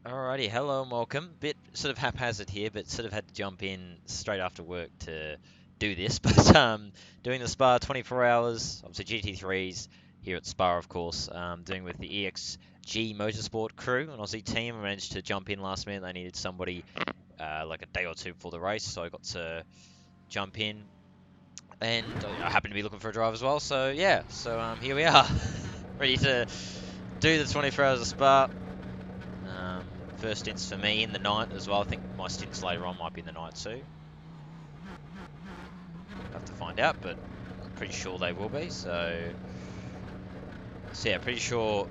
Alrighty, hello and welcome. Bit sort of haphazard here, but sort of had to jump in straight after work to do this. But doing the Spa 24 hours, obviously GT3s here at Spa, of course. Doing with the EXG Motorsport crew, an Aussie team. I managed to jump in last minute. They needed somebody like a day or two before the race, so I got to jump in, and I happened to be looking for a drive as well. So yeah, here we are, ready to do the 24 hours of Spa. First stints for me in the night as well. I think my stints later on might be in the night too. Have to find out, but I'm pretty sure they will be. So yeah, pretty sure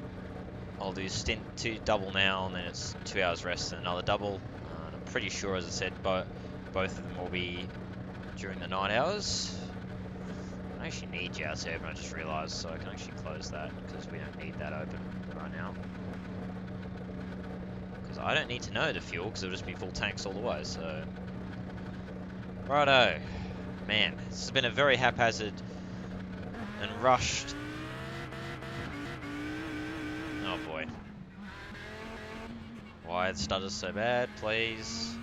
I'll do stint 2 double now, and then it's 2 hours rest and another double. And I'm pretty sure, as I said, both of them will be during the night hours. I actually need Jazz here, but I just realised, so I can actually close that because we don't need that open right now. I don't need to know the fuel because it'll just be full tanks all the way, so... Righto. Man, this has been a very haphazard and rushed... Oh boy. Why are the stutters so bad? Please.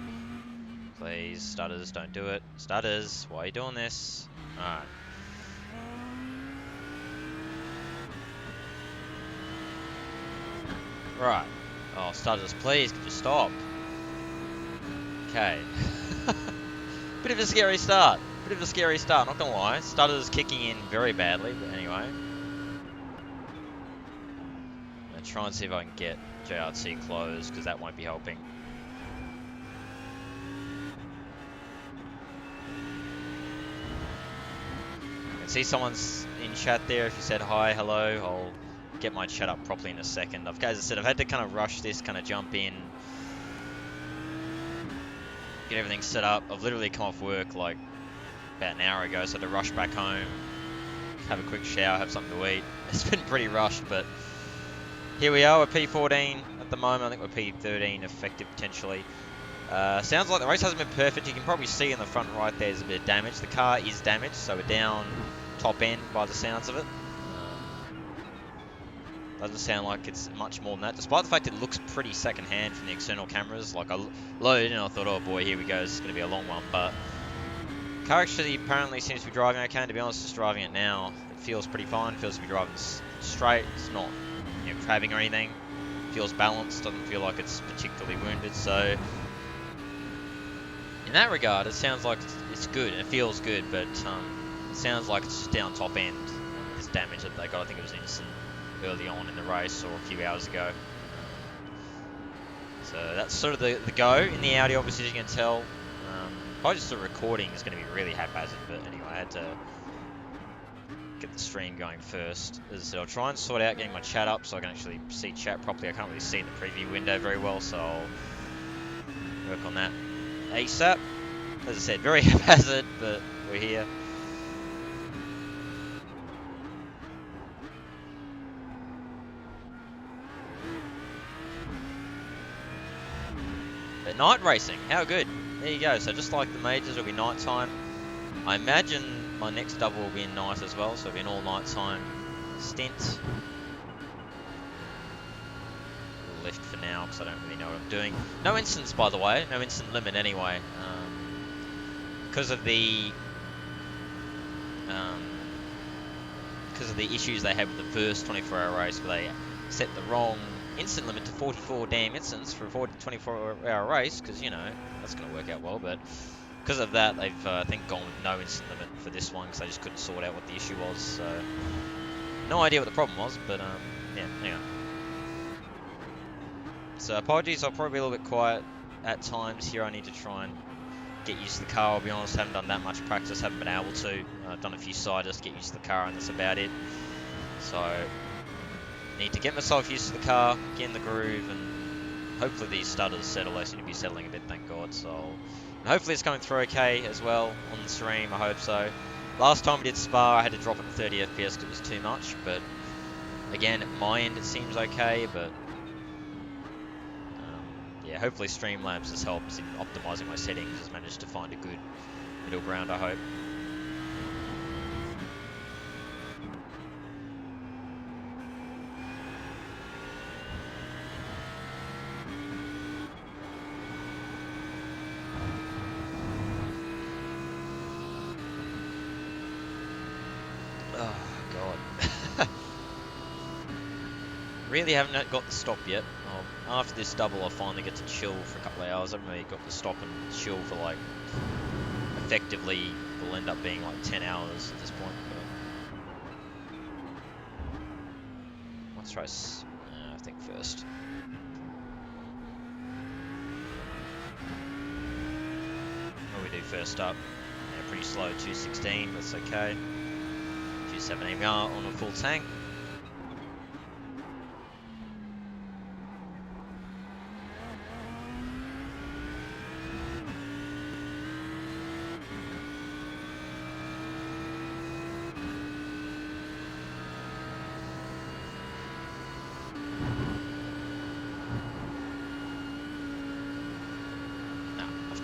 Please, stutters, don't do it. Stutters, why are you doing this? Alright. Right. Oh, stutters, please, could you stop? Okay. Bit of a scary start. Not gonna lie. Stutters kicking in very badly, but anyway. I'm gonna try and see if I can get JRT closed, because that won't be helping. I can see someone's in chat there. If you said hi, hello, I'll get my chat up properly in a second. As I said, I've had to kind of rush this, kind of jump in, get everything set up. I've literally come off work like about an hour ago, so I had to rush back home, have a quick shower, have something to eat. It's been pretty rushed, but here we are. We're P14 at the moment. I think we're P13 effective potentially. Sounds like the race hasn't been perfect. You can probably see in the front right there's a bit of damage. The car is damaged, so we're down top end by the sounds of it. Doesn't sound like it's much more than that, despite the fact it looks pretty second-hand from the external cameras. Like, I loaded and I thought, oh boy, here we go, this is going to be a long one, but the car actually apparently seems to be driving okay, and to be honest, just driving it now, it feels pretty fine. It feels to be driving straight. It's not, crabbing or anything. It feels balanced, doesn't feel like it's particularly wounded, so in that regard, it sounds like it's good, and it feels good, but it sounds like it's just down top end, this damage that they got. I think it was instant early on in the race or a few hours ago. So that's sort of the go. In the Audi, obviously, as you can tell, probably just the recording is going to be really haphazard, but anyway, I had to get the stream going first. As I said, I'll try and sort out getting my chat up so I can actually see chat properly. I can't really see in the preview window very well, so I'll work on that ASAP. As I said, very haphazard, but we're here. But night racing, how good. There you go. So just like the majors, it'll be night time. I imagine my next double will be in night as well, so it'll be an all night time stint. Left for now because I don't really know what I'm doing. No instants, by the way. No instant limit anyway. Because of the issues they had with the first 24-hour race, where they set the wrong instant limit to 44 damn instants for a 24-hour race, because, that's going to work out well, but because of that, they've, I think, gone with no instant limit for this one, because they just couldn't sort out what the issue was, so no idea what the problem was, but, yeah, anyway. So, apologies, I'll probably be a little bit quiet at times here. I need to try and get used to the car. I'll be honest, haven't done that much practice, haven't been able to. I've done a few siders to get used to the car, and that's about it. So, need to get myself used to the car, get in the groove, and hopefully these stutters settle. They seem to be settling a bit, thank God. So, and hopefully it's coming through okay as well on the stream. I hope so. Last time we did Spa, I had to drop it to 30 FPS because it was too much. But again, at my end, it seems okay. But yeah, hopefully Streamlabs has helped in optimizing my settings. Has managed to find a good middle ground, I hope. really haven't got the stop yet. After this double, I'll finally get to chill for a couple of hours. I haven't really got the stop and chill for like, effectively, will end up being like 10 hours at this point. But let's try, I think first. What do we do first up? Yeah, pretty slow, 216, that's okay. 217 on a full tank.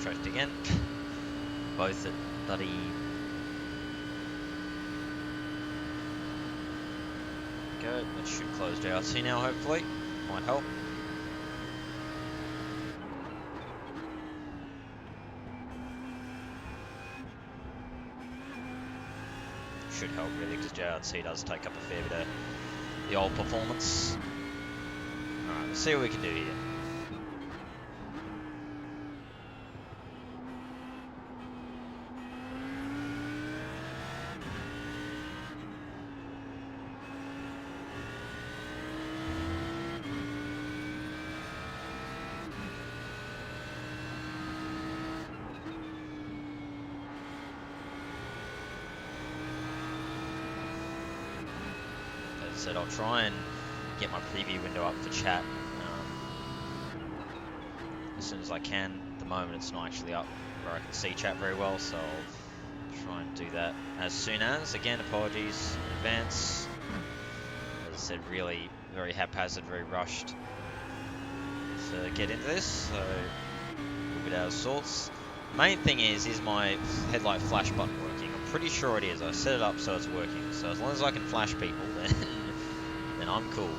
Tracked again. Both at bloody go. That should close JRC now, hopefully. Might help. Should help really, because JRC does take up a fair bit of the old performance. Alright, let's see what we can do here. Said I'll try and get my preview window up for chat as soon as I can. At the moment it's not actually up where I can see chat very well, so I'll try and do that as soon as. Again, apologies in advance. As I said, really very haphazard, very rushed to get into this, so a little bit out of sorts. Main thing is my headlight flash button working? I'm pretty sure it is. I set it up so it's working, so as long as I can flash people, then I'm cool.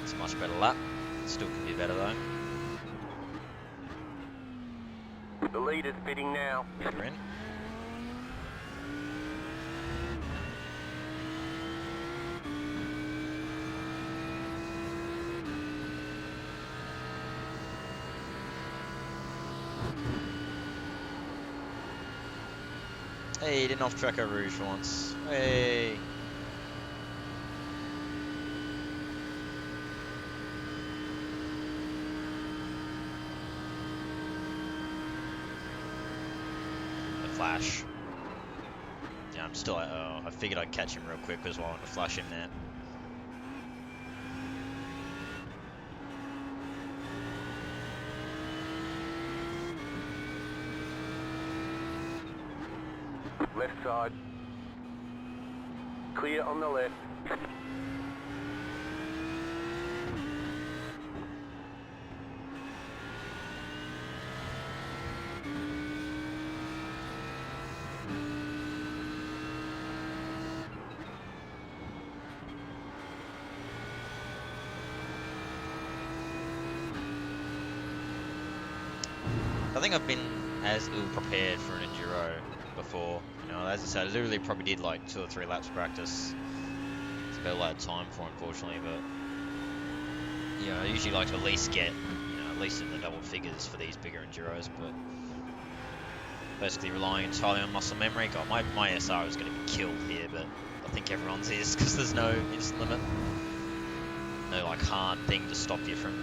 It's a much better lap. Still can be better though. The lead is pitting now. We're in. Hey, didn't off track a Rouge for once. Hey. Flash. Yeah, I'm still. I figured I'd catch him real quick as well. I want to flash him there. Left side. Clear on the left. I think I've been as ill prepared for an enduro before. You know, as I said, I literally probably did like 2 or 3 laps of practice. It's a bit of time for, unfortunately, but you know, I usually like to at least get, at least in the double figures for these bigger enduros. But basically relying entirely on muscle memory. God, my SR is going to be killed here, but I think everyone's is because there's no instant limit, no like hard thing to stop you from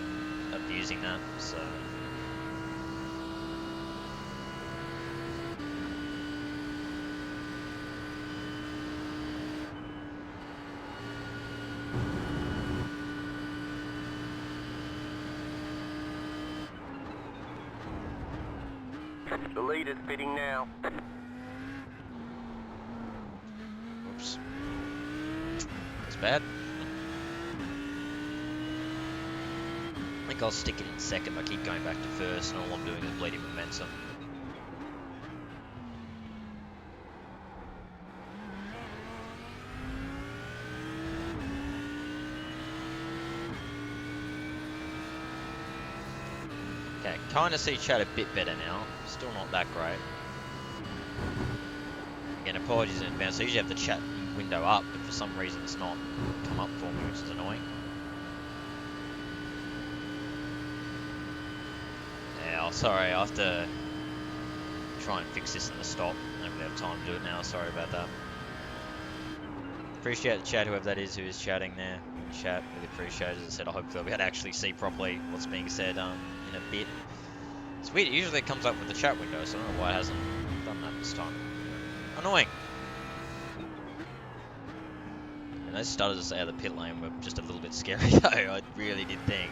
abusing that. So. The lead is pitting now. Oops. That's bad. I think think I'll stick it in second. I keep going back to first, and all I'm doing is bleeding momentum. Okay, kind of see chat a bit better now. Still not that great. Again, apologies in advance. I usually have the chat window up, but for some reason it's not come up for me, which is annoying. Yeah, oh, sorry, I have to try and fix this in the stop. I don't really have time to do it now, sorry about that. Appreciate the chat, whoever that is who is chatting there in the chat. Really appreciate it. As I said, I hope they'll be able to actually see properly what's being said in a bit. It's weird, it usually comes up with the chat window, so I don't know why it hasn't done that this time. Annoying. And those stutters out of the pit lane were just a little bit scary though, I really did think.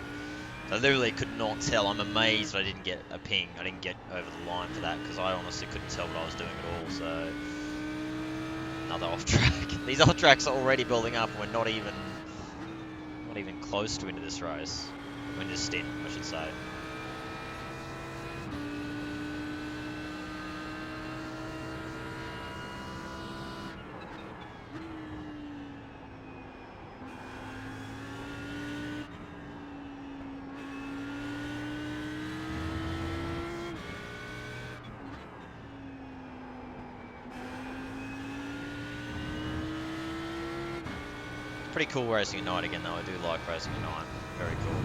I literally could not tell. I'm amazed I didn't get a ping. I didn't get over the line for that, because I honestly couldn't tell what I was doing at all, so... Another off-track. These off-tracks are already building up, and we're not even close to into this race. Into this stint, I should say. Pretty cool racing at night again though, I do like racing at night, very cool.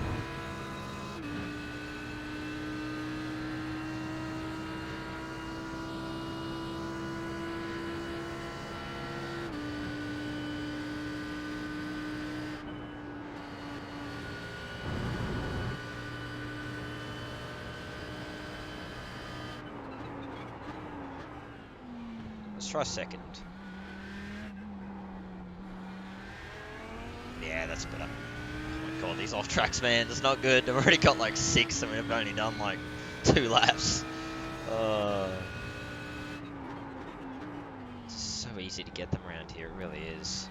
Let's try second. Yeah, that's better. Oh my god, these off tracks, man, it's not good. I've already got like 6 and we've only done like 2 laps. It's so easy to get them around here, it really is.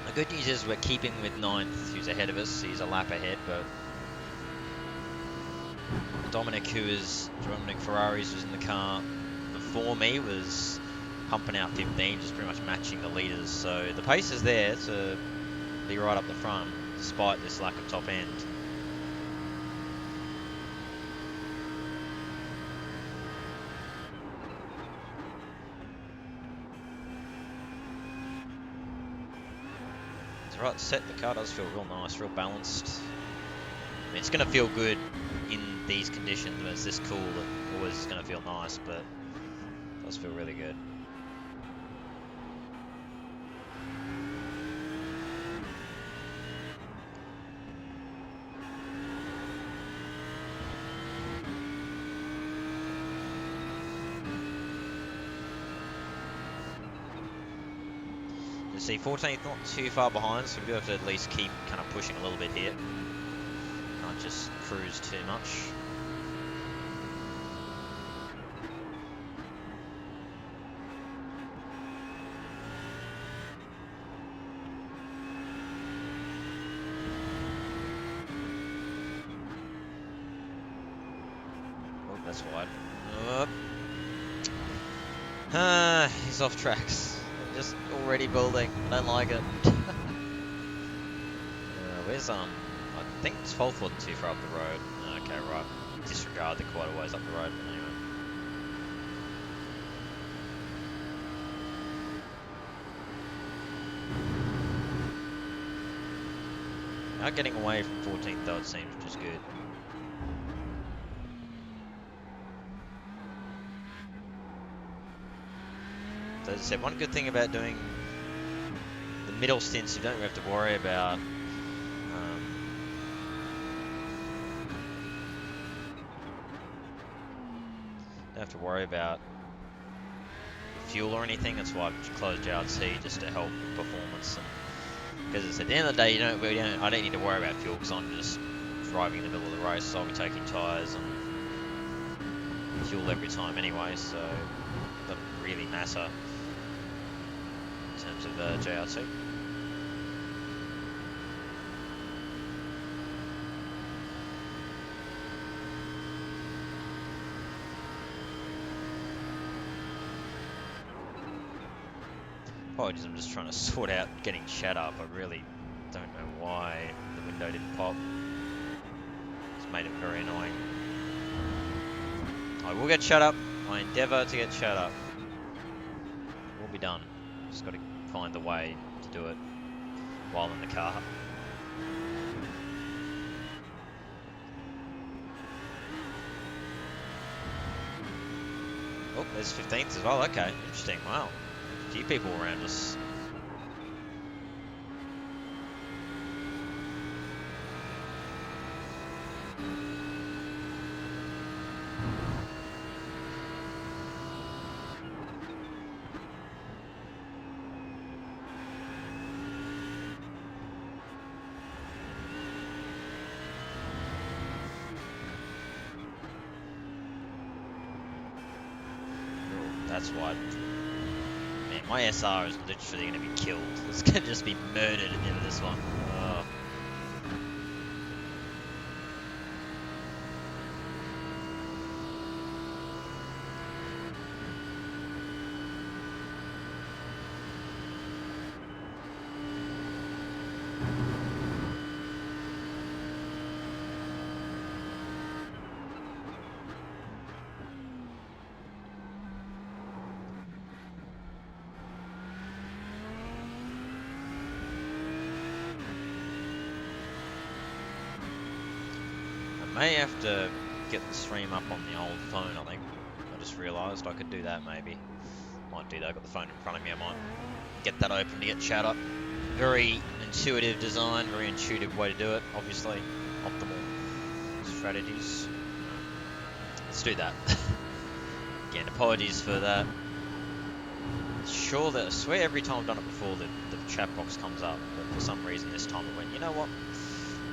The good news is we're keeping with 9th, who's ahead of us. He's a lap ahead, but Dominic Ferraris was in the car before me, was pumping out 15, just pretty much matching the leaders. So the pace is there to be right up the front, despite this lack of top end. It's right set, the car does feel real nice, real balanced. I mean, it's going to feel good in these conditions when it's this cool, it always is going to feel nice, but it does feel really good. You see, 14th not too far behind, so we do have to at least keep kind of pushing a little bit here. Can't just cruise too much. Oh, that's wide. He's off tracks. Just already building. I don't like it. Where's I think 12th wasn't too far up the road. Okay, right. Disregard the quite a ways up the road, but anyway. Now getting away from 14th though, it seems, which is good. So as I said, one good thing about doing the middle stints, you don't have to worry about fuel or anything. That's why I've closed JRC just to help performance. And because at the end of the day, I don't need to worry about fuel because I'm just driving in the middle of the race. So I'll be taking tyres and fuel every time anyway, so it doesn't really matter terms of JRT. Apologies, I'm just trying to sort out getting chat up. I really don't know why the window didn't pop. It's made it very annoying. I will get chat up. I endeavour to get chat up. It will be done. Just got to find the way to do it while in the car. Oh, there's 15th as well. Okay, interesting. Wow. A few people around us. That's why. Man, my SR is literally going to be killed. It's going to just be murdered at the end of this one. Oh. I may have to get the stream up on the old phone, I think. I just realised I could do that maybe. Might do that, I've got the phone in front of me, I might get that open to get chat up. Very intuitive design, very intuitive way to do it, obviously. Optimal strategies. Let's do that. Again, apologies for that. Sure that I swear every time I've done it before the chat box comes up, but for some reason this time it went, you know what?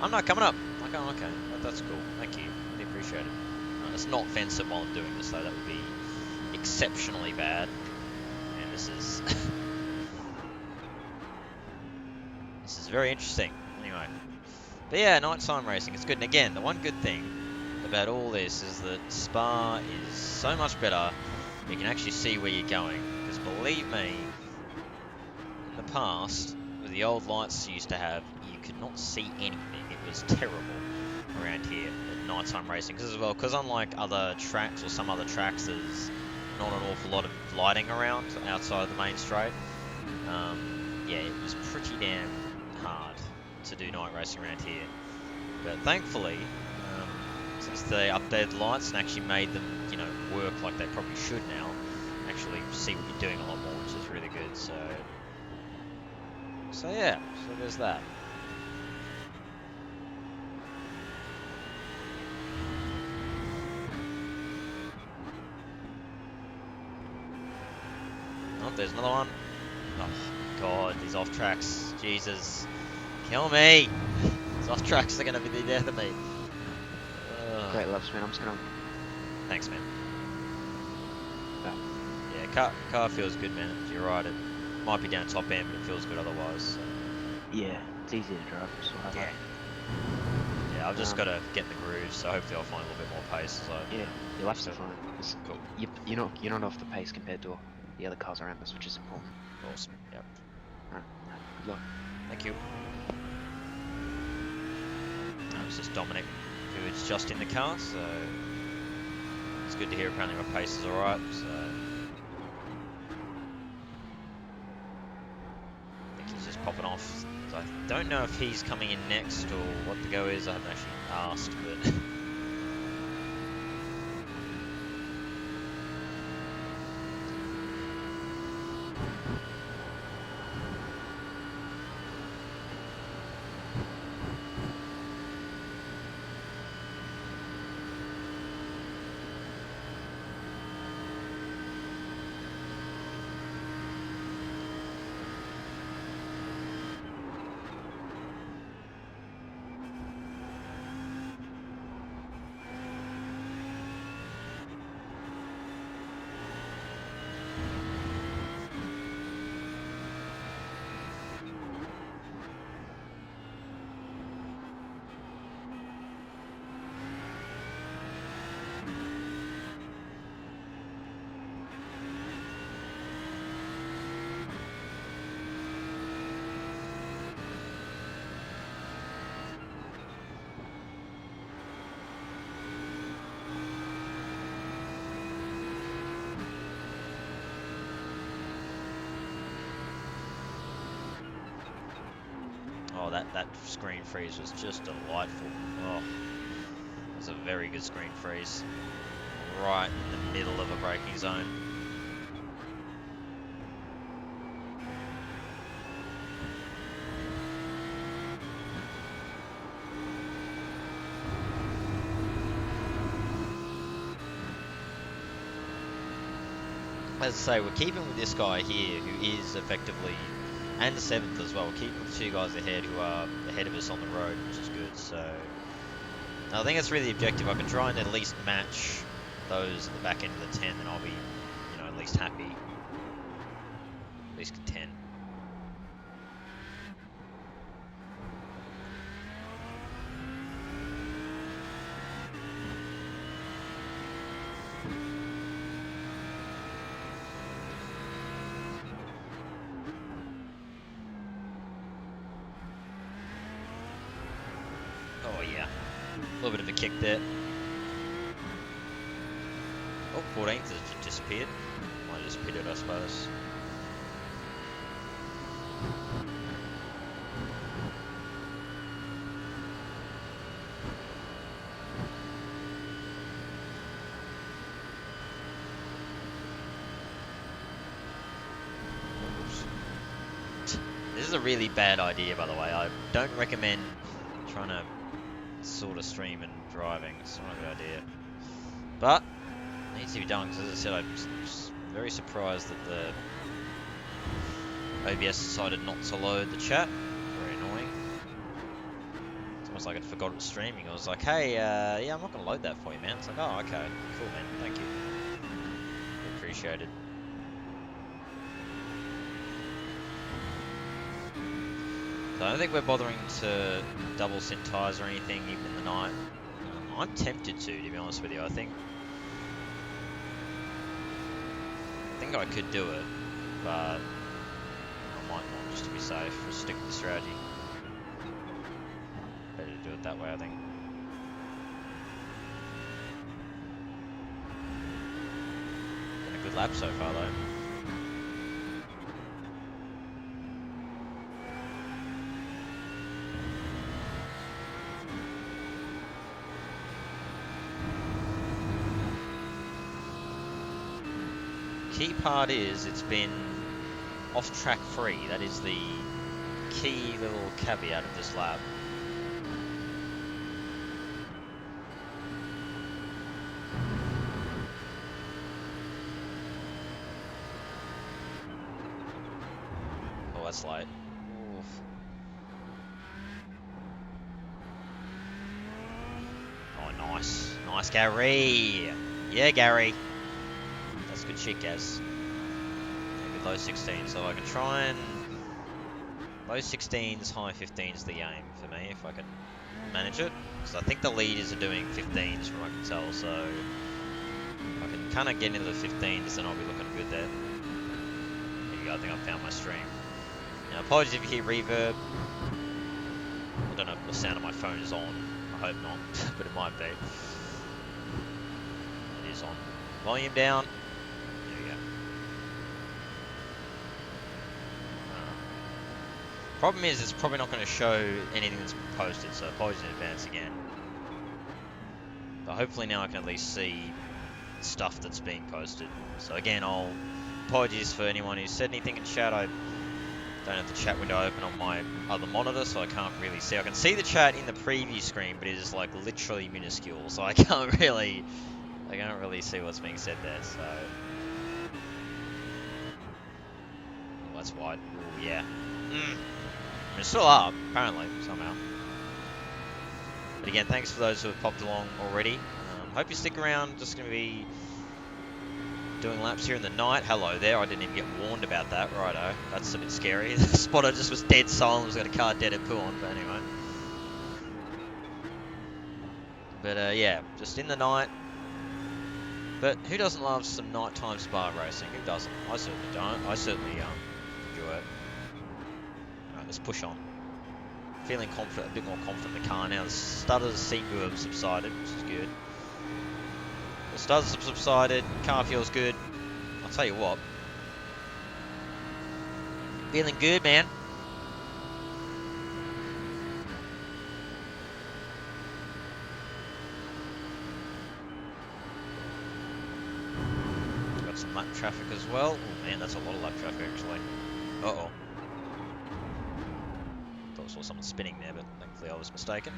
I'm not coming up. Like, oh, okay, that's cool. Thank you. Really appreciate it. Let's not fence it while I'm doing this, though. That would be exceptionally bad. And this is this is very interesting. Anyway, but yeah, nighttime racing. It's good. And again, the one good thing about all this is that Spa is so much better. You can actually see where you're going. Because believe me, in the past, with the old lights you used to have, you could not see anything. It was terrible around here at nighttime racing. Because unlike other tracks or some other tracks, there's not an awful lot of lighting around outside of the main straight. Yeah, it was pretty damn hard to do night racing around here. But thankfully, since they updated the lights and actually made them, you know, work like they probably should now, actually see what you're doing a lot more, which is really good. So yeah, so there's that. Oh, there's another one. Oh god, these off tracks, Jesus, kill me! These off tracks are gonna be the death of me. Great loves, man. I'm just gonna. Thanks, man. Oh. Yeah, car feels good, man. You're right. It might be down top end, but it feels good otherwise. So. Yeah, it's easy to drive. So I like. Yeah, I've just got to get in the groove, so hopefully I'll find a little bit more pace. Yeah, you'll have to find. Cool. You're not off the pace compared to the other cars around us, which is important. Awesome. Yep. Alright, good luck. Thank you. This is Dominic, who is just in the car, so it's good to hear. Apparently my pace is alright, so I think he's just popping off. So I don't know if he's coming in next or what the go is. I haven't actually asked, but that screen freeze was just delightful. Oh, it was a very good screen freeze. Right in the middle of a braking zone. As I say, we're keeping with this guy here, who is effectively, and the 7th as well, we're keeping with 2 guys ahead who are ahead of us on the road, which is good. So I think that's really the objective. I can try and at least match those at the back end of the 10, then I'll be, you know, at least happy, at least content. Oh yeah, a little bit of a kick there. Oh, 14th has just disappeared. Might have just pitted, I suppose. This is a really bad idea, by the way. I don't recommend trying to sort of stream and driving. It's not a good idea. But it needs to be done, because as I said, I'm just very surprised that the OBS decided not to load the chat. Very annoying. It's almost like it forgot it was streaming. I was like, hey, yeah, I'm not going to load that for you, man. It's like, oh, okay, cool, man, thank you. Appreciated. So I don't think we're bothering to double stint tyres or anything, even in the night. I'm tempted to be honest with you. I think I could do it, but I might not, just to be safe. We'll stick with the strategy. Better to do it that way, I think. Been a good lap so far, though. Key part is it's been off track free. That is the key little caveat of this lap. Oh, that's light. Oof. Oh, nice. Nice, Gary. Yeah, Gary. Good shit, Gaz. With low 16s, so I can try and low 16s, high 15s the aim for me if I can manage it. Because I think the leaders are doing 15s from what I can tell, so if I can kind of get into the 15s, then I'll be looking good there. There you go, I think I found my stream. Now, apologies if you hear reverb. I don't know if the sound of my phone is on. I hope not, but it might be. It is on. Volume down. Problem is, it's probably not going to show anything that's been posted, so apologies in advance again. But hopefully now I can at least see stuff that's being posted. So again, apologies for anyone who said anything in chat. I don't have the chat window open on my other monitor, so I can't really see. I can see the chat in the preview screen, but it is like literally minuscule, so I can't really see what's being said there. So that's wide. Ooh, yeah. It's still up, apparently, somehow. But again, thanks for those who have popped along already. Hope you stick around. Just going to be doing laps here in the night. Hello there. I didn't even get warned about that. Righto. That's a bit scary. The spotter just was dead silent. Was got a car dead at Puon, but anyway. But yeah, just in the night. But who doesn't love some nighttime Spa racing? Who doesn't? I certainly don't. I certainly enjoy it. Let's push on. Feeling confident, a bit more confident in the car now. The stutters seem to have subsided, which is good. The stutters have subsided, car feels good. I'll tell you what. Feeling good, man. some lap traffic as well. Oh man, that's a lot of lap traffic actually. Uh-oh. Thought I saw someone spinning there, but thankfully I was mistaken.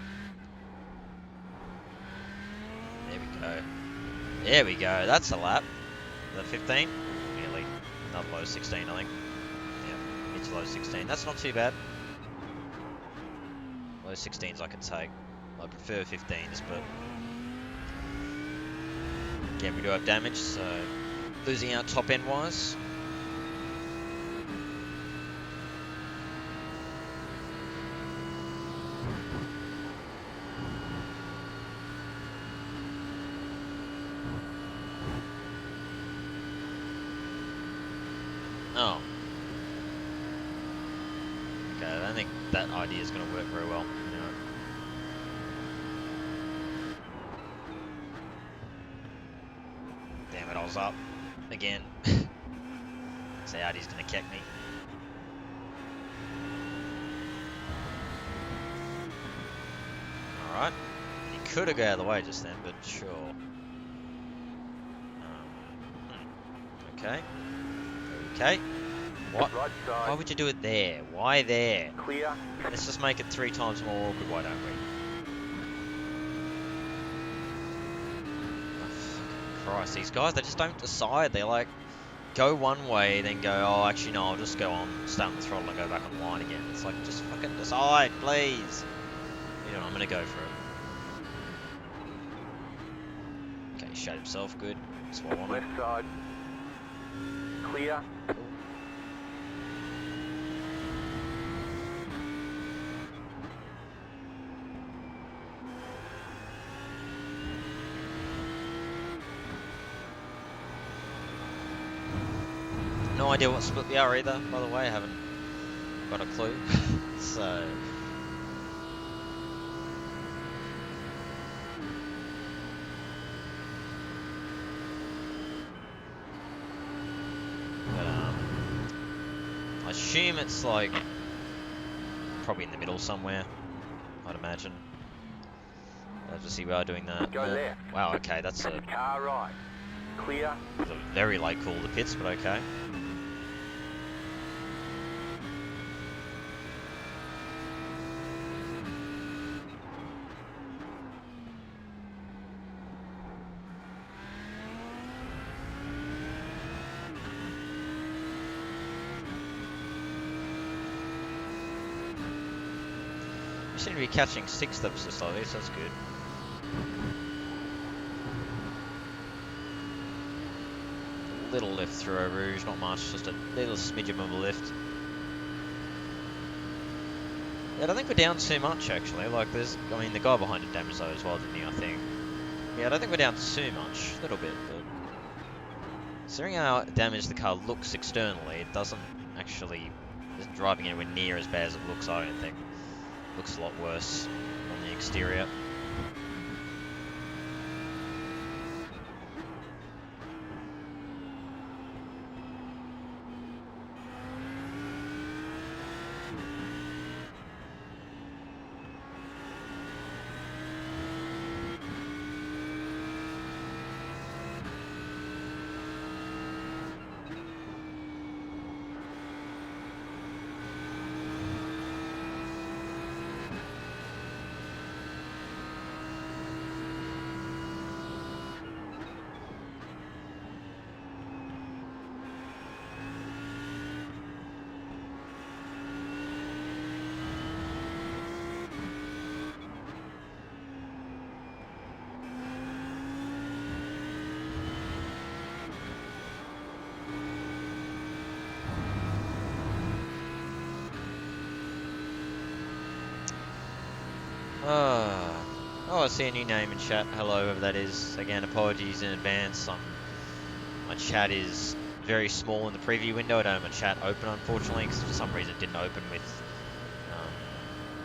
There we go. There we go. That's a lap. Is that 15? Nearly. Another low 16, I think. Yeah, mid to low 16. That's not too bad. Low 16s I can take. I prefer 15s, but again, we do have damage, so losing out top end wise. Oh. Okay, I don't think that idea is going to work very well. Damn it, I was up again. Say Audi's going to kick me. Alright. He could have got out of the way just then, but sure. Okay. Okay. What? Right side. Why would you do it there? Why there? Clear. Let's just make it 3 times more awkward, why don't we? Oh, fucking Christ, these guys, they just don't decide. They like, go one way, then go, oh, actually, no, I'll just go on, stay on the throttle and go back on the line again. It's like, just fucking decide, please. You know, I'm gonna go for it. Okay, he shot himself, good. That's what I wanted. Left side. Clear. No idea what split we are either, by the way, I haven't got a clue. So but, I assume it's like probably in the middle somewhere, I'd imagine. Just see we are doing that. Go left. Wow, okay, that's a Car right. Clear. very late call to pits, but okay. We seem to be catching 6th ever so slowly, so that's good. Little lift through Eau Rouge, not much, just a little smidgen of a lift. Yeah, I don't think we're down too much actually. Like, there's, I mean, the guy behind it damaged though as well, didn't he? I think. Yeah, I don't think we're down too much, a little bit, but considering how damaged the car looks externally, it doesn't actually, isn't driving anywhere near as bad as it looks. I don't think. Looks a lot worse on the exterior. Oh, I see a new name in chat. Hello, whoever that is. Again, apologies in advance. My chat is very small in the preview window. I don't have my chat open, unfortunately, because for some reason it didn't open with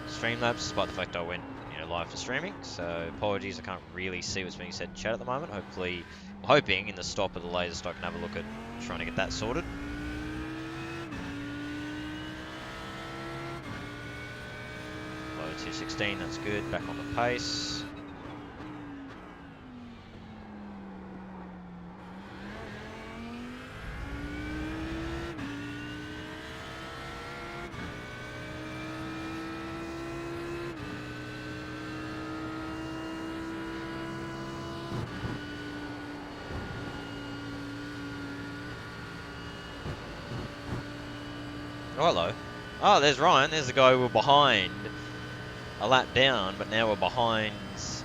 Streamlabs, despite the fact I went, live for streaming. So apologies, I can't really see what's being said in chat at the moment. Hopefully, I'm hoping in the stop of the latest I can have a look at trying to get that sorted. Low 216, that's good. Back on the pace. Oh, hello. Oh, there's Ryan. There's the guy we were behind a lap down, but now we're behind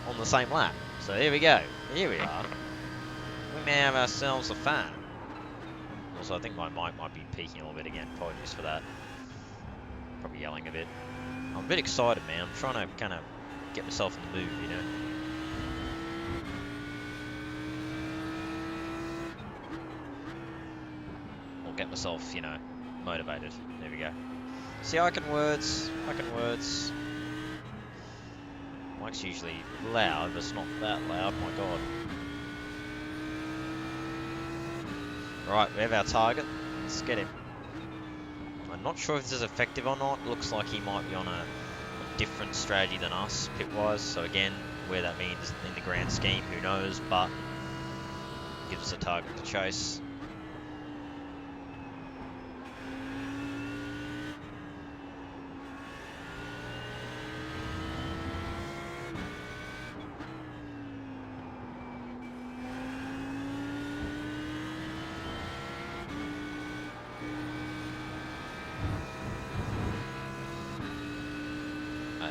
on the same lap. So here we go. Here we are. We may have ourselves a fan. Also, I think my mic might be peaking a little bit again. Apologies for that. Probably yelling a bit. I'm a bit excited, man. I'm trying to kind of get myself in the mood, you know. Or get myself, you know, motivated. There we go. See, I can words. I can words. Mic's usually loud, but it's not that loud. My God. Right, we have our target. Let's get him. I'm not sure if this is effective or not. Looks like he might be on a different strategy than us, pit-wise. So again, where that means in the grand scheme, who knows, but gives us a target to chase.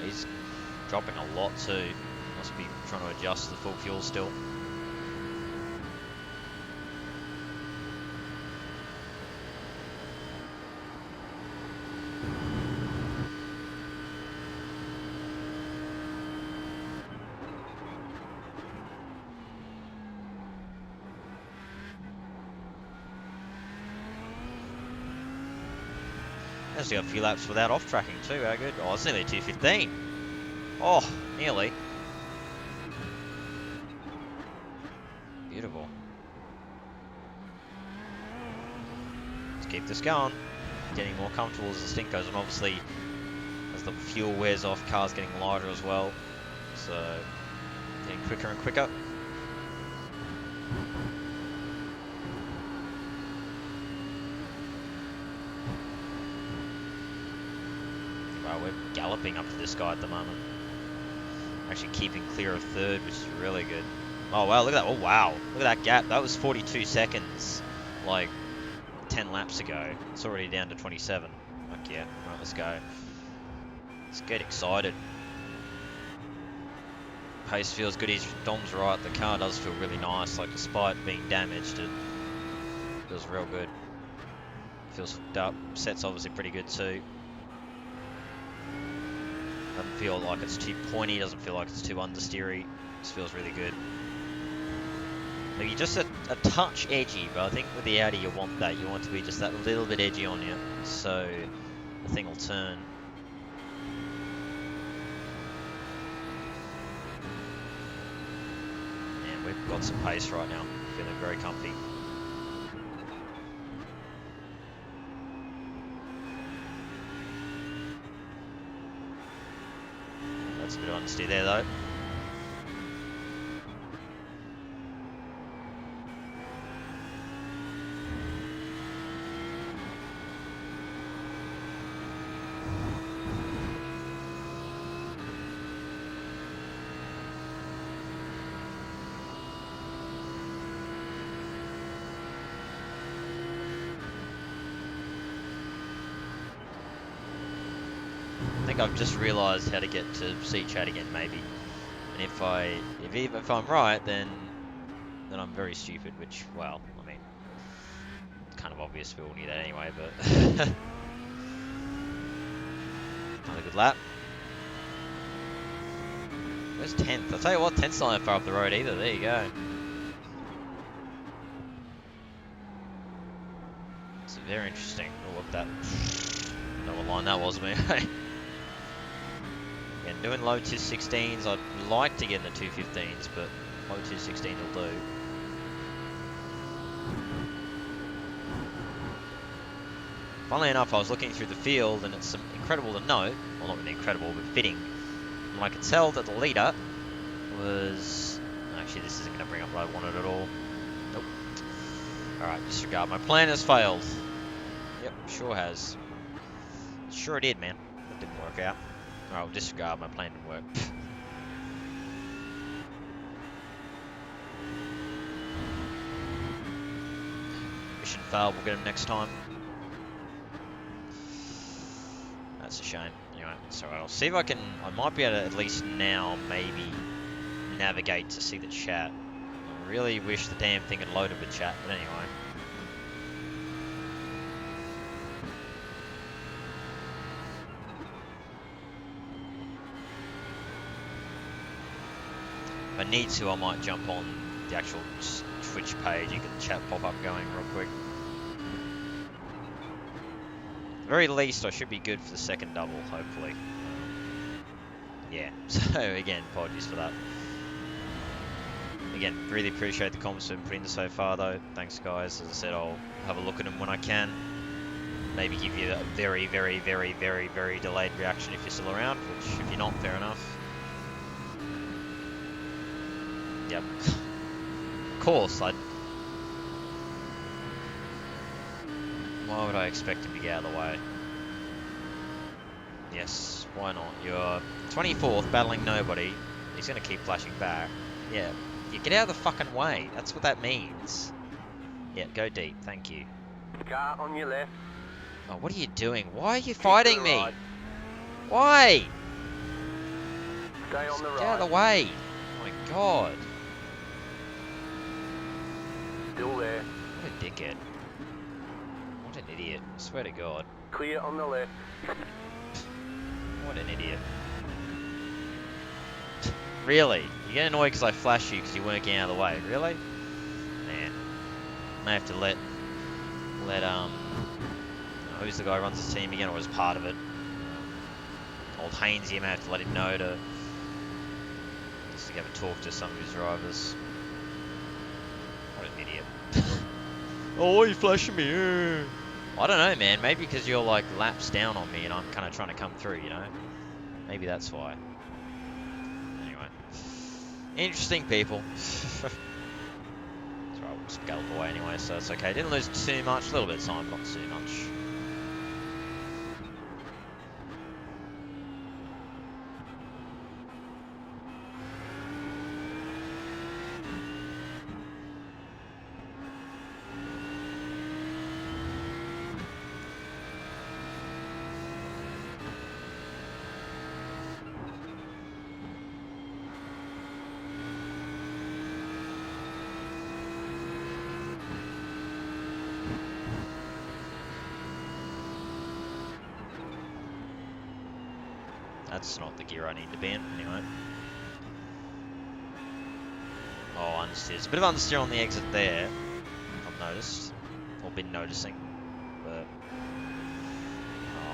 He's dropping a lot too. Must be trying to adjust the full fuel still. Actually got a few laps without off tracking too, how good. Oh, it's nearly 2:15. Oh, nearly. Beautiful. Let's keep this going. Getting more comfortable as the stint goes on. Obviously, as the fuel wears off, car's getting lighter as well. So, getting quicker and quicker. Wow, we're galloping up to this guy at the moment. Actually keeping clear of third, which is really good. Oh wow, look at that. Oh wow, look at that gap. That was 42 seconds like 10 laps ago. It's already down to 27. Fuck yeah. Right, let's go. Let's get excited. Pace feels good. Dom's right. The car does feel really nice. Like, despite being damaged, it feels real good. Feels hooked up. Set's obviously pretty good too. Doesn't feel like it's too pointy, doesn't feel like it's too understeery. Just feels really good. Maybe just a touch edgy, but I think with the Audi you want that. You want it to be just that little bit edgy on you, so the thing will turn. And we've got some pace right now. Feeling very comfy. That's a bit of understeer there though. I think I've just realised how to get to C chat again, maybe. And if I'm right, then I'm very stupid. Which, well, I mean, it's kind of obvious we all knew that anyway. But another good lap. Where's 10th? I'll tell you what, 10th's not that far up the road either. There you go. It's very interesting. Oh, look at that. I don't know what line that was, man. Again, doing low 216s. I'd like to get in the 215s, but low 216 will do. Funnily enough, I was looking through the field, and it's incredible to note, well, not really incredible, but fitting. And I could tell that the leader was... Actually, this isn't going to bring up what I wanted at all. Nope. Alright, disregard. My plan has failed. Yep, sure has. Sure did, man. That didn't work out. Alright, we'll disregard. My plan didn't work. Mission failed. We'll get him next time. That's alright. I'll see if I can. I might be able to at least now maybe navigate to see the chat. I really wish the damn thing had loaded with chat, but anyway. If I need to, I might jump on the actual Twitch page and get the chat pop up going real quick. At the very least, I should be good for the second double, hopefully. Yeah, so again, apologies for that. Again, really appreciate the comments we've been putting in so far though. Thanks guys. As I said, I'll have a look at them when I can. Maybe give you a very, very, very, very, very delayed reaction if you're still around, which if you're not, fair enough. Yep. Of course, why would I expect him to get out of the way? Yes, why not? You're 24th, battling nobody. He's going to keep flashing back. Yeah, get out of the fucking way. That's what that means. Yeah, go deep. Thank you. Car on your left. Oh, what are you doing? Why are you fighting me? Right. Why? Stay on the Get out of right. the way. Oh my god. Still there. What a dickhead. What an idiot. I swear to God. Clear on the left. What an idiot. Really? You get annoyed because I flashed you because you weren't getting out of the way. Really? Man. May have to let who's the guy who runs this team again, or was part of it? Old Haynes here, may have to let him know to just to have a talk to some of his drivers. What an idiot. Oh, why are you flashing me? I don't know, man. Maybe because you're like laps down on me and I'm kind of trying to come through, you know? Maybe that's why. Anyway. Interesting people. That's right, we'll just gallop away anyway, so it's okay. Didn't lose too much. A little bit of time, not too much. That's not the gear I need to be in, anyway. Oh, understeer. There's a bit of understeer on the exit there, I've noticed. Or been noticing. But...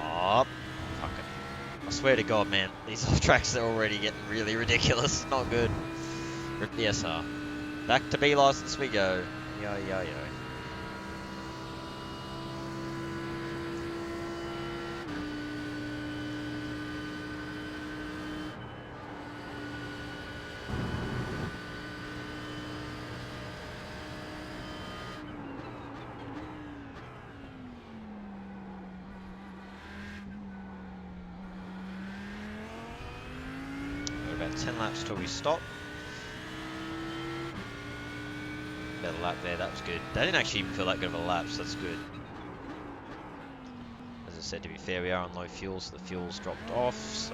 oh, fuck it. I swear to God, man. These off tracks are already getting really ridiculous. Not good. Rip the SR. Back to B license we go. Yo, yo, yo. About 10 laps till we stop. Better lap there, that was good. They didn't actually even feel that good of a lap, so that's good. As I said, to be fair, we are on low fuel, so the fuel's dropped off, so...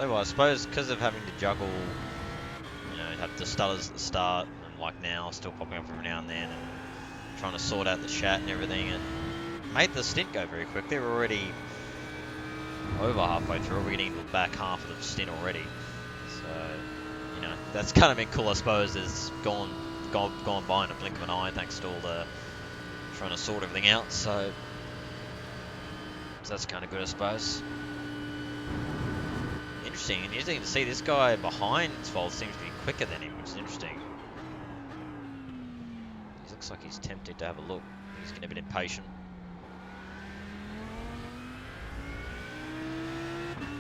So I suppose because of having to juggle, you know, have the stutters at the start, and like now, still popping up every now and then, and trying to sort out the chat and everything, it made the stint go very quickly. We're already over halfway through. We're getting into the back half of the stint already. So, you know, that's kind of been cool, I suppose. It's gone by in a blink of an eye, thanks to all the trying to sort everything out. So that's kind of good, I suppose. Interesting to see this guy behind Svold seems to be quicker than him, which is interesting. He looks like he's tempted to have a look. He's getting a bit impatient.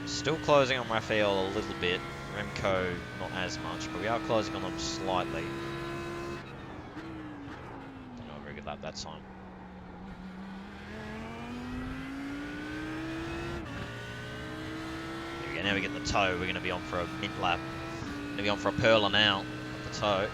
Still closing on Raphael a little bit. Remco not as much, but we are closing on them slightly. Not a very good lap that time. Now we get the toe. We're going to be on for a mint lap. Going to be on for a Perla now. The toe.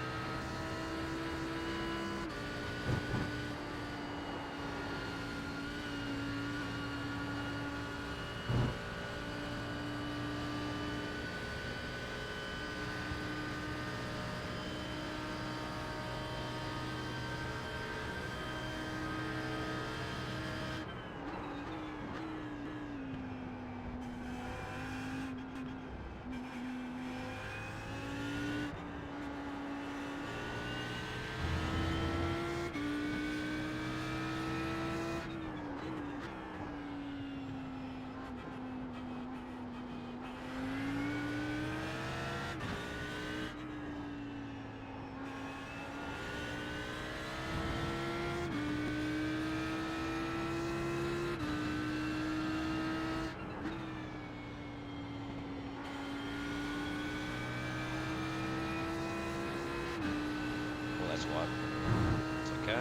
What? It's okay.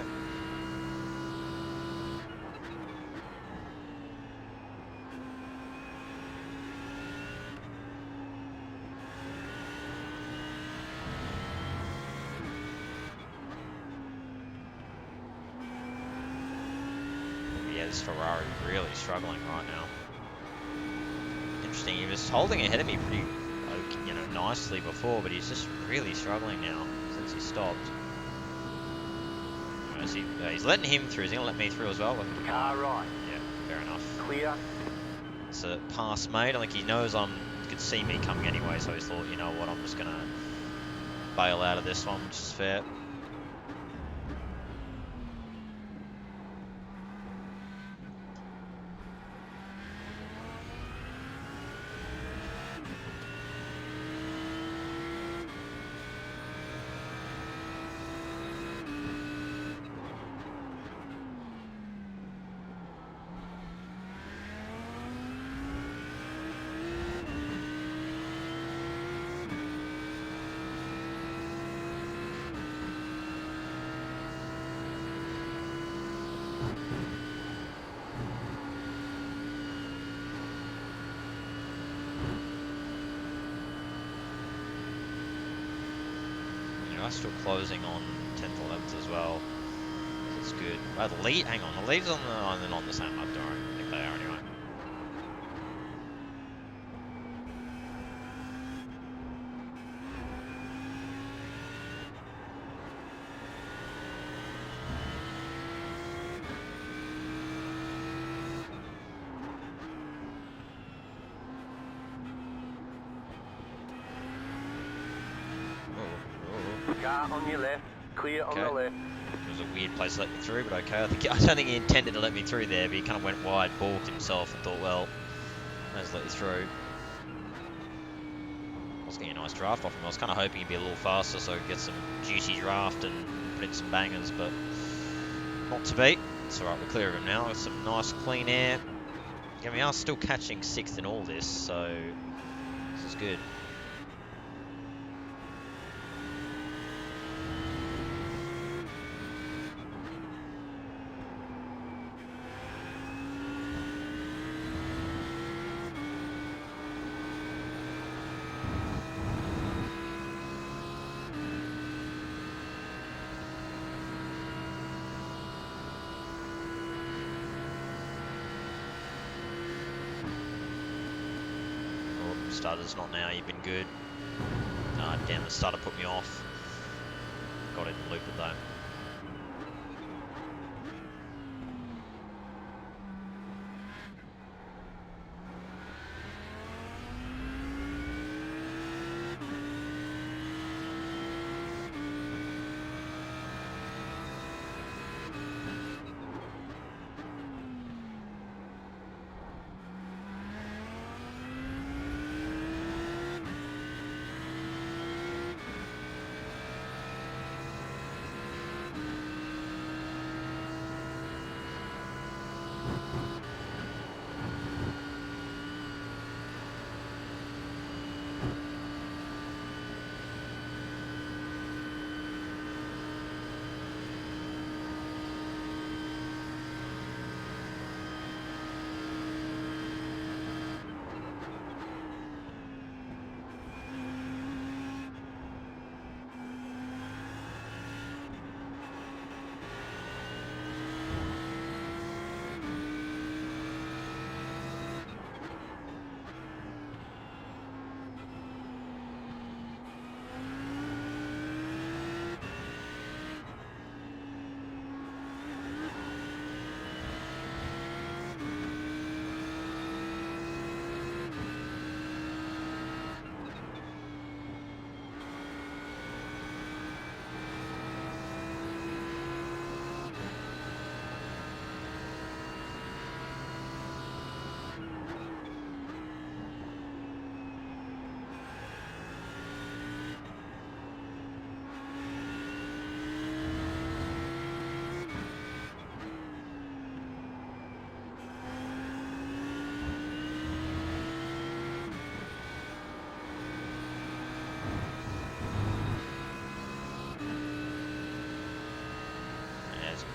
Yeah, this Ferrari really struggling right now. Interesting. He was holding ahead of me pretty, you know, nicely before, but he's just really struggling now since he stopped. He's letting him through. He's going to let me through as well. Car right. Yeah, fair enough. Clear. It's a pass made. I think he knows he could see me coming anyway, so he thought, you know what, I'm just going to bail out of this one, which is fair. Still closing on 10th, 11th as well. That's good. The lead, hang on, the lead's on the same lap, don't worry. I think they are anyway. Car on your left, clear on the left. It was a weird place to let me through, but okay. I don't think he intended to let me through there, but he kind of went wide, balked himself, and thought, well, I'll just let you through. I was getting a nice draft off him. I was kind of hoping he'd be a little faster so I could get some juicy draft and put in some bangers, but not to be. It's alright, we're clear of him now. Got some nice clean air. Yeah, we are still catching 6th in all this, so this is good. Starter's not now, you've been good. Ah, damn, the starter put me off. Got it in loop it though.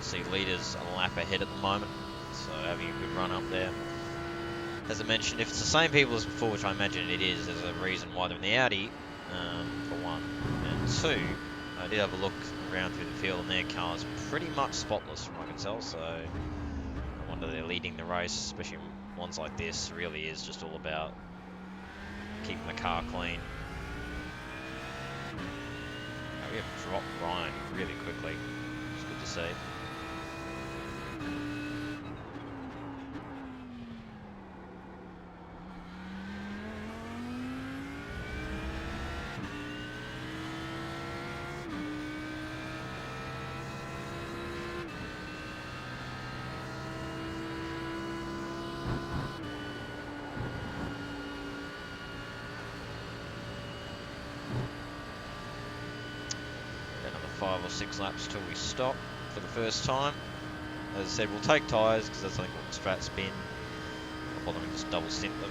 See leaders a lap ahead at the moment, so having a good run up there. As I mentioned, if it's the same people as before, which I imagine it is, there's a reason why they're in the Audi, for one. And two, I did have a look around through the field and their car's pretty much spotless from what I can tell, so I wonder they're leading the race, especially ones like this. It really is just all about keeping the car clean. We have dropped Ryan really quickly. It's good to see. Another 5 or 6 laps till we stop for the first time. As I said, we'll take tyres because that's something called strat spin. I'll bother and just double stint them.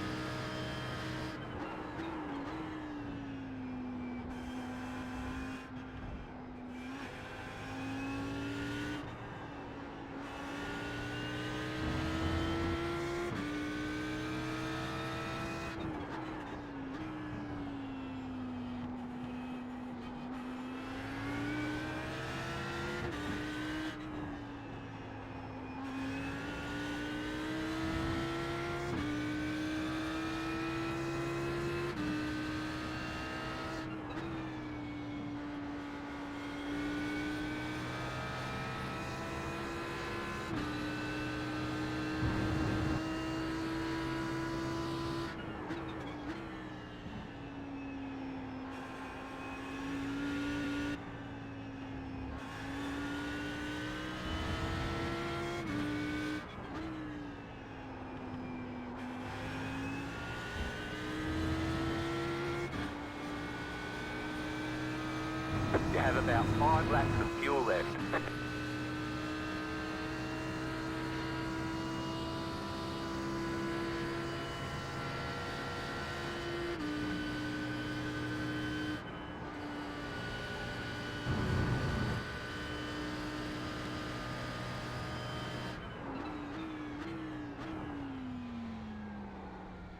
You have about 5 laps of fuel left.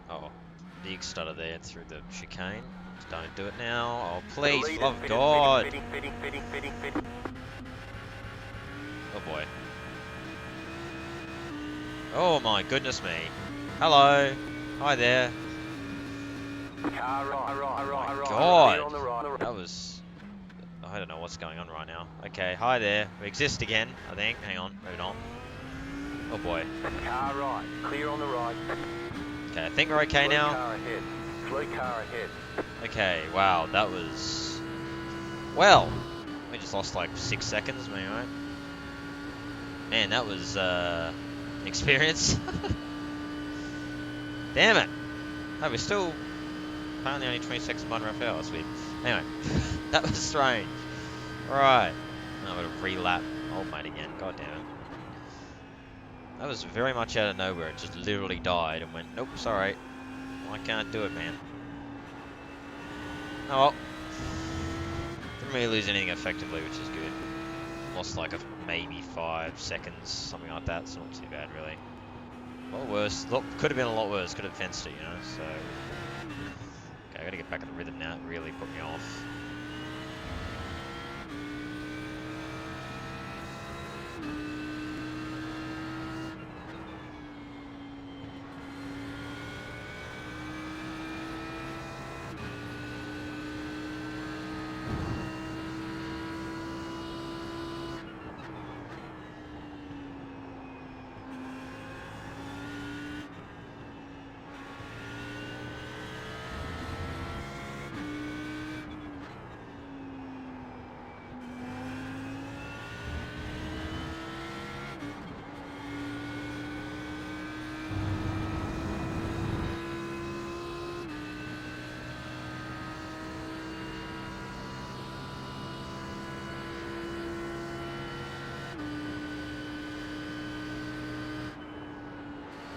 Oh, big stutter there through the chicane. Don't do it now. Oh, please, Leaders, love fitted, God. fitting. Oh boy. Oh my goodness me. Hello. Hi there. Car right. God. Clear on the right. That was... I don't know what's going on right now. Okay, hi there. We exist again, I think. Hang on, moving on. Oh boy. Car right. Clear on the right. Okay, I think we're okay Slow now. car ahead. Slow car ahead. Okay, wow, that was... Well, we just lost like 6 seconds, maybe, right? Man, that was experience. Damn it. Oh, we're still apparently only 20 seconds behind Raphael. That's weird. Anyway, that was strange. Right. I'm going to re-lap old mate again. God damn it. That was very much out of nowhere. It just literally died and went, nope, sorry. I can't do it, man. Oh well. Didn't really lose anything effectively, which is good. Lost like maybe 5 seconds, something like that. It's not too bad, really. A lot worse. Could have been a lot worse. Could have fenced it, you know. So, okay, I gotta get back in the rhythm now. It really put me off.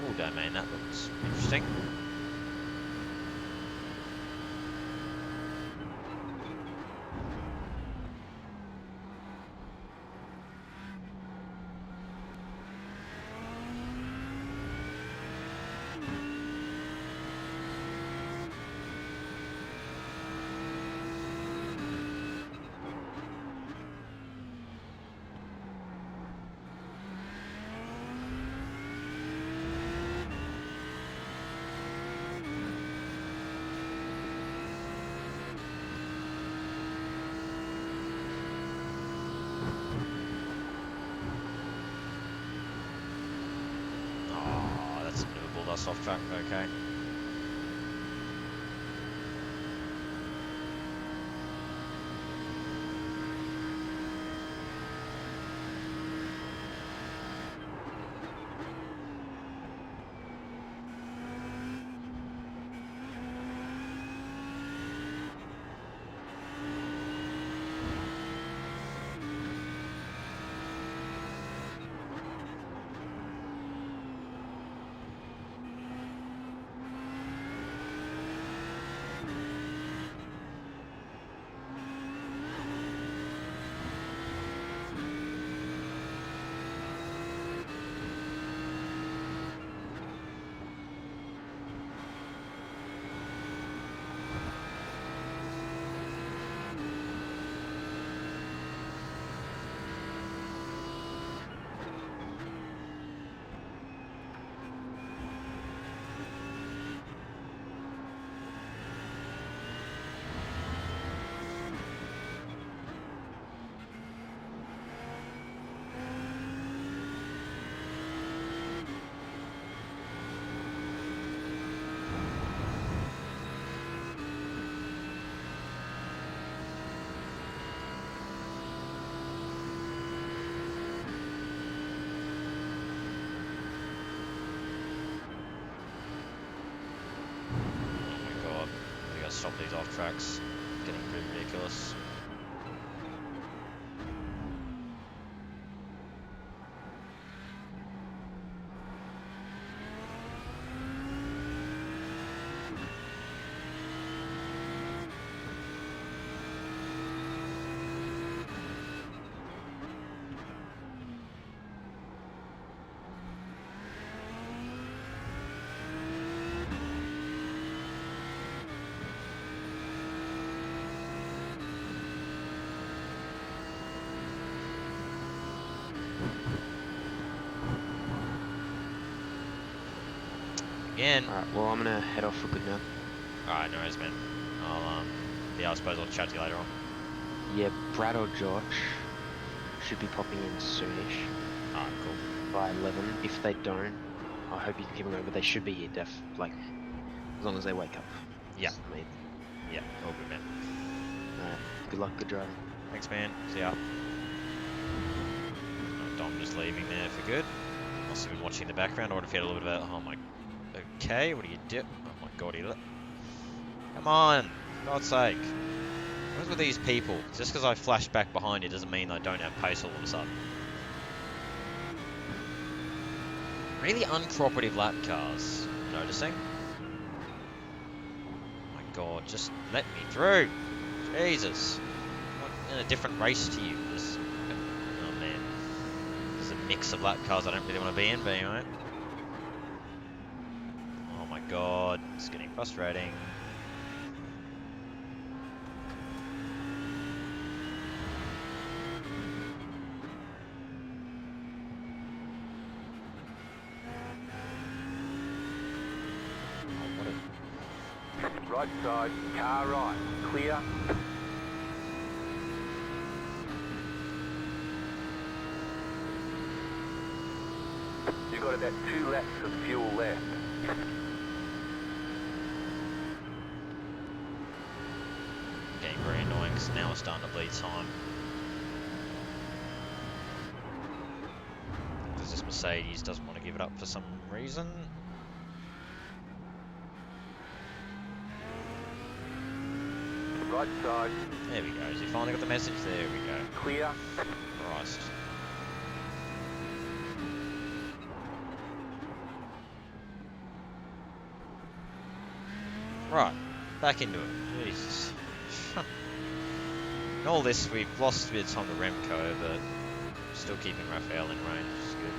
Ooh, domain, that looks interesting. Oh, that's a doable. That's off track, okay. Stop these off tracks. Getting pretty ridiculous. Again. Alright, well, I'm gonna head off for good now. Alright, no worries, man. I'll, yeah, I suppose I'll chat to you later on. Yeah, Brad or Josh should be popping in soonish Alright, cool. by 11. If they don't, I hope you can keep them going, but they should be here, like, as long as they wake up. Yeah. That's the main thing. Yeah, all good, man. Alright, good luck, good driving. Thanks, man. See ya. Oh, Dom just leaving there for good. Must have been watching in the background. I would have had a little bit of, oh my, okay, what do you do? Oh my god, come on, for God's sake. What is with these people? Just because I flash back behind you doesn't mean I don't have pace all of a sudden. Really uncooperative lap cars, noticing. Oh my god, just let me through. Jesus. I'm in a different race to you. Oh man. There's a mix of lap cars I don't really want to be in, but anyway. Oh my god, it's getting frustrating. Right side, car right, clear. You've got about 2 laps of fuel left. Getting very annoying because now we're starting to bleed time. Because this Mercedes doesn't want to give it up for some reason. Right side. There we go. Has he finally got the message? There we go. Clear. Christ. Right. Back into it. Jesus. In all this, we've lost a bit of time to Remco, but still keeping Raphael in range, which is good.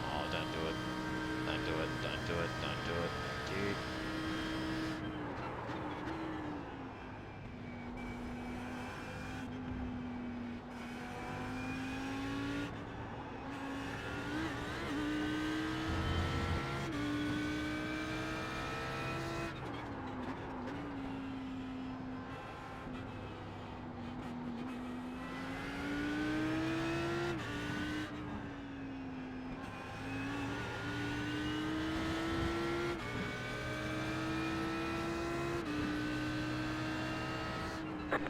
Oh, don't do it. Don't do it. Don't do it. Don't do it. Dude.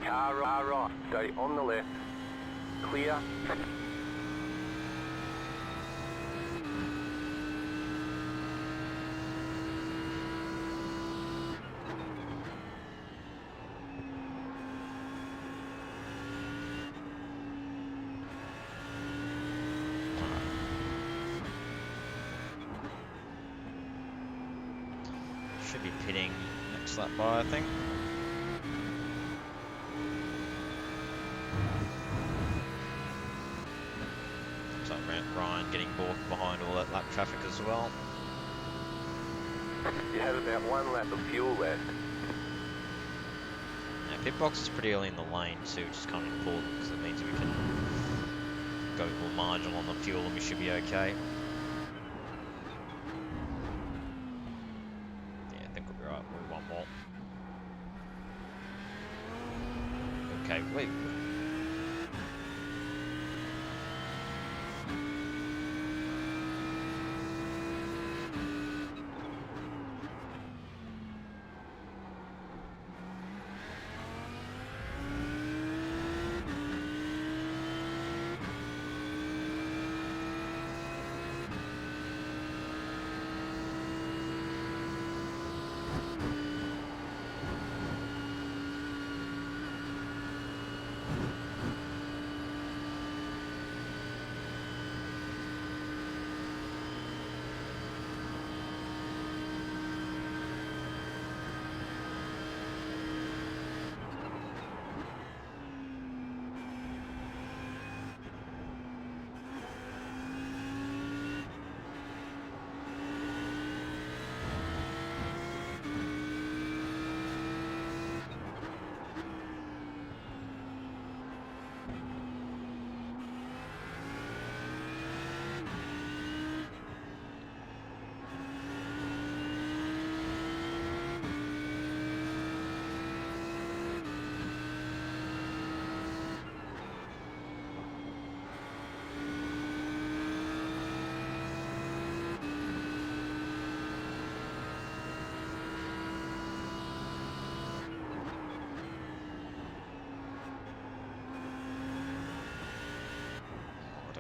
Car right, stay on the left. Clear. Should be pitting next lap by, I think. So Ryan getting balked behind all that lap traffic as well. You have about 1 lap of fuel left. Now, pit box is pretty early in the lane too, which is kind of important because it means we can go a bit more marginal on the fuel and we should be okay. Yeah, I think we'll be right. We'll one more. Okay, wait.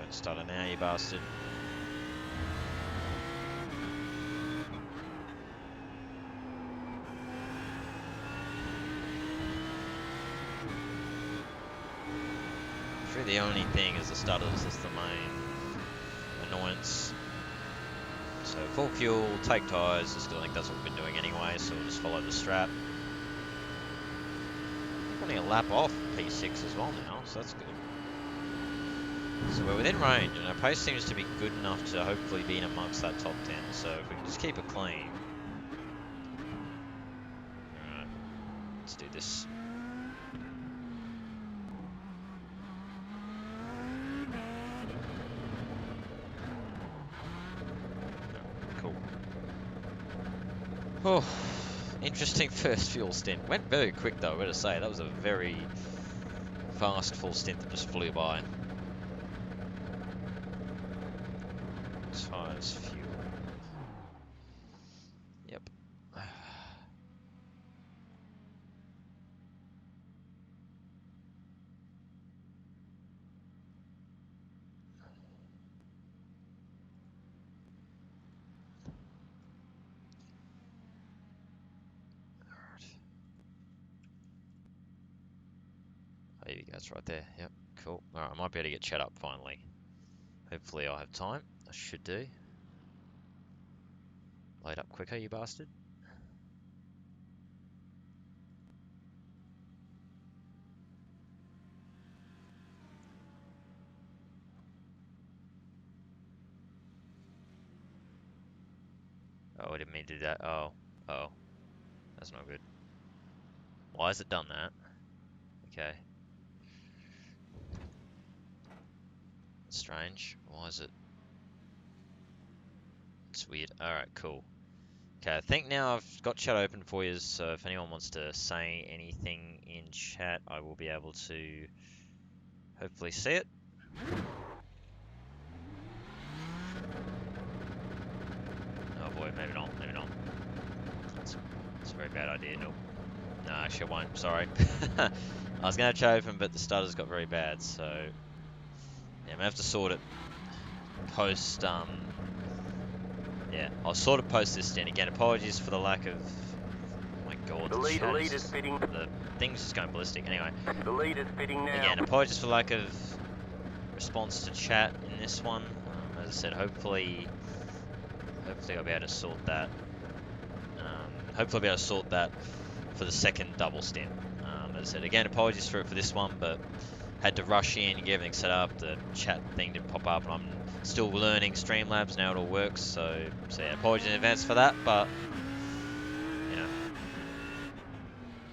Don't stutter now, you bastard. The only thing is the stutters, that's the main annoyance. So full fuel, take tyres, I still think that's what we've been doing anyway, so we'll just follow the strap. Running a lap off P6 as well now, so that's good. So we're within range, and our pace seems to be good enough to hopefully be in amongst that top 10, so if we can just keep it clean. Alright, let's do this. Oh, interesting first fuel stint. Went very quick though, I've got to say. That was a very fast full stint that just flew by. As far as fuel. Yep. There you go, it's right there. Yep, cool. Alright, I might be able to get chat up finally. Hopefully I'll have time. I should do. Load up quicker, you bastard. Oh, I didn't mean to do that. Oh. Oh. That's not good. Why has it done that? Okay. Strange. Why is it? It's weird. Alright, cool. Okay, I think now I've got chat open for you, so if anyone wants to say anything in chat, I will be able to hopefully see it. Oh boy, maybe not, maybe not. That's a very bad idea, nope. No, actually I won't, sorry. I was going to have chat open, but the stutter's got very bad, so... Yeah, I'm going to have to sort it post, yeah, I'll sort of post this in. Again, apologies for the lack of... Oh my god, The lead is fitting. the thing's just going ballistic. Anyway, The lead is fitting now. again, apologies for the lack of response to chat in this one. As I said, hopefully I'll be able to sort that. Hopefully I'll be able to sort that for the second double stint. As I said, again, apologies for this one, but had to rush in, get everything set up. The chat thing didn't pop up, and I'm still learning Streamlabs now. It all works, so yeah, apologies in advance for that. But you know,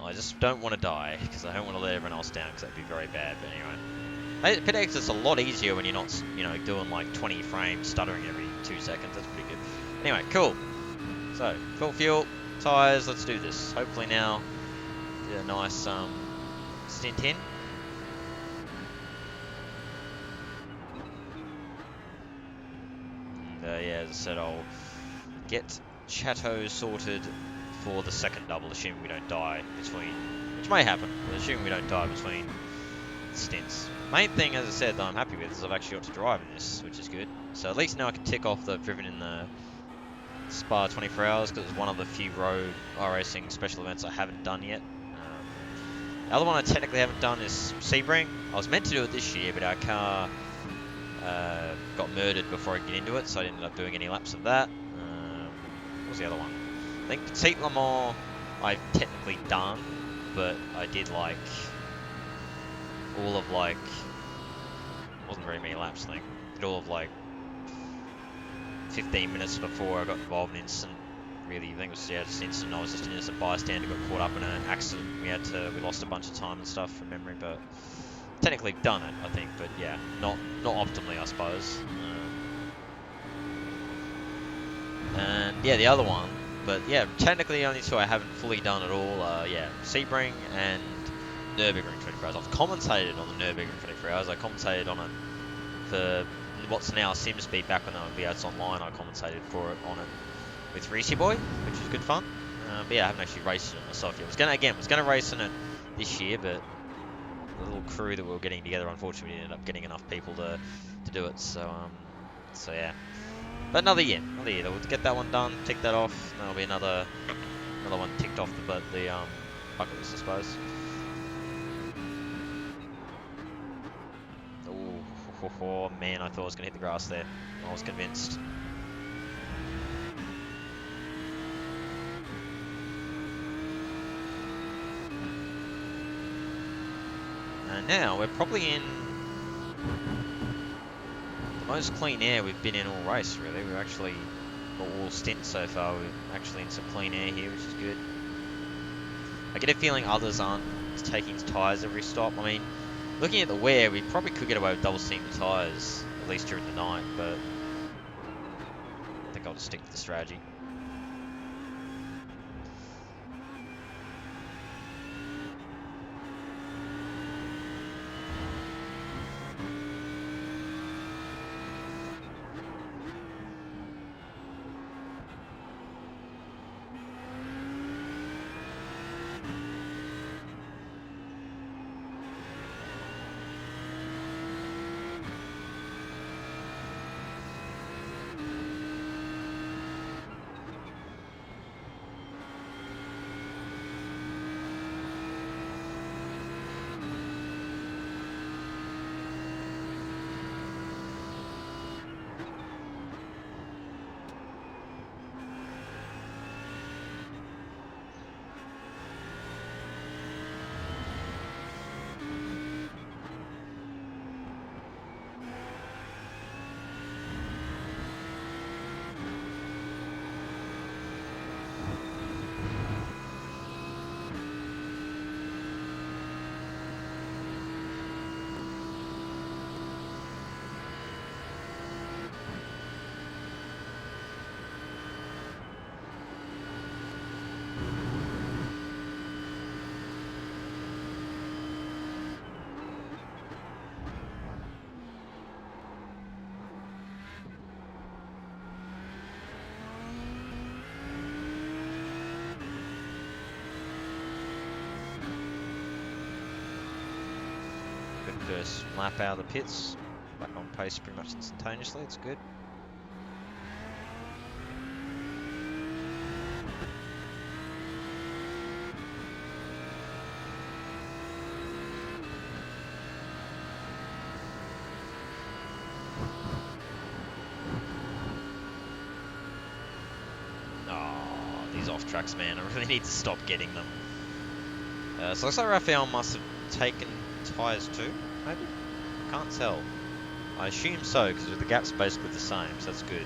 I just don't want to die because I don't want to let everyone else down because that'd be very bad. But anyway, pit exit's a lot easier when you're not, you know, doing like 20 frames, stuttering every 2 seconds. That's pretty good. Anyway, cool. So full fuel, tires. Let's do this. Hopefully now, get a nice stint in. Yeah, as I said, I'll get Chateau sorted for the second double, assuming we don't die between, which may happen, but assuming we don't die between stints. Main thing, as I said, that I'm happy with is I've actually got to drive in this, which is good. So at least now I can tick off that I've driven in the Spa 24 hours, because it's one of the few road iRacing special events I haven't done yet. The other one I technically haven't done is Sebring. I was meant to do it this year, but our car got murdered before I could get into it, so I didn't end up doing any laps of that. What was the other one? I think Petite Le Mans I've technically done, but I did like all of like, wasn't very many laps I think. Did all of like 15 minutes before I got involved in an incident. Really, I think it was just an incident. I was just an innocent bystander, got caught up in an accident. We lost a bunch of time and stuff from memory, but technically done it, I think, but yeah, not optimally, I suppose. And yeah, the other one, but yeah, technically the only two I haven't fully done at all. Yeah, Sebring and Nürburgring 24 hours. I've commentated on the Nürburgring 24 hours. I commentated on it for what's now SimSpeed. Back when they were VODs online, I commentated for it on it with Reese Boy, which was good fun. But yeah, I haven't actually raced it myself yet. I was gonna race in it this year, but the little crew that we were getting together, unfortunately, we ended up getting enough people to do it. So yeah. But another year. We'll get that one done, tick that off. That'll be another one ticked off the bucket list, I suppose. Oh man, I thought I was gonna hit the grass there. I was convinced. And now we're probably in the most clean air we've been in all race, really. We're actually, all stints so far, we're actually in some clean air here, which is good. I get a feeling others aren't taking tyres every stop. I mean, looking at the wear, we probably could get away with double seam tyres, at least during the night, but I think I'll just stick to the strategy. First lap out of the pits, back on pace pretty much instantaneously. It's good. Oh, these off tracks, man! I really need to stop getting them. So it looks like Raphael must have taken tyres too, maybe? Can't tell. I assume so, because the gap's basically the same, so that's good.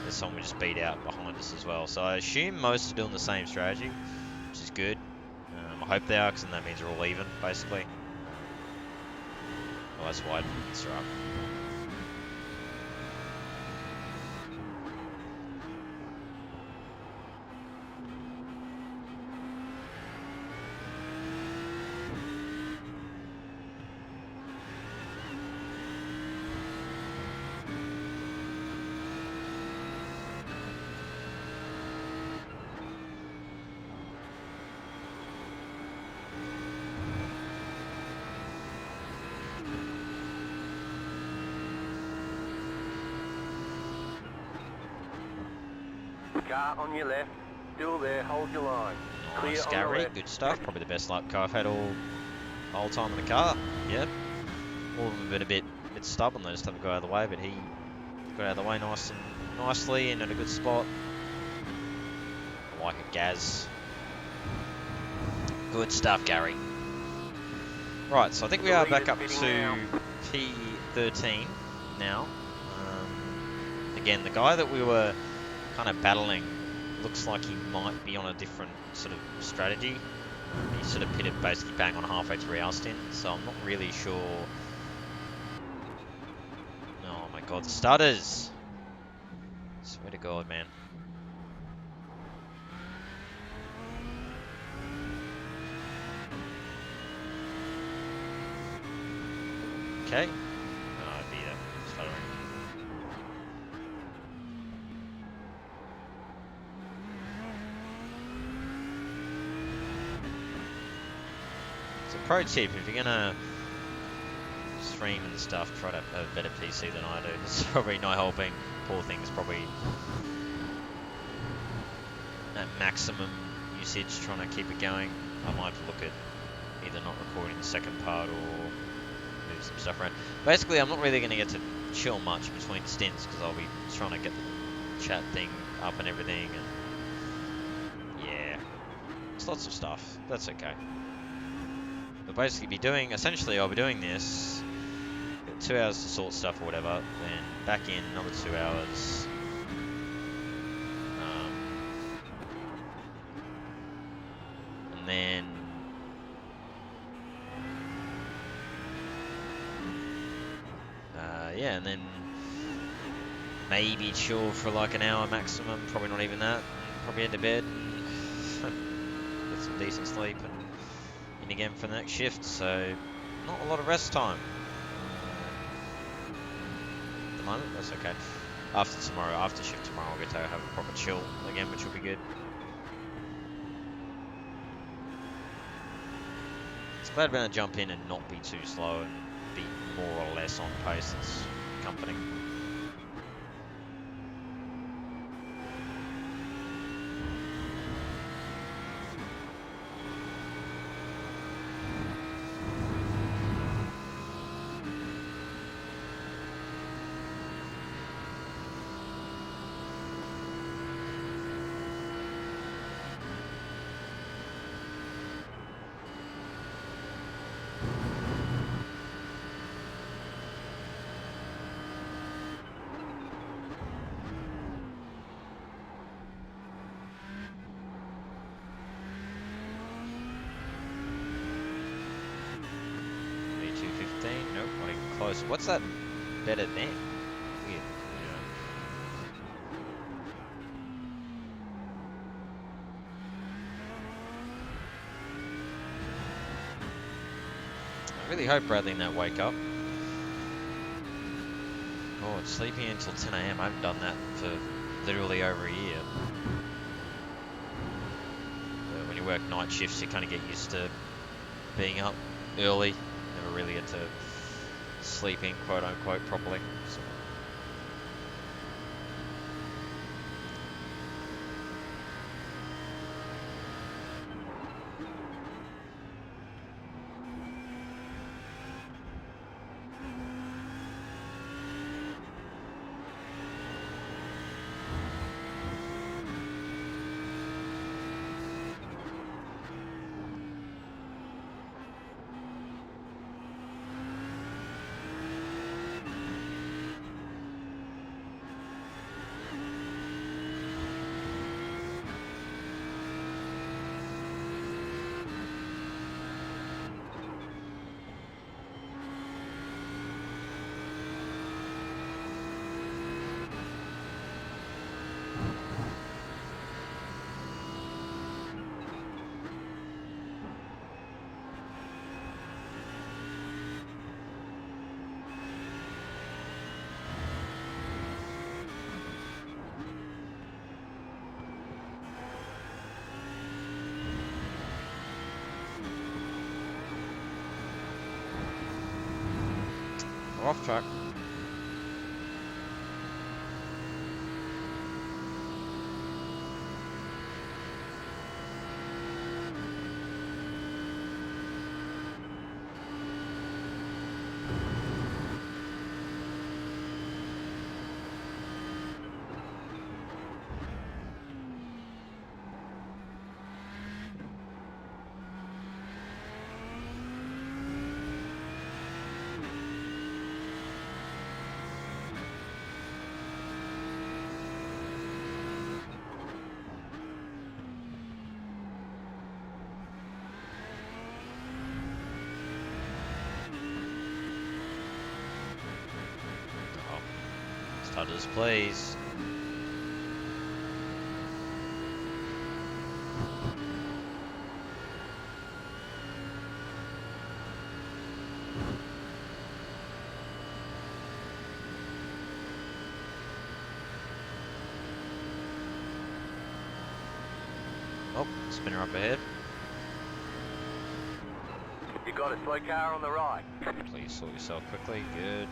There's someone we just beat out behind us as well. So I assume most are doing the same strategy, which is good. I hope they are, because then that means we're all even, basically. Oh, that's wide. That's right. Car on your left, still there, hold your line. Nice, Clear Gary. on the left. Good stuff. Probably the best lap car I've had all the whole time in the car. Yep. All of them have been a bit stubborn. They just haven't got out of the way, but he got out of the way nicely and at a good spot. I like it, Gaz. Good stuff, Gary. Right, so I think we are back up to P13 now. Again, the guy that we were kind of battling looks like he might be on a different sort of strategy. He sort of pitted basically bang on halfway through our stint, so I'm not really sure. Oh my god, the stutters! Swear to God, man. Okay. Oh, it'd be stuttering. So pro tip, if you're gonna stream and stuff, try to have a better PC than I do. It's probably not helping. Poor thing's probably at maximum usage, trying to keep it going. I might look at either not recording the second part or move some stuff around. Basically, I'm not really going to get to chill much between stints because I'll be trying to get the chat thing up and everything, and yeah, it's lots of stuff. That's okay. But basically, essentially, I'll be doing this. 2 hours to sort stuff or whatever, then back in another 2 hours. And then yeah, and then maybe chill for like an hour maximum, probably not even that. Probably head to bed and get some decent sleep and in again for the next shift, so not a lot of rest time. At the moment, that's okay. After shift tomorrow, I'll get to have a proper chill again, which will be good. It's glad when I jump in and not be too slow and be more or less on pace. It's comforting. Nope, not even close. What's that better than? Weird. I really hope Bradley and that wake up. Oh, it's sleeping until 10 AM. I haven't done that for literally over a year. But when you work night shifts, you kind of get used to being up early. Never really get to sleeping, quote unquote, properly. So. We're off track. Stutters, please. If You've got a slow car on the right. Please sort yourself quickly. Good.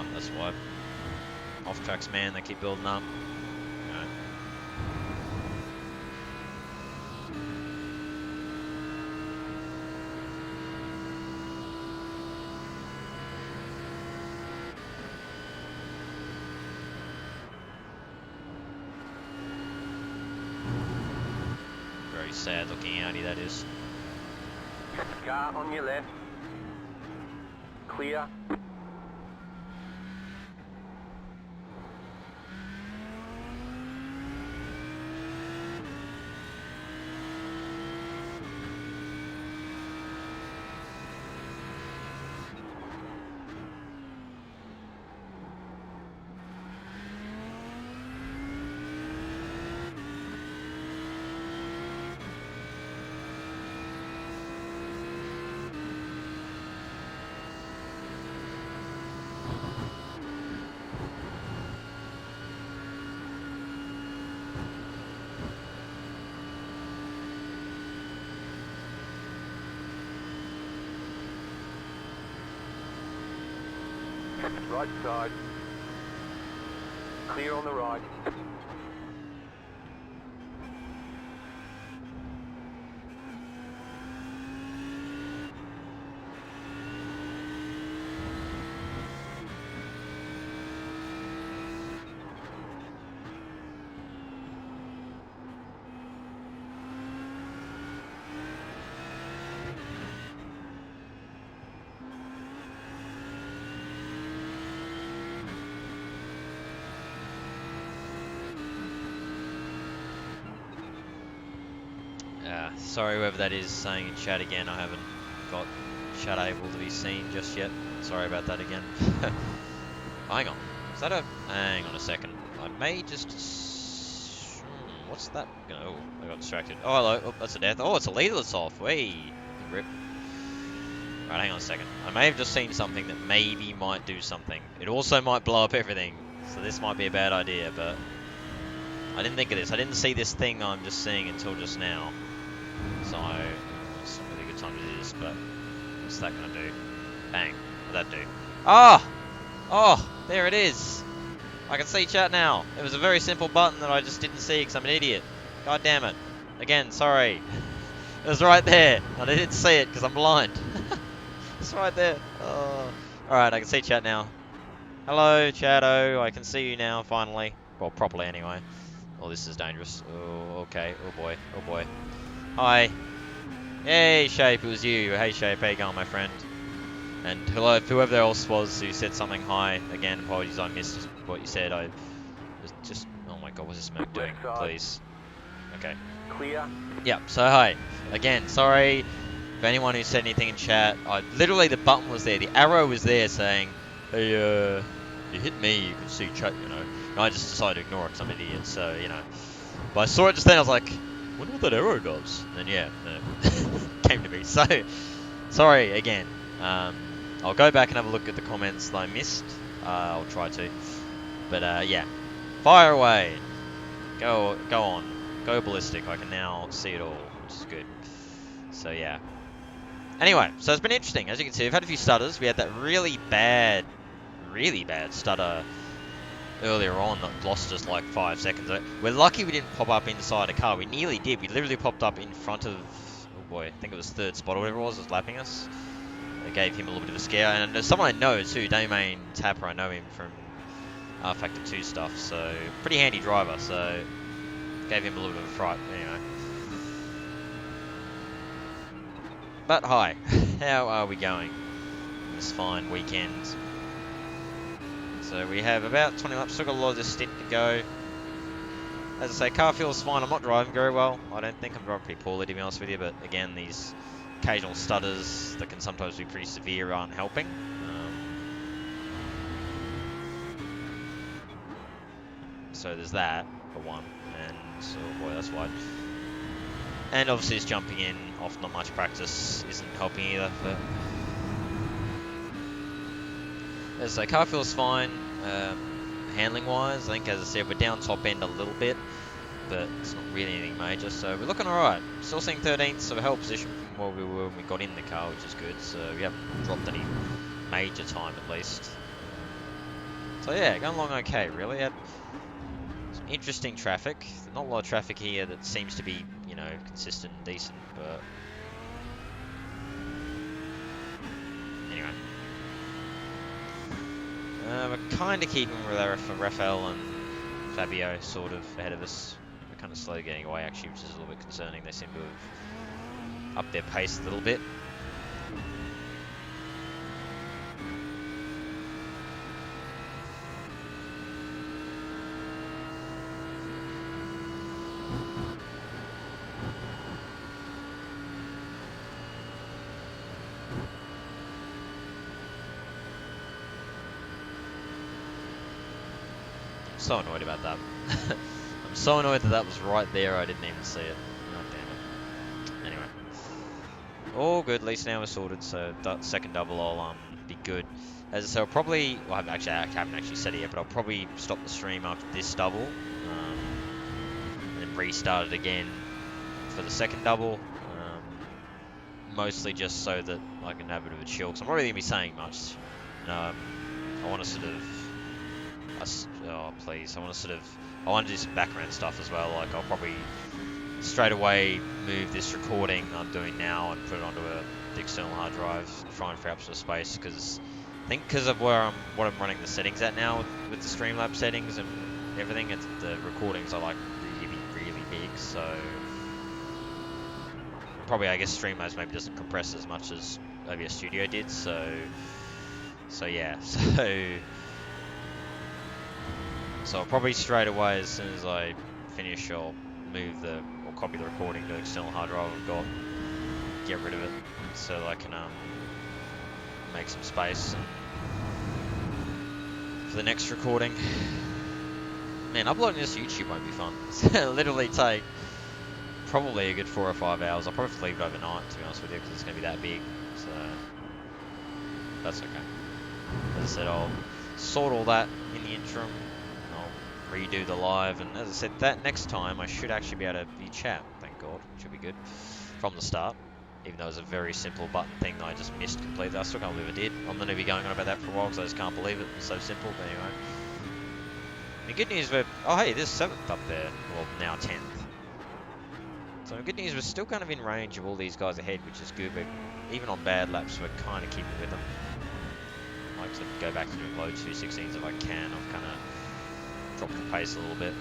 Oh, that's why. Off tracks, man, they keep building up. Alright. Very sad looking Audi, that is. Car on your left. Clear. Right side. Clear on the right. Sorry whoever that is saying in chat again, I haven't got chat able to be seen just yet. Sorry about that again. Hang on, is that a... Hang on a second. I may just... What's that? Oh, I got distracted. Oh, hello. Oh, that's a death. Oh, it's a leaderless off. Hey, rip. Right, hang on a second. I may have just seen something that maybe might do something. It also might blow up everything. So this might be a bad idea, but... I didn't think of this. I didn't see this thing I'm just seeing until just now. So, it's not really a good time to do this, but what's that gonna do? Bang. What'd that do? Ah! Oh, there it is. I can see chat now. It was a very simple button that I just didn't see because I'm an idiot. God damn it. Again, sorry. It was right there. I didn't see it because I'm blind. It's right there. Oh. Alright, I can see chat now. Hello, Chatto. I can see you now, finally. Well, properly anyway. Oh, this is dangerous. Oh, okay. Oh boy. Oh boy. Hi. Hey, Shape, it was you. Hey, Shape, how you going, my friend? And hello, whoever else was who said something hi. Again, apologies, I missed what you said. I was just... Oh my god, what's this smoke doing? Please. Okay. Clear. Yep, so hi. Again, sorry for anyone who said anything in chat. Literally, the button was there. The arrow was there saying, hey, you hit me, you can see chat, you know. And I just decided to ignore it because I'm an idiot, so, you know. But I saw it just then, I was like... I wonder what that arrow does. And then, yeah, came to me. So, sorry again. I'll go back and have a look at the comments that I missed. I'll try to. But, yeah. Fire away. Go on. Go ballistic. I can now see it all, which is good. So, yeah. Anyway, so it's been interesting. As you can see, we've had a few stutters. We had that really bad stutter earlier on that lost us like 5 seconds. We're lucky we didn't pop up inside a car. We nearly did. We literally popped up in front of, oh boy, I think it was third spot or whatever it was lapping us. It gave him a little bit of a scare. And there's someone I know too, Damien Tapper. I know him from Factor 2 stuff, so pretty handy driver, so gave him a little bit of a fright, anyway. But hi, how are we going this fine weekend? So we have about 20 laps, still got a lot of this stint to go. As I say, car feels fine. I'm not driving very well. I don't think I'm driving pretty poorly, to be honest with you, but again, these occasional stutters that can sometimes be pretty severe aren't helping. So there's that, for one, and oh boy, that's wide. And obviously just jumping in off not much practice isn't helping either, but as I say, car feels fine. Handling wise, I think, as I said, we're down top end a little bit, but it's not really anything major, so we're looking alright. Still seeing 13th, so a hell position from where we were when we got in the car, which is good, so we haven't dropped any major time at least. So yeah, going along okay, really. Had some interesting traffic. Not a lot of traffic here that seems to be, you know, consistent and decent, but anyway. We're kind of keeping Rafael and Fabio sort of ahead of us. We're kind of slow getting away, actually, which is a little bit concerning. They seem to have upped their pace a little bit. So annoyed about that. I'm so annoyed that that was right there. I didn't even see it. God damn it. Anyway, all good. At least now we're sorted. So second double, I'll be good. As I say, I'll probably. Well, I haven't actually said it yet, but I'll probably stop the stream after this double, and then restart it again for the second double. Mostly just so that I can have a bit of a chill. Because I'm not really gonna be saying much. I want to sort of. Oh please, I want to do some background stuff as well. Like I'll probably straight away move this recording I'm doing now and put it onto the external hard drive, try and free up some space, because I think because of what I'm running the settings at now with the Streamlabs settings and everything, the recordings are like really big, so probably I guess Streamlabs maybe doesn't compress as much as OBS Studio did, so yeah, So I'll probably straight away, as soon as I finish, I'll copy the recording to external hard drive I've got, get rid of it, so that I can make some space for the next recording. Man, uploading this to YouTube won't be fun. It'll literally take probably a good 4 or 5 hours. I'll probably leave it overnight, to be honest with you, because it's going to be that big, so that's okay. As I said, I'll sort all that in the interim. Redo the live, and as I said, that next time I should actually be able to view chat, thank God. Should be good from the start, even though it was a very simple button thing that I just missed completely. I still can't believe I did. I'm going to be going on about that for a while because I just can't believe it. It's so simple, but anyway. The good news, oh hey, there's 7th up there, well now 10th. So the good news, we're still kind of in range of all these guys ahead, which is good, but even on bad laps we're kind of keeping with them. I like to go back to doing low 216s if I can. I've kind of dropped the pace a little bit.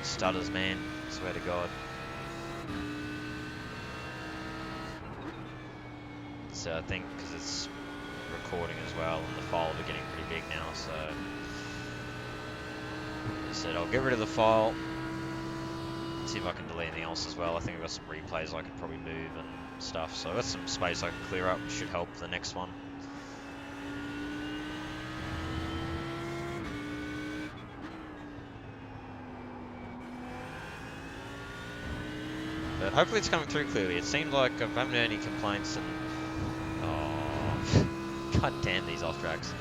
Stutters, man, swear to God. So I think because it's recording as well, and the files are getting pretty big now, so I said I'll get rid of the file, see if I can delete anything else as well. I think I've got some replays I could probably move and stuff, so I've got some space I can clear up, which should help the next one. Hopefully it's coming through clearly. It seemed like I haven't heard any complaints and... Oh, god damn these off-tracks.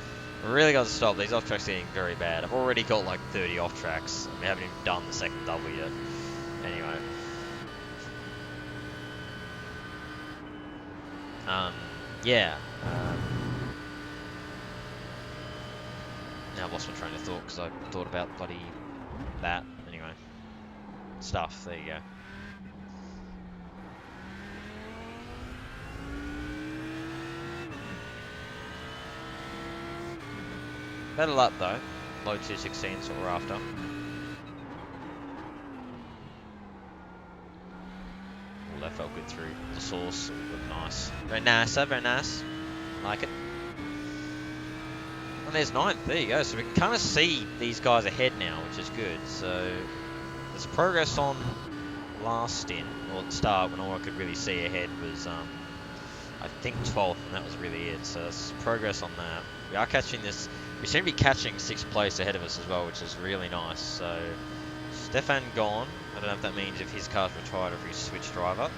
I really got to stop. These off-tracks are getting very bad. I've already got like 30 off-tracks. We haven't even done the second double yet. Anyway. Yeah. Now I've lost my train of thought because I thought about bloody that. Anyway. Stuff. There you go. Better up though. Low 216 is what we're after. Oh, that felt good through the source. It looked nice. Very nice, very nice. Like it. And there's 9th. There you go. So we can kind of see these guys ahead now, which is good. So there's progress on last stint, or at the start, when all I could really see ahead was, I think 12th, and that was really it. So there's progress on that. We are catching this. We seem to be catching 6th place ahead of us as well, which is really nice. So Stefan gone. I don't know if that means if his car's retired or if he's switched driver.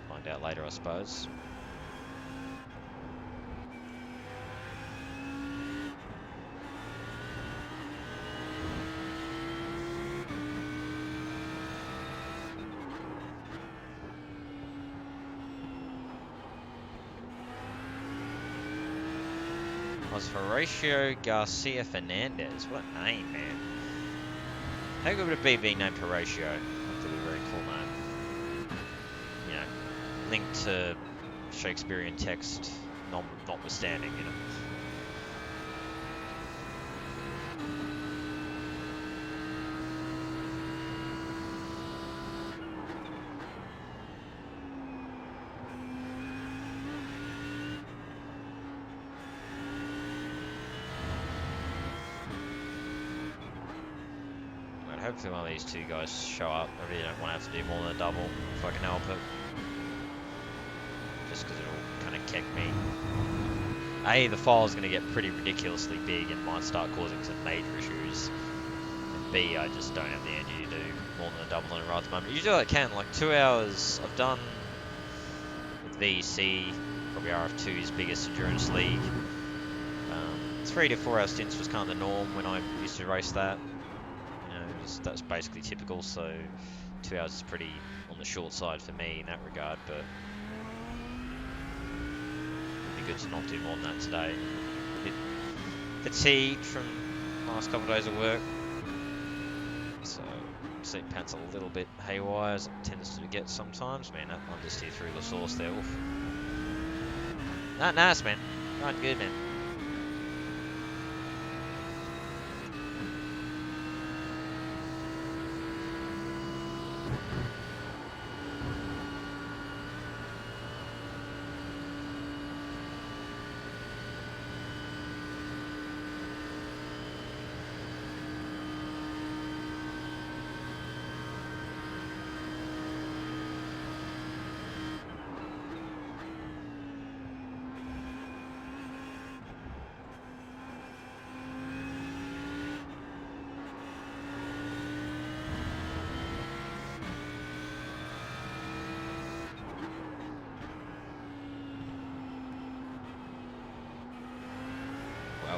Find out later, I suppose. Was Horatio Garcia Fernandez. What a name, man. How good would it be being named Horatio? That would be a very cool name. You know, linked to Shakespearean text, notwithstanding, you know. Hopefully one of these two guys show up. I really don't want to have to do more than a double if I can help it. Just because it'll kind of kick me. A, the file's going to get pretty ridiculously big and might start causing some major issues. And B, I just don't have the energy to do more than a double in a row at the moment. Usually I can, like 2 hours. I've done with VEC, probably RF2's biggest endurance league. 3 to 4 hour stints was kind of the norm when I used to race that. That's basically typical, so 2 hours is pretty on the short side for me in that regard, but it'd be good to not do more than that today. A bit fatigued from the last couple of days of work, so seat pants a little bit haywire, as it tends to get sometimes. Man, that one just steered through the source there. Oof. Nice, man. Right, good, man.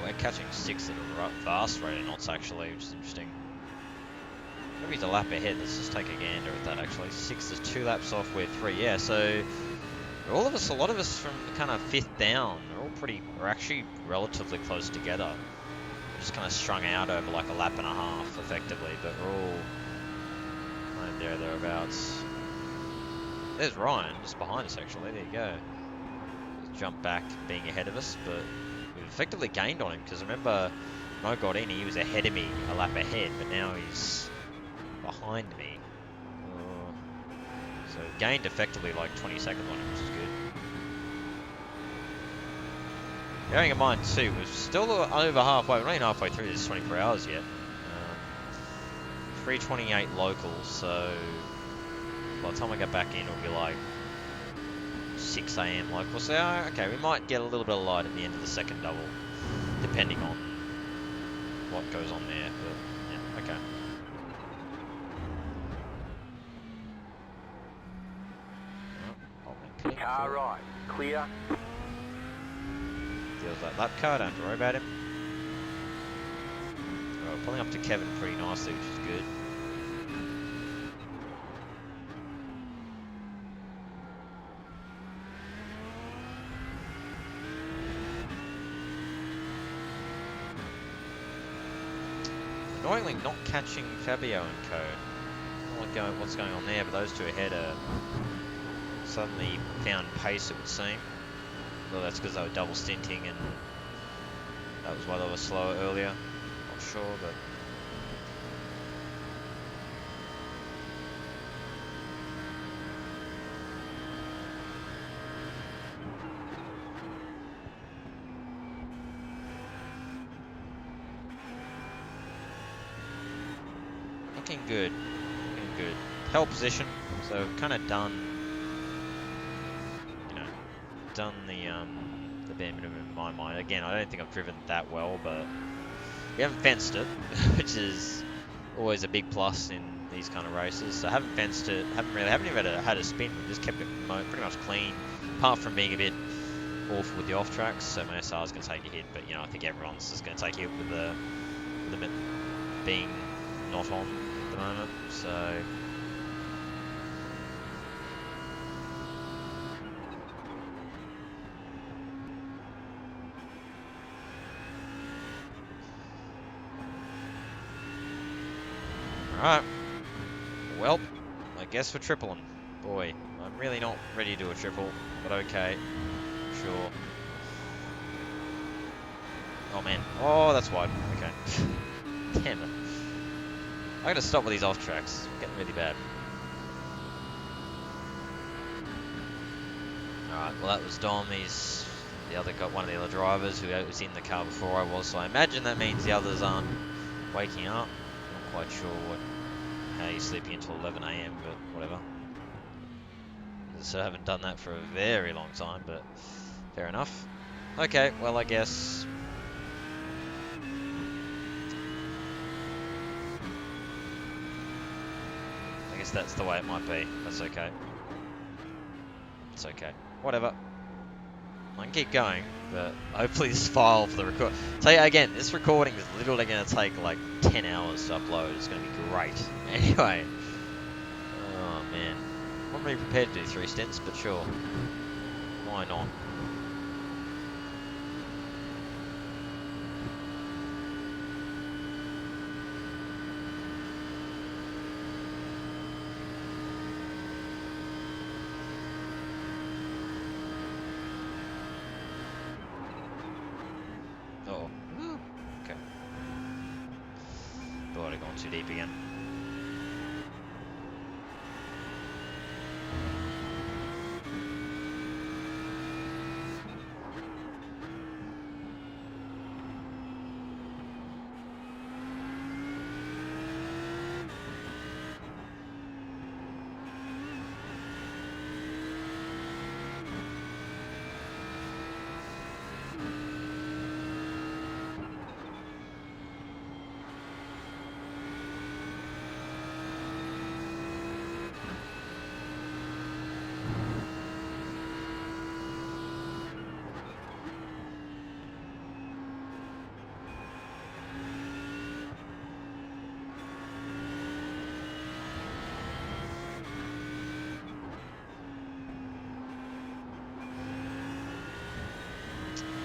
We're catching 6 at a vast rate of knots actually, which is interesting. Maybe he's a lap ahead. Let's just take a gander at that actually. 6 is 2 laps off, we're 3. Yeah, so all of us, a lot of us from kind of 5th down, we're actually relatively close together. We're just kind of strung out over like a lap and a half effectively, but we're all kind of thereabouts. There's Ryan, just behind us actually. There you go. He's jumped back, being ahead of us, but we've effectively gained on him, because remember, when I got in, he was ahead of me, a lap ahead, but now he's behind me. So gained effectively like 20 seconds on him, which is good. Bearing in mind too, we're still over halfway, we're not even halfway through this 24 hours yet. 3:28 locals, so by the time I get back in, it'll be like 6 AM local. So, okay, we might get a little bit of light at the end of the second double, depending on what goes on there. But, yeah, okay. Car right, clear. Feels like lap car, don't have to worry about him. Well, pulling up to Kevin pretty nicely, which is good. Annoyingly not catching Fabio and co. I don't know what's going on there, but those two ahead are suddenly found pace, it would seem. Well, that's because they were double stinting and that was why they were slower earlier. Not sure, but... Looking good. Looking good. Held position, so kind of done, you know, done the bare minimum in my mind. Again, I don't think I've driven that well, but we haven't fenced it, which is always a big plus in these kind of races. So I haven't fenced it, haven't even had a spin. We just kept it pretty much clean, apart from being a bit awful with the off tracks. So my SR is going to take a hit, but you know, I think everyone's just going to take a hit with the limit being not on at the moment. So. Alright, well, I guess we're tripling. Boy, I'm really not ready to do a triple, but okay, sure. Oh man, oh that's wide, okay. Damn it. I gotta stop with these off tracks, it's getting really bad. Alright, well that was Dom, he's one of the other drivers who was in the car before I was, so I imagine that means the others aren't waking up. Not quite sure how you're sleeping until 11 AM, but whatever. So I haven't done that for a very long time, but fair enough. Okay, well I guess... that's the way it might be. That's okay. It's okay. Whatever. I can keep going, but hopefully this file for the record... So yeah, again, this recording is literally going to take like 10 hours to upload. It's going to be great. Anyway. Oh man. I'm not really prepared to do 3 stints, but sure. Why not? Too deep again.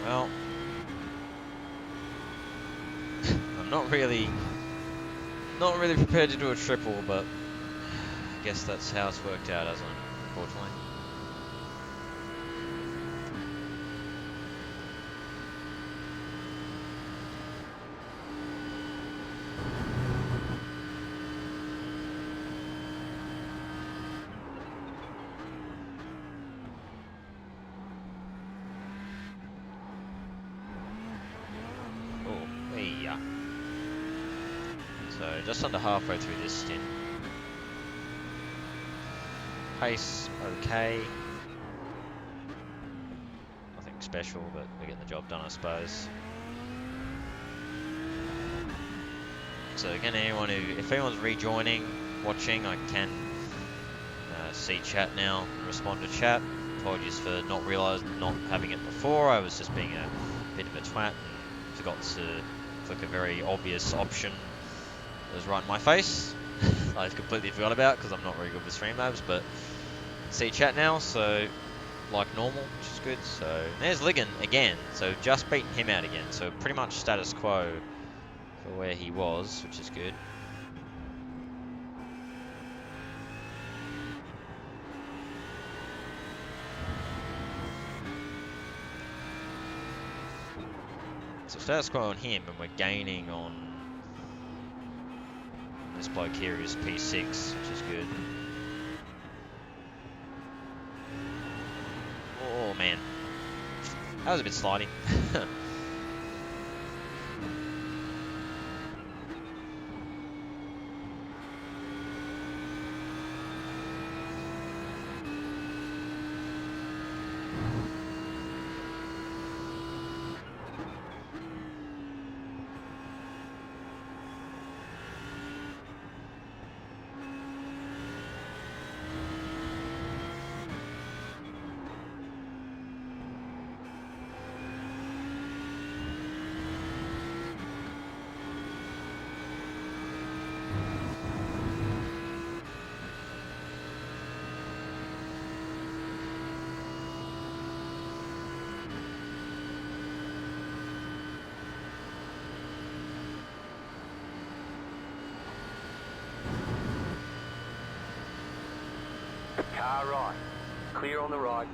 Well, I'm not really prepared to do a triple, but I guess that's how it's worked out, hasn't it? Unfortunately. So just under halfway through this stint. Pace okay. Nothing special, but we're getting the job done, I suppose. So again, if anyone's rejoining, watching, I can see chat now and respond to chat. apologies for not having it before. I was just being a bit of a twat and forgot to click a very obvious option that was right in my face. I completely forgot about because I'm not very good with Streamlabs, but see chat now, so like normal, which is good. So there's Ligon again, so just beaten him out again, so pretty much status quo for where he was, which is good. So status quo on him, and we're gaining on this bloke here who's P6, which is good. Oh man, that was a bit sliding. Car right. Clear on the right.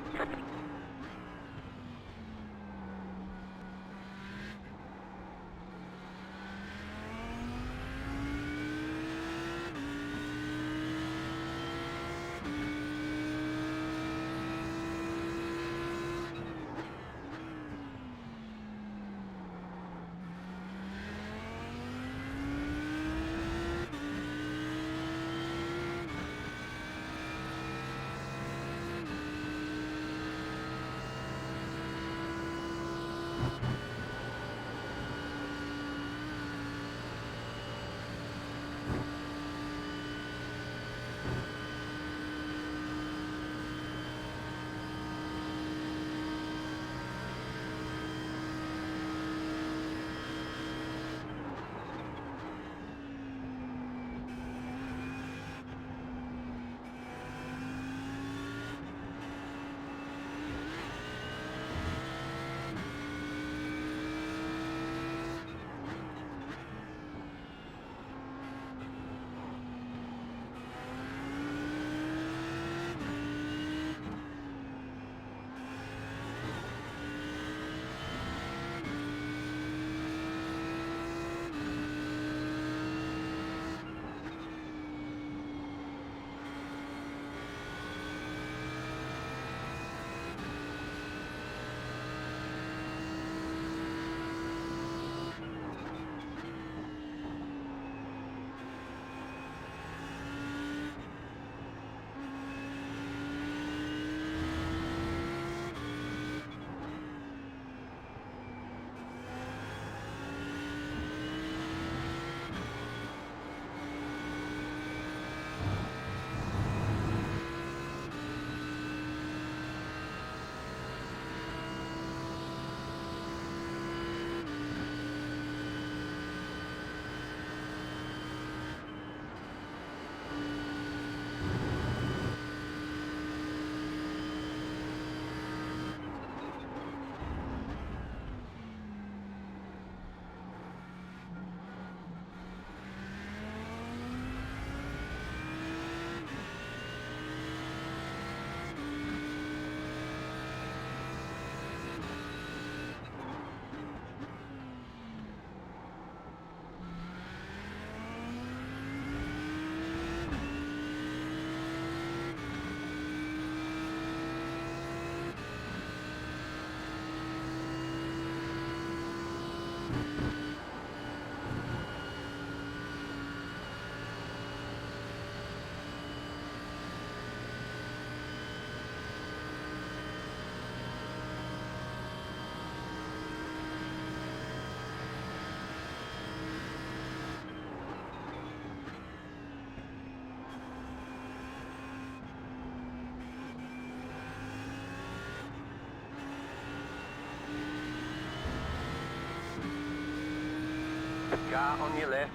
Car on your left.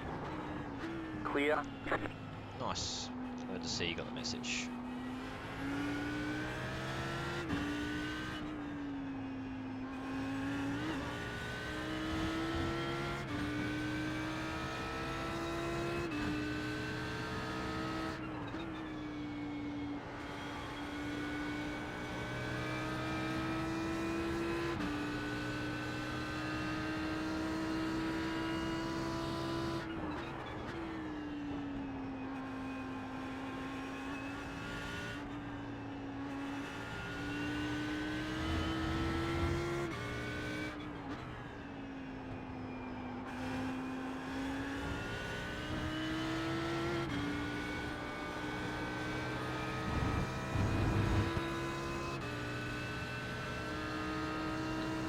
Clear. Nice. Glad to see you got the message.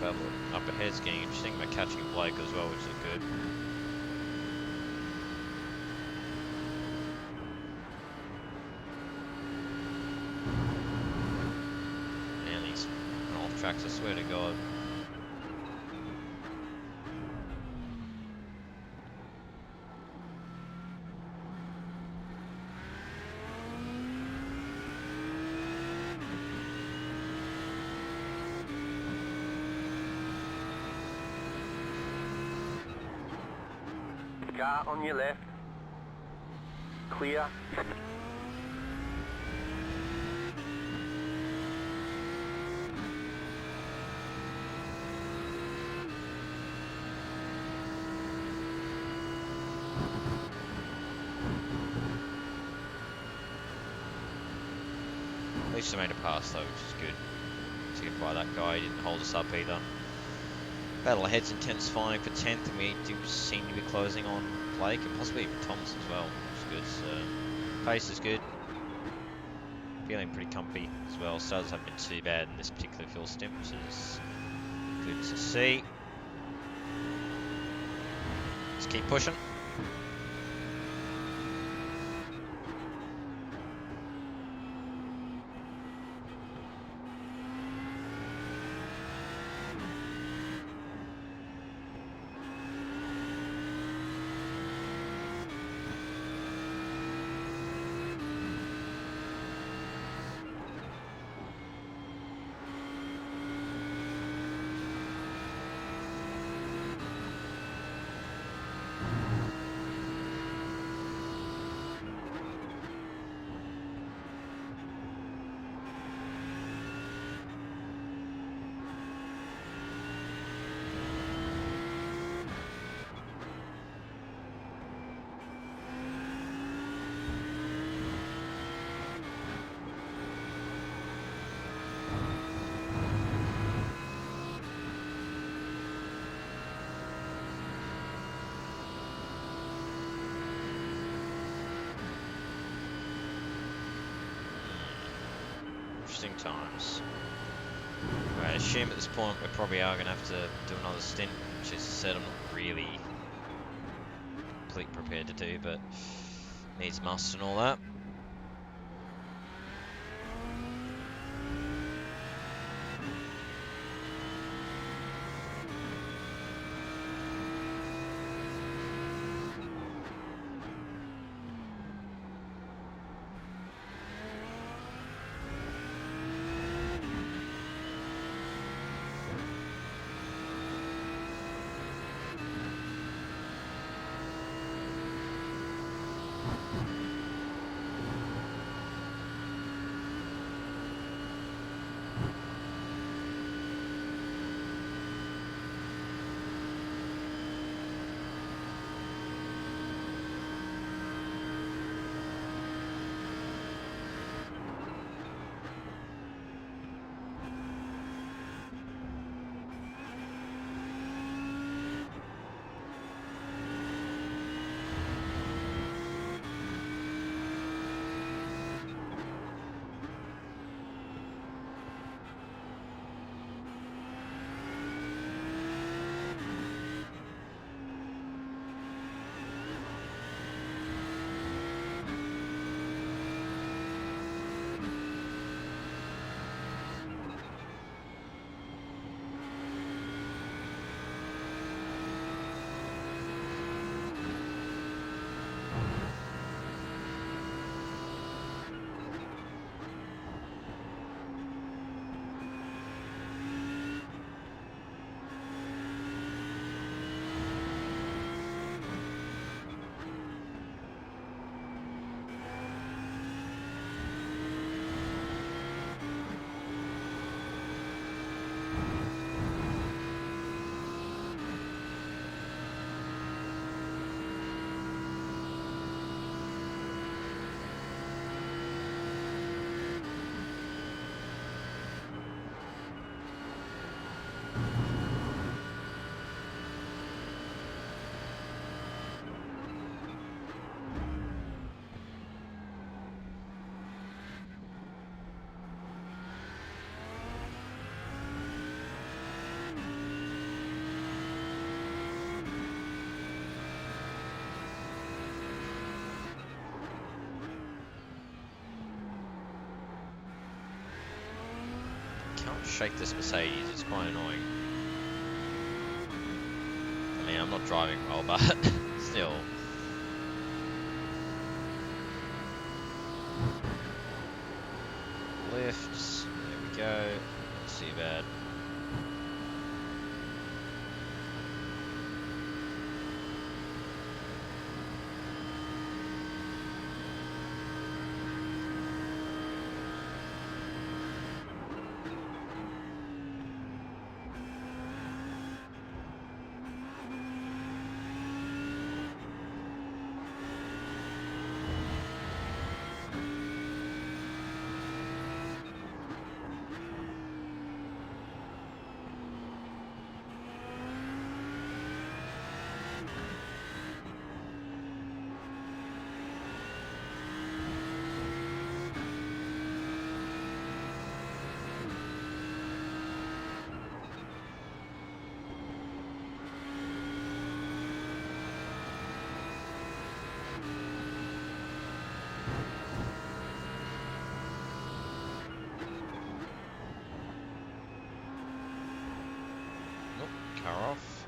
Well, up ahead's getting interesting. We're catching Blake as well, which is good. Man, he's off tracks, I swear to God. Car on your left. Clear. At least I made a pass though, which is good. To get by that guy, he didn't hold us up either. Battle ahead's intensifying for 10th, and we do seem to be closing on Blake and possibly even Thomas as well, which is good. So pace is good. Feeling pretty comfy as well. Starters haven't been too bad in this particular fuel stint, which is good to see. Let's keep pushing. Interesting times. I assume at this point we probably are going to have to do another stint, which as I said I'm not really completely prepared to do, but needs must and all that. can't shake this Mercedes, it's quite annoying. I mean, I'm not driving well, but still. Lifts, there we go, not too bad. Car off.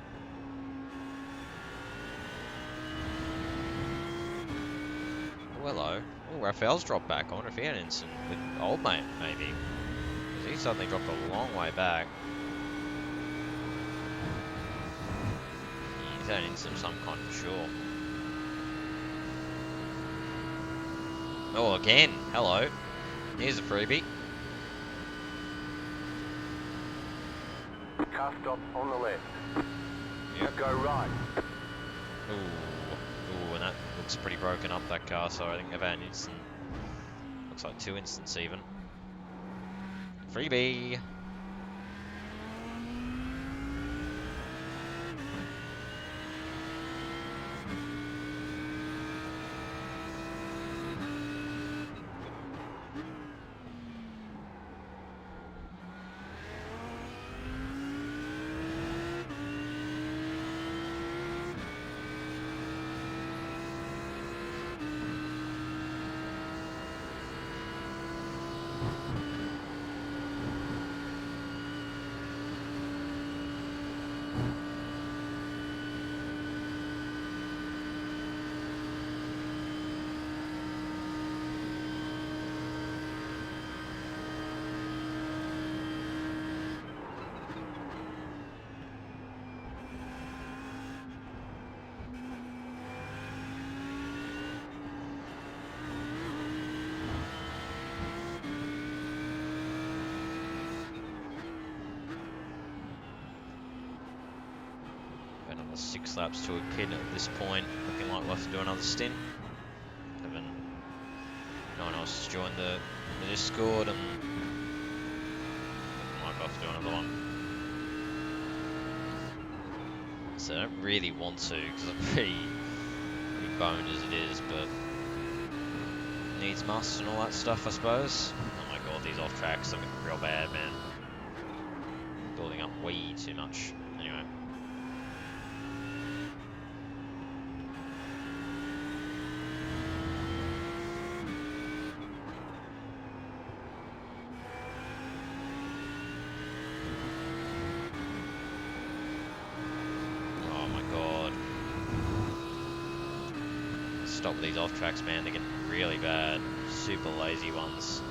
Oh, hello. Oh, Raphael's dropped back. I wonder if he had an incident with old mate, maybe. Because he suddenly dropped a long way back. He's had an incident of some kind for sure. Oh, again. Hello. Here's a freebie. Car stop on the left. Yep. Go right. Ooh. Ooh, and that looks pretty broken up, that car, so I think they've had an instant. Looks like 2 instants even. Freebie! Another 6 laps to a pit at this point. Looking like we'll have to do another stint. No one else has joined the Discord, and looking like I'll have to do another one. So I don't really want to, because I'm pretty boned as it is, but needs must and all that stuff, I suppose. Oh my god, these off tracks are looking real bad, man. Building up way too much. Anyway. Stop these off tracks, man. They're getting really bad. Super lazy ones.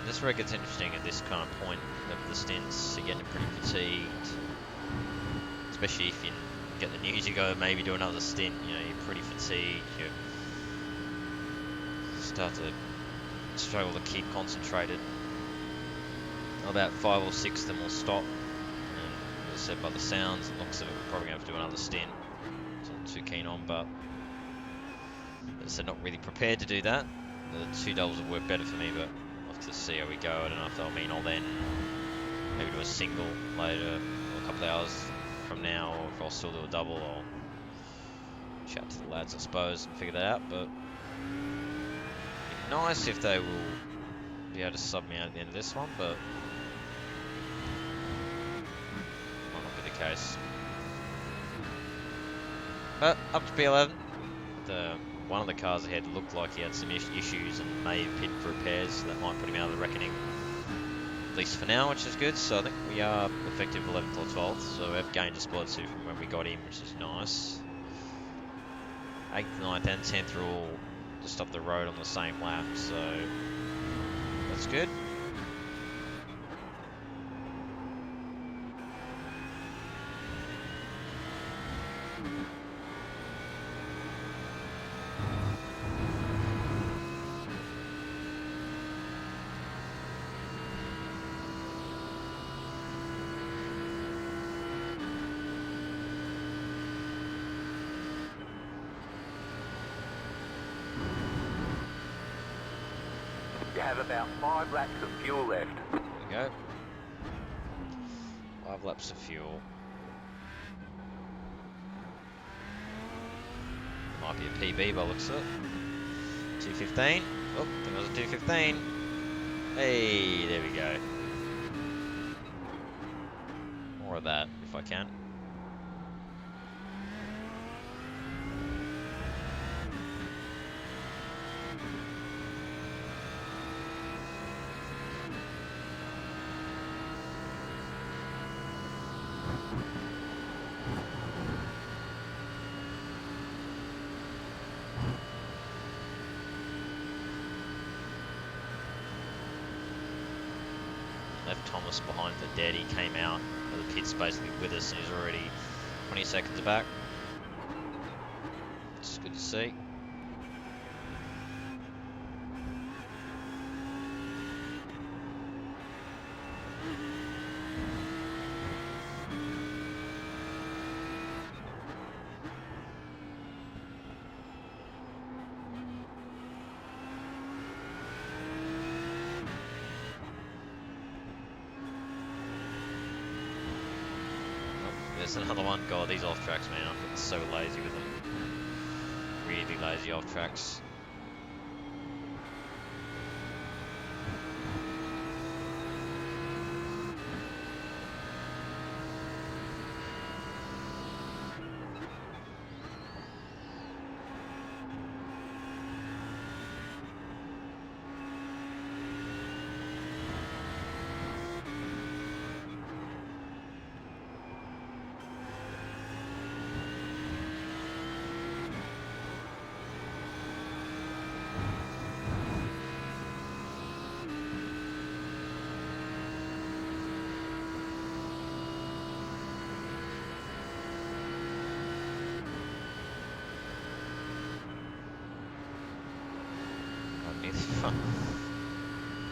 This is where it gets interesting at this kind of point of the stints. You're getting pretty fatigued, especially if you get the news you go maybe do another stint. You know, you're pretty fatigued. You start to struggle to keep concentrated. About 5 or 6 of them will stop, and I said, by the sounds and looks of it, we're probably going to have to do another stint. So I'm not too keen on, but as I said, not really prepared to do that. The 2 doubles would work better for me, but I'll have to see how we go. I don't know if that'll mean I'll then maybe do a single later, or a couple of hours from now, or if I'll still do a double. I'll chat to the lads, I suppose, and figure that out. But it'd be nice if they will be able to sub me out at the end of this one, but might not be the case. But up to P11, one of the cars ahead looked like he had some issues and may have pitted for repairs, so that might put him out of the reckoning, at least for now, which is good. So I think we are effective 11th or 12th, so we've gained a spot two from when we got him, which is nice. 8th, 9th and 10th are all just up the road on the same lap, so that's good. You have about 5 laps of fuel left. There we go. 5 laps of fuel. Might be a PB by the looks of it. 2:15. Oh, I think it was a 2:15. Hey, there we go. More of that, if I can. Left Thomas behind for dead. He came out of the pits basically with us and he's already 20 seconds back. It's good to see. There's another one. God, these off tracks, man. I'm getting so lazy with them. Really lazy off tracks.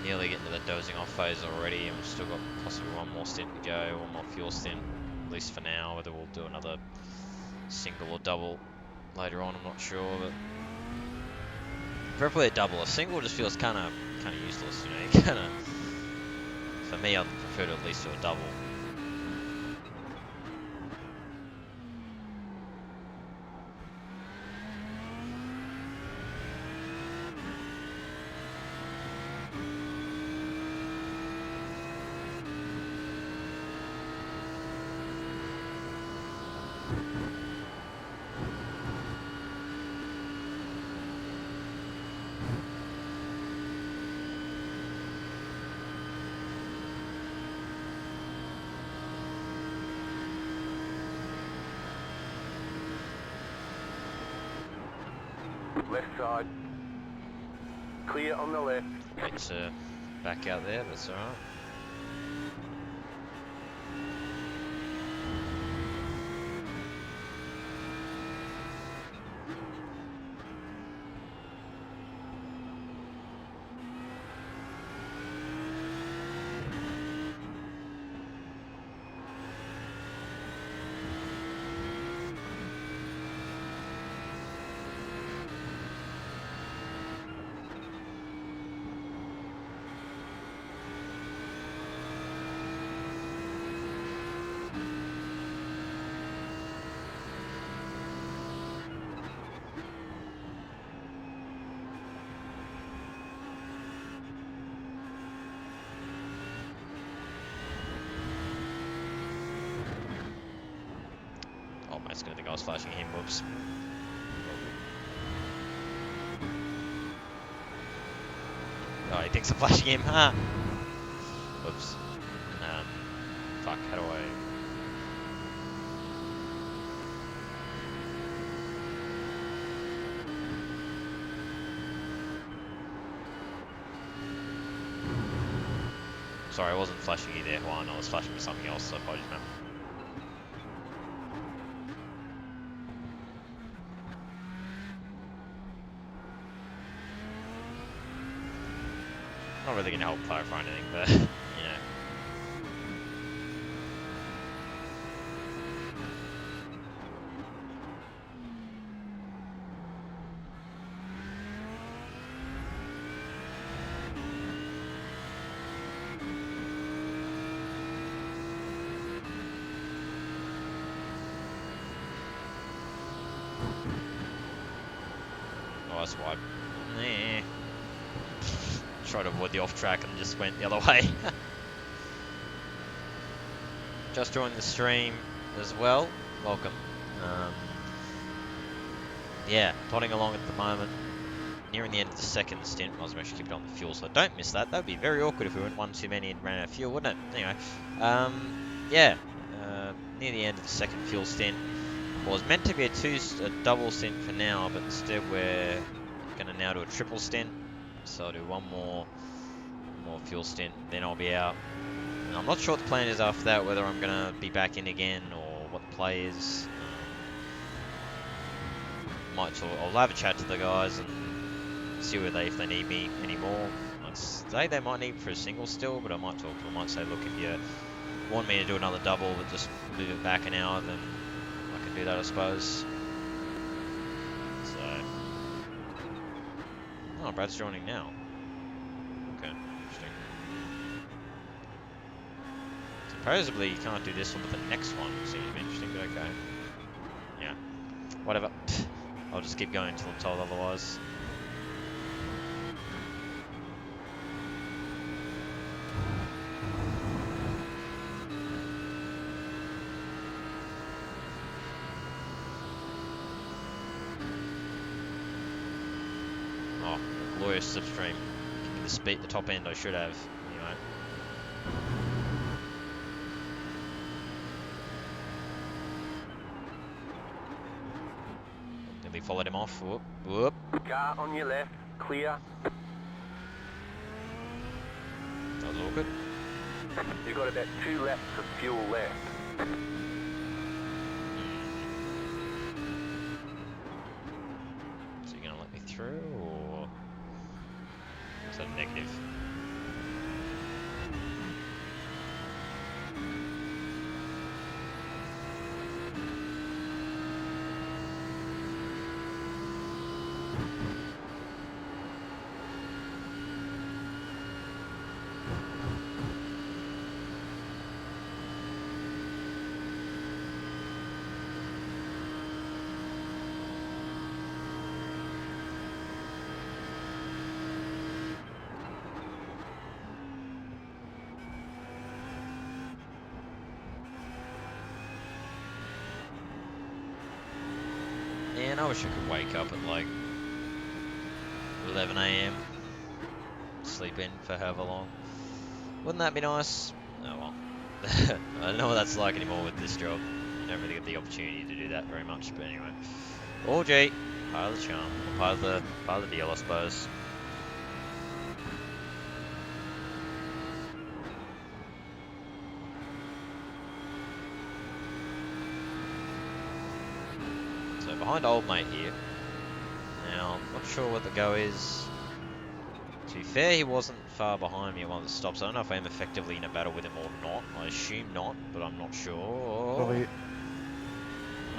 Nearly getting to the dozing off phase already, and we've still got possibly one more stint to go, one more fuel stint, at least for now. Whether we'll do another single or double later on, I'm not sure, but preferably a double. A single just feels kind of useless, you know. You kind of, for me, I'd prefer to at least do a double. Left side. Clear on the left. Wait to back out there, but it's alright. I was gonna think I was flashing him. Whoops. Oh, he thinks I'm flashing him. Huh? Whoops. Fuck. How do I? Sorry, I wasn't flashing you there, Juan. I was flashing for something else, so apologies, man. Not really gonna help clarify anything, but, you know. Oh, that's why. Nah. Tried to avoid the off track and just went the other way. Just joined the stream as well. Welcome. Yeah, plodding along at the moment. Nearing the end of the second stint. I was actually keeping on the fuel, so don't miss that. That would be very awkward if we went one too many and ran out of fuel, wouldn't it? Anyway, yeah, near the end of the second fuel stint. Well, it was meant to be a double stint for now, but instead we're going to now do a triple stint. So I'll do one more fuel stint, then I'll be out. And I'm not sure what the plan is after that, whether I'm going to be back in again or what the play is. I'll have a chat to the guys and see whether if they need me anymore. I'd say they might need for a single still, but I might talk to them. I might say, look, if you want me to do another double, but just move it back an hour, then I can do that, I suppose. So, oh, Brad's joining now. Okay, interesting. Supposedly you can't do this one, but the next one seems to be interesting, but okay. Yeah, whatever. I'll just keep going until I'm told otherwise. Oh, glorious slipstream. Give me the speed, the top end I should have. Anyway. Nearly followed him off. Whoop, whoop. Car on your left, clear. That was awkward. You've got about 2 laps of fuel left. Is he gonna let me through, or is that a negative? Man, I wish I could wake up at like 11 AM, sleep in for however long. Wouldn't that be nice? Oh well. I don't know what that's like anymore with this job. You don't really get the opportunity to do that very much, but anyway. Oh gee, part of the charm, part of the deal, I suppose. So behind old mate here. Now, I'm not sure what the go is. To be fair, he wasn't far behind me at one of the stops. I don't know if I'm effectively in a battle with him or not. I assume not, but I'm not sure. Probably.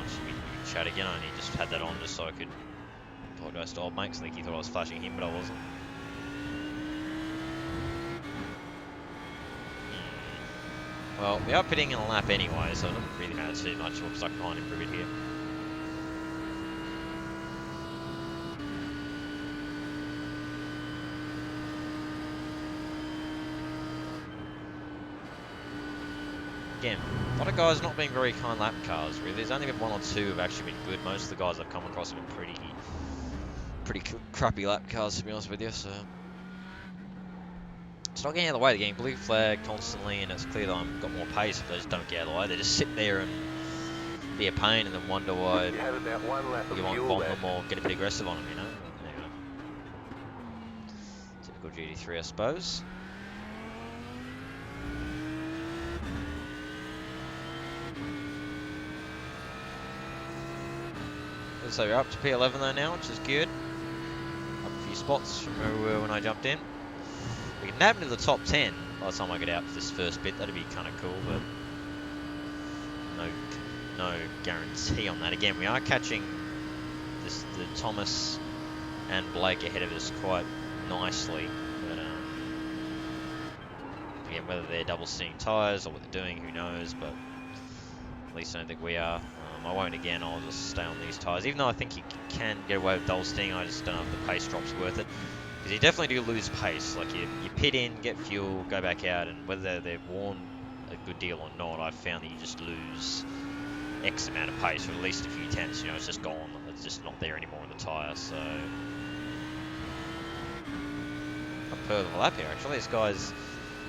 Actually, we can chat again. I only just had that on just so I could apologise to old mate, 'cause I think he thought I was flashing him, but I wasn't. Well, we are pitting in a lap anyway, so it doesn't really matter too much. We're stuck behind him for a bit here. Again, A lot of guys not being very kind lap cars, really. There's only been one or two who've actually been good. Most of the guys I've come across have been pretty crappy lap cars, to be honest with you. So it's not getting out of the way. They're getting blue flag constantly, and it's clear that I've got more pace if they just don't get out of the way. They just sit there and be a pain, and then wonder why You have about 1 lap of you won't fuel bomb left. them or get a bit aggressive on them, you know? Anyway. Typical GT3, I suppose. So we're up to P11 though now, which is good. Up a few spots from where we were when I jumped in. We can nab into the top 10 by the time I get out for this first bit. That'd be kind of cool, but no guarantee on that. Again, we are catching the Thomas and Blake ahead of us quite nicely. But again, whether they're double stinting tyres or what they're doing, who knows? But at least I don't think we are. I won't again. I'll just stay on these tyres. Even though I think you can get away with double sting, I just don't know if the pace drop's worth it. Because you definitely do lose pace. Like you pit in, get fuel, go back out, and whether they've worn a good deal or not, I've found that you just lose X amount of pace, or at least a few tenths. You know, it's just gone. It's just not there anymore in the tyre. So a per the lap here. Actually, this guy's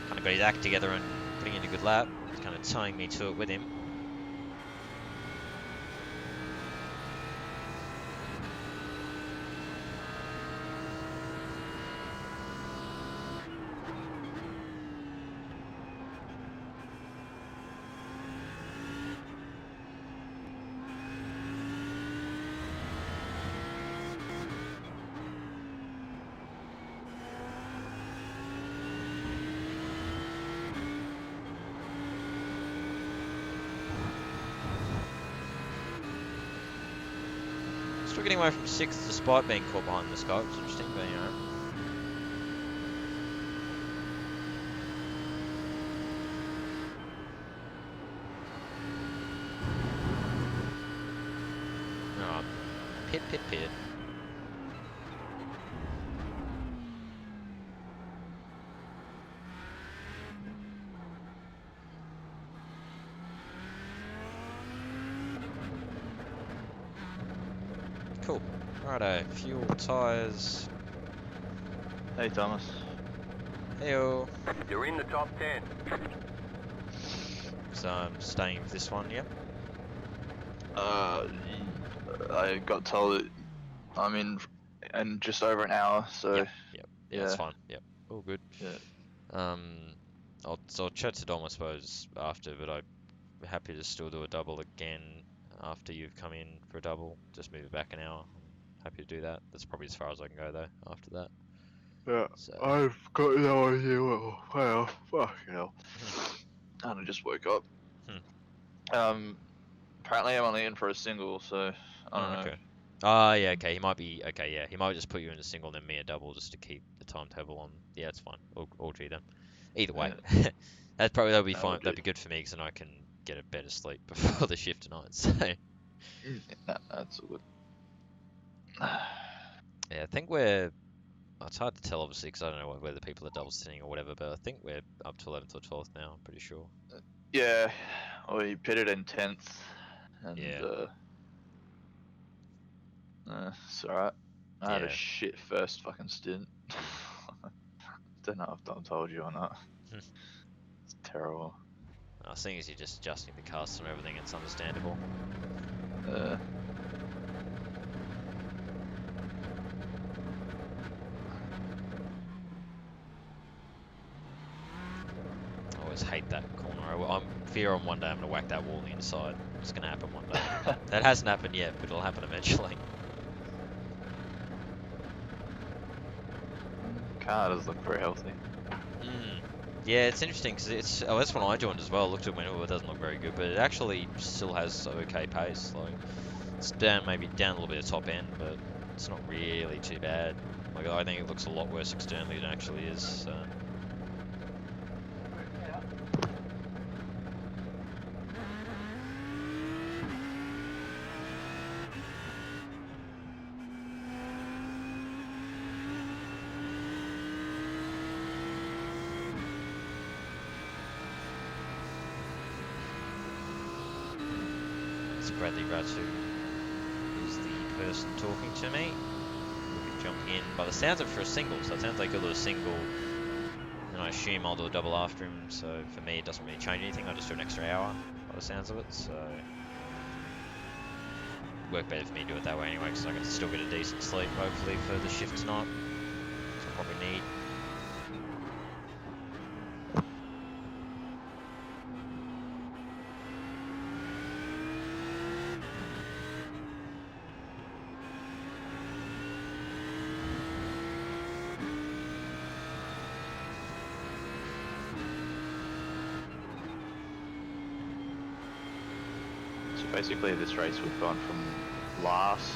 kind of got his act together and putting in a good lap. He's kind of towing me to it with him. Still getting away from 6th despite being caught behind this guy, which is interesting, but you know. Oh, pit. Cool. Righto, fuel, tyres. Hey Thomas. Heyo. You're in the top 10. So I'm staying with this one, yep. I got told that I'm in just over an hour, so Yep. Yeah, that's yeah. fine. Yep. All good. Yeah. I'll chat to Dom, I suppose, after, but I'm happy to still do a double again after you've come in for a double. Just move it back an hour. I'm happy to do that. That's probably as far as I can go, though, after that. Yeah, So. I've got no idea what will pay off. Fuck hell. And I just woke up. Apparently I'm only in for a single, so I don't know. Okay. Ah, yeah, okay. He might be, okay, yeah. He might just put you in a single and then me a double just to keep the timetable on. Yeah, it's fine. All G then. Either way. That'll be fine. That'd be good for me because then I can get a better sleep before the shift tonight. So. Nah, that's all good. Yeah, I think we're. It's hard to tell, obviously, because I don't know whether people are double sitting or whatever, but I think we're up to 11th or 12th now, I'm pretty sure. Yeah, we pitted in 10th, and Yeah. It's alright. I had Yeah. a shit first fucking stint. Don't know if I told you or not. It's terrible. Seeing as you're just adjusting the cast and everything, it's understandable. I always hate that corner. I'm fear on one day I'm going to whack that wall on the inside. It's going to happen one day. That hasn't happened yet, but it'll happen eventually. Car does look very healthy. Yeah, it's interesting because that's when I joined as well. I looked at it and went, oh, it doesn't look very good, but it actually still has okay pace. Like it's maybe down a little bit of top end, but it's not really too bad. Like I think it looks a lot worse externally than it actually is. So. That's Bradley Ratu, is the person talking to me. We'll be jumping in by the sounds of it for a single, so it sounds like he'll do a single, and I assume I'll do a double after him, so for me it doesn't really change anything, I'll just do an extra hour by the sounds of it, so work better for me to do it that way anyway, because I can still get a decent sleep hopefully for the shift tonight, so I probably need. So basically, this race we've gone from last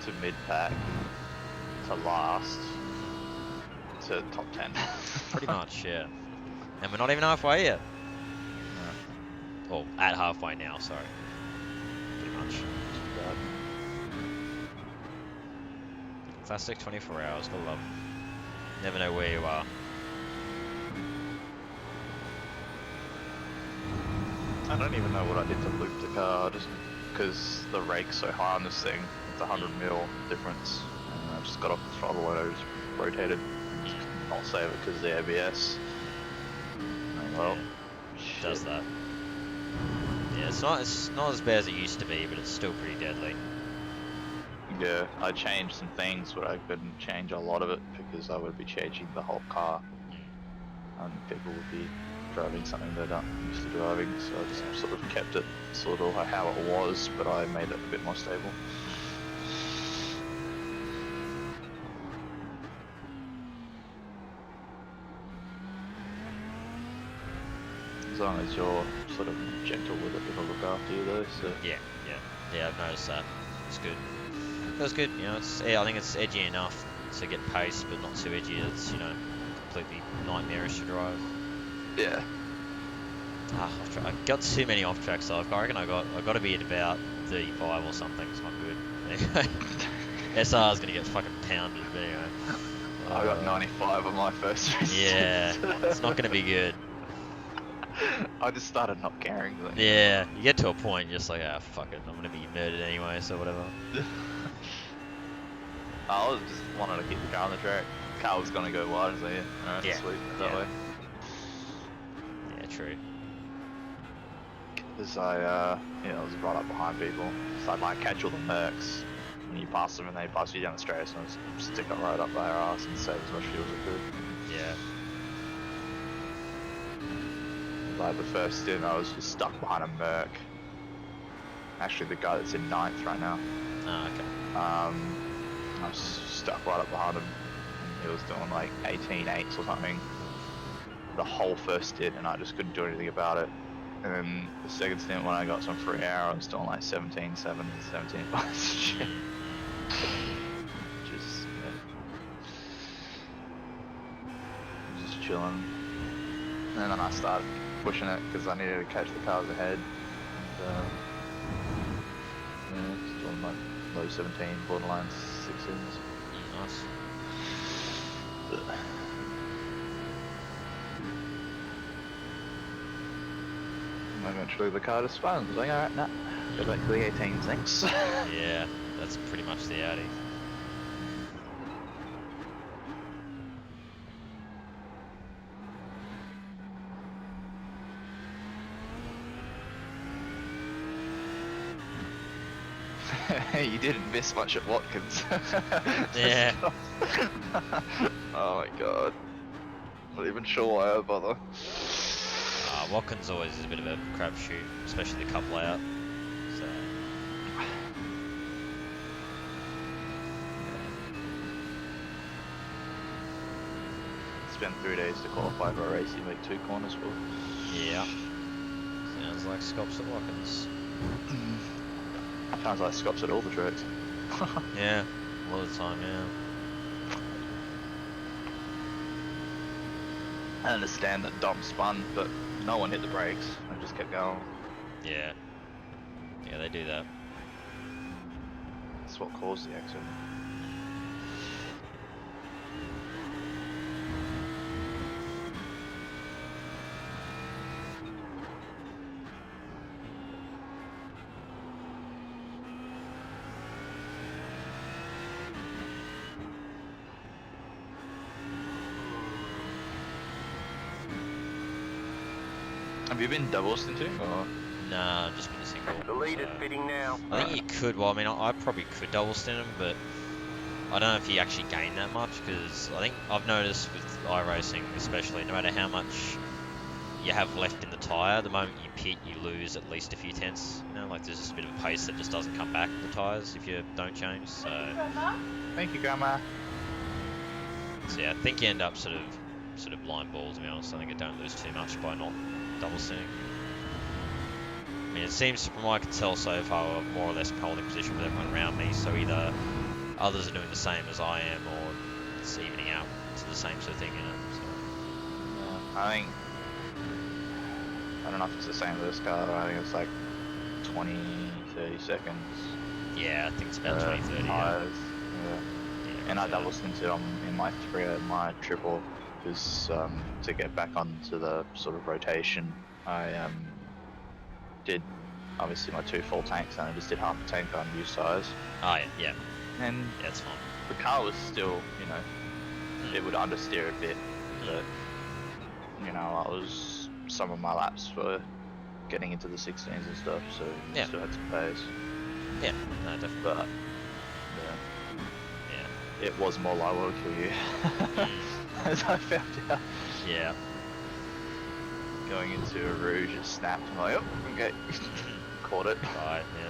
to mid-pack to last to top 10. Pretty much, yeah. And we're not even halfway yet. Or at halfway now, sorry. Pretty much. Classic 24 hours, gotta love 'em. Never know where you are. I don't even know what I did to loop the car, just because the rake's so high on this thing. It's 100 mil difference. And I just got off the throttle and I just rotated. Just not save it because the ABS. Well, It does that. Yeah, it's not as bad as it used to be, but it's still pretty deadly. yeah, I changed some things, but I couldn't change a lot of it because I would be changing the whole car. And people would be driving something they're not used to driving, so I just sort of kept it sort of how it was, but I made it a bit more stable. As long as you're sort of gentle with it, it'll look after you though, so... Yeah, I've noticed that. It's good. Feels good, you know, I think it's edgy enough to get pace, but not too edgy. It's, you know, completely nightmarish to drive. Yeah. I got too many off tracks, so I reckon I got to be at about 35 or something. It's not good. Anyway, SR's gonna get fucking pounded. But anyway, I got 95 on my first race. Yeah, it's not gonna be good. I just started not caring. Then. Yeah, you get to a point, you're just like, ah, fuck it, I'm gonna be murdered anyway, so whatever. I was just wanted to keep the car on the track. The car was gonna go wide, so yeah, alright, Yeah, sweet, that way. Yeah, true. Because I was right up behind people, so I'd like catch all the mercs, and you pass them and they pass you down the straight, so I just stick it right up their ass and save as much fuel as I could. Yeah. Like the first stint, I was just stuck behind a merc. Actually, the guy that's in 9th right now. Oh, okay. I was stuck right up behind him. And he was doing like 18.8s or something the whole first stint, and I just couldn't do anything about it. And then the second stint, when I got some free air, I was doing like 17.7, 17.5 shit. Just chilling. And then I started pushing it because I needed to catch the cars ahead. And, just doing like low 17, borderline 16s. Nice. And eventually the car just spun. I was like, alright, nah, go back to the 18s, thanks. Yeah, that's pretty much the Audi. You didn't miss much at Watkins. Yeah. Oh my god. Not even sure why I bother. Watkins always is a bit of a crapshoot, especially the cup layout. So. Spend 3 days to qualify for a race you make 2 corners for. Yeah. Sounds like Scops at Watkins. Sounds like Scops at all the tracks. Yeah, a lot of the time, yeah. I understand that Dom spun, but no one hit the brakes. I just kept going. Yeah. Yeah, they do that. That's what caused the accident. Have you been double stinting or? Nah, just been a single. The leader's so- pitting now. I think you could. Well, I mean, I probably could double stint him, but I don't know if you actually gain that much because I think I've noticed with iRacing, especially, no matter how much you have left in the tyre, the moment you pit, you lose at least a few tenths. You know, like there's just a bit of a pace that just doesn't come back with the tyres if you don't change. So Thank you, Grandma. yeah, I think you end up sort of blind ball. To be honest, I think I don't lose too much by not double stinting. I mean, it seems from what I can tell so far, we're more or less holding position with everyone around me. So either others are doing the same as I am, or it's evening out to the same sort of thing, you know. So. Yeah, I don't know if it's the same with this car, but I think it's like 20, 30 seconds. Yeah, I think it's about 20, 30. Tires. Yeah. Yeah, And I double stinted in my my triple because to get back onto the sort of rotation, I did obviously my 2 full tanks and I just did half a tank on used tires. Oh yeah, And yeah, it's fine. the car was still, you know, it would understeer a bit, but you know, I was some of my laps were getting into the 16s and stuff, so Yeah. still had some pace. Yeah, no, definitely. But Yeah. it was more liable to kill you, as I found out. Yeah. Going into a Rouge, it snapped. I'm like, oh, okay, caught it. Right. Yeah.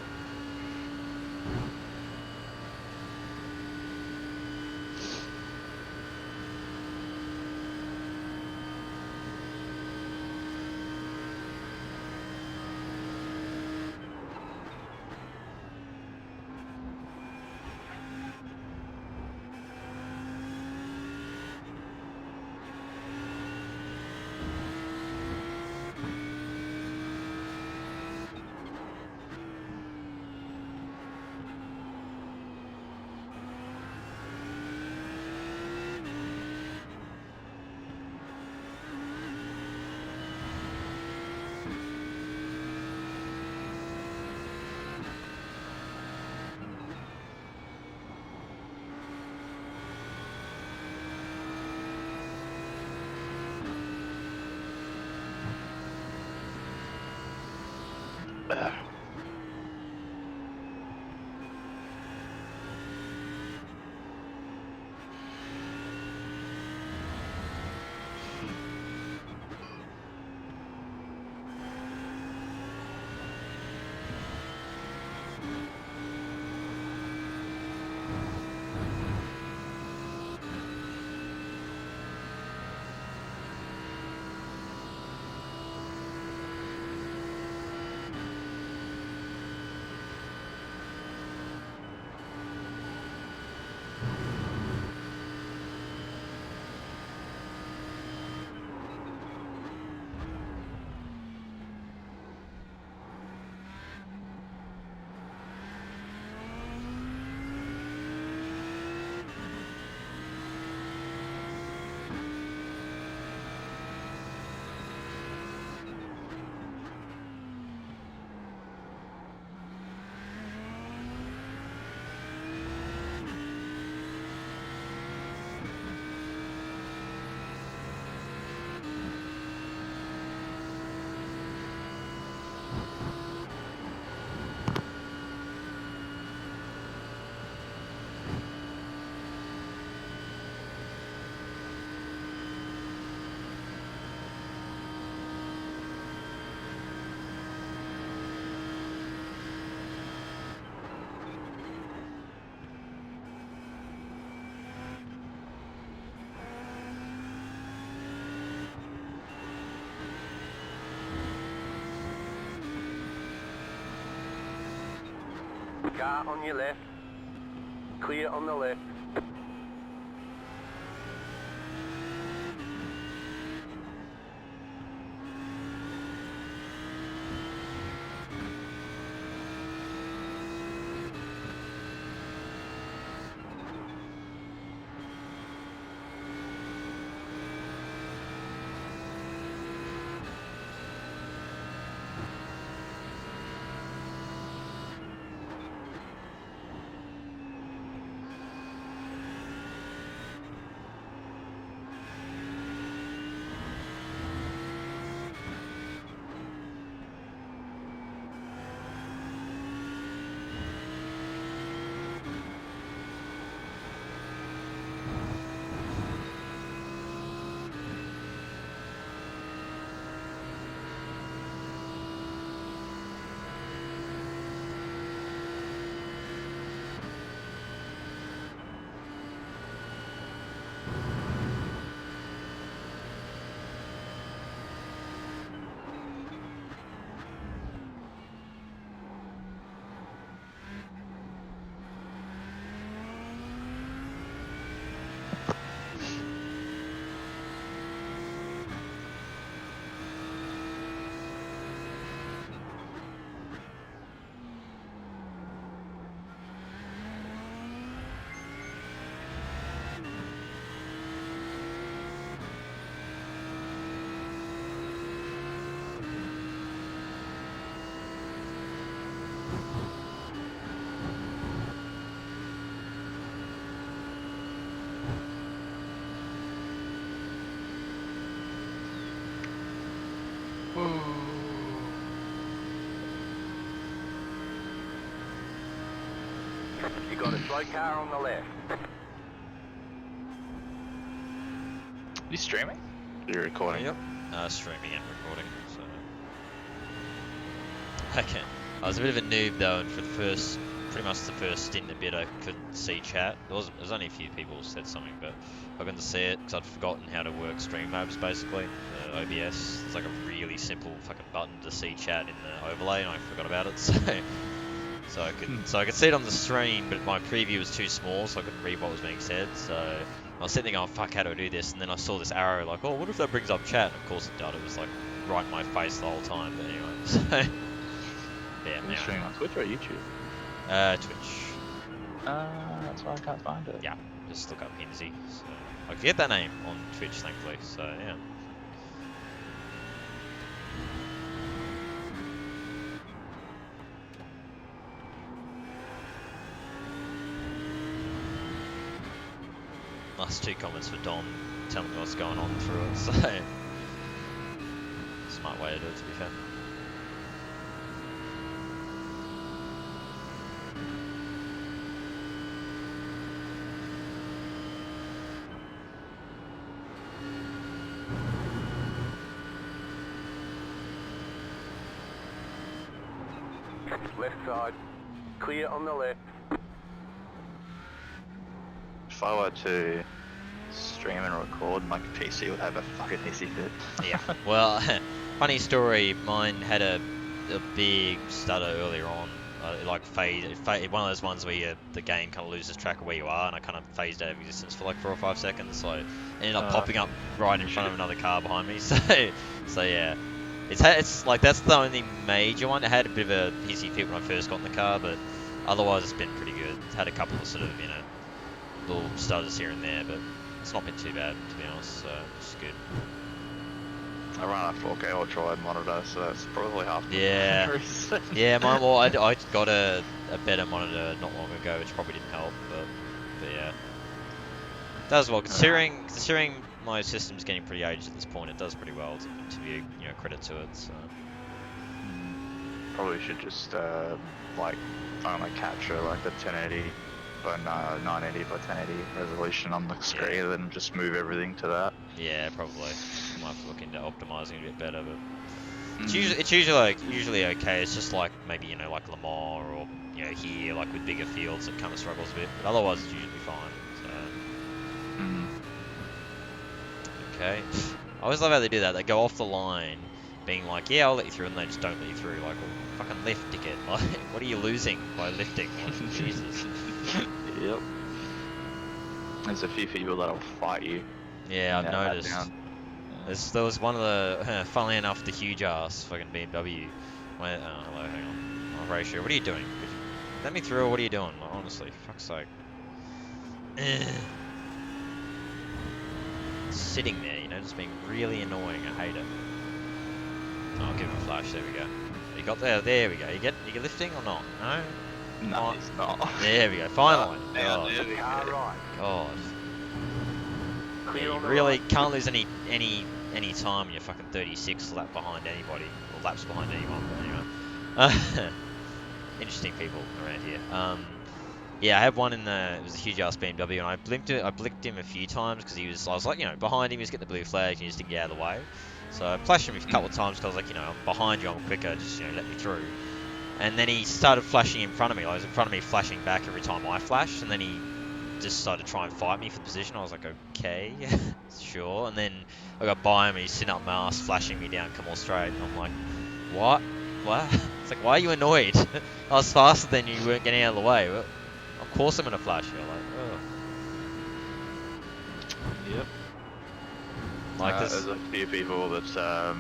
Car on your left. Clear on the left. You got a slow car on the left. You streaming? You're recording. Yep. Streaming and recording. So. Okay. I was a bit of a noob though, and for the first, pretty much the first stint a bit, I couldn't see chat. There was only a few people who said something, but I couldn't see it because I'd forgotten how to work stream mobs basically. OBS. It's like a really simple fucking button to see chat in the overlay, and I forgot about it. So I could see it on the stream, but my preview was too small, so I couldn't read what was being said. So I was sitting there going, fuck, how do I do this? And then I saw this arrow, like, oh, what if that brings up chat? And of course it did. It was like right in my face the whole time. But anyway, so yeah. Are you streaming on Twitch or YouTube? Twitch. That's why I can't find it. Yeah, just look up Hinsey. So I could get that name on Twitch, thankfully. So yeah. Last 2 comments for Dom telling me what's going on through it, so smart way to do it, to be fair. Left side. Clear on the left. If I were to stream and record, my PC would have a fucking hissy fit. Yeah. Well, funny story. Mine had a big stutter earlier on. Like one of those ones where the game kind of loses track of where you are, and I kind of phased out of existence for like 4 or 5 seconds. So I ended up popping up right in front of another car behind me. So yeah. It's like that's the only major one. It had a bit of a hissy fit when I first got in the car, but otherwise it's been pretty good. It's had a couple of sort of, little stutters here and there, but it's not been too bad, to be honest, so it's good. I run a 4K ultra-wide monitor, so that's probably half the reason. Yeah, mine. Well, I got a better monitor not long ago, which probably didn't help, but yeah, it does well considering my system's getting pretty aged at this point. It does pretty well to be credit to it. So probably should just like only capture like the 1080 by 980 by 1080 resolution on the screen, and then just move everything to that. Yeah, probably. Might have to look into optimizing a bit better, but it's usually okay. It's just like maybe like Le Mans or here like with bigger fields it kind of struggles a bit, but otherwise it's usually fine. So. Okay. I always love how they do that. They go off the line, being like, "Yeah, I'll let you through," and they just don't let you through. Like, well, fucking lift, dickhead. Like, what are you losing by lifting? Like, Jesus. Yep. There's a few people that'll fight you. Yeah, I've noticed. There was one of the, funnily enough, the huge ass fucking BMW. Hello, hang on. Oh, Ratio, what are you doing? Let me through, or what are you doing? Like, honestly, fuck's sake. Sitting there, just being really annoying. I hate it. Oh, I'll give him a flash. There we go. You got there. There we go. You lifting or not? No. No, it's not. There we go. Finally. God. Right. God. Clear You on the really right. can't lose any time when you're fucking 36 lap behind anybody, or laps behind anyone. But anyway, interesting people around here. Yeah, I had one it was a huge ass BMW, and I blinked him a few times because I was like, behind him, he was getting the blue flag, and he just didn't get out of the way. So I flashed him a couple of times because I was like, I'm behind you, I'm quicker, just, let me through. And then he started flashing in front of me. Like, he was in front of me flashing back every time I flashed, and then he just started to try and fight me for the position. I was like, okay, sure. And then I got by him, and he's sitting up my ass, flashing me down, come all straight. And I'm like, what? It's like, why are you annoyed? I was faster than you, weren't getting out of the way. Well, of course I'm going to flash you. Like, oh. Yep. Like this. There's a few people that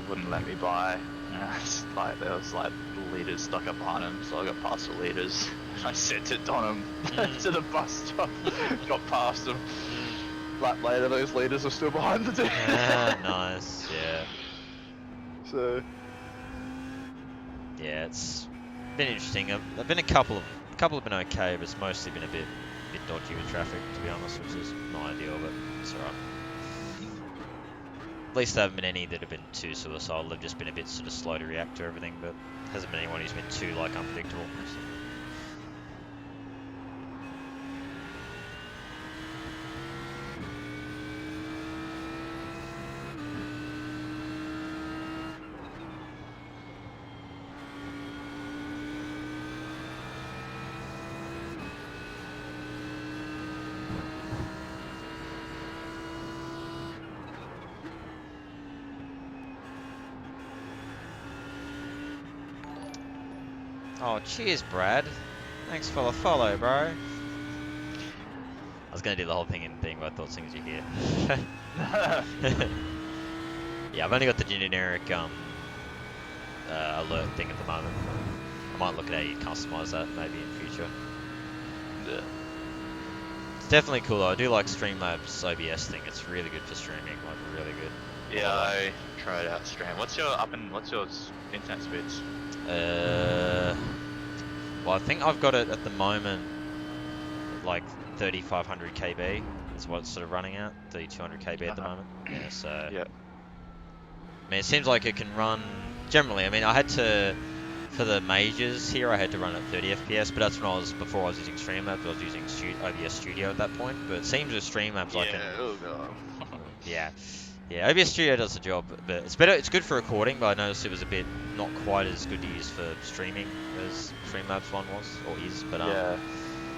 wouldn't let me by. It's like there was like leaders stuck up behind him, so I got past the leaders. I sent it on him to the bus stop. Got past him. Lap later, those leaders were still behind the dude. Nice. Yeah. So. Yeah, it's been interesting. I've been a couple have been okay, but it's mostly been a bit dodgy with traffic, to be honest, which is not ideal, but it's alright. At least there haven't been any that have been too suicidal. They've just been a bit sort of slow to react to everything, but hasn't been anyone who's been too unpredictable. Oh, cheers, Brad. Thanks for the follow, bro. I was gonna do the whole thing in thing, but I thought seeing as you're here. Yeah, I've only got the generic alert thing at the moment. I might look at how you customize that maybe in future. Yeah. It's definitely cool though. I do like Streamlabs OBS thing. It's really good for streaming, like really good. Yeah, I tried out stream. What's your internet speeds? Well, I think I've got it at the moment like 3500 KB is what it's sort of running at. 3200 KB at the moment. Yeah, so. Yeah. I mean, it seems like it can run generally. I mean, I had to for the majors here. I had to run at 30 FPS, but that's when before I was using Streamlabs. I was using OBS Studio at that point. But it seems with Streamlabs, I can. Oh god. Yeah. Yeah, OBS Studio does the job, but it's better. It's good for recording, but I noticed it was a bit not quite as good to use for streaming as Streamlabs one was or is. But Yeah.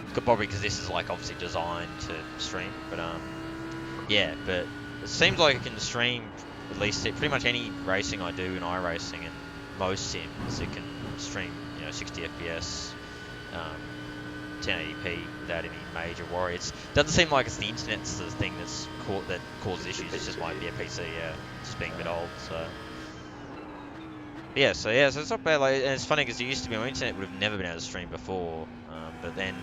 it's good probably because this is like obviously designed to stream. But yeah, but it seems like it can stream at least pretty much any racing I do in iRacing and most sims. It can stream 60 FPS, 1080p without any major worry. It doesn't seem like it's the internet's the thing that causes issues. It's just might be a PC, just being a bit old. So so it's not bad. Like, and it's funny because it used to be my internet would have never been able to stream before, but then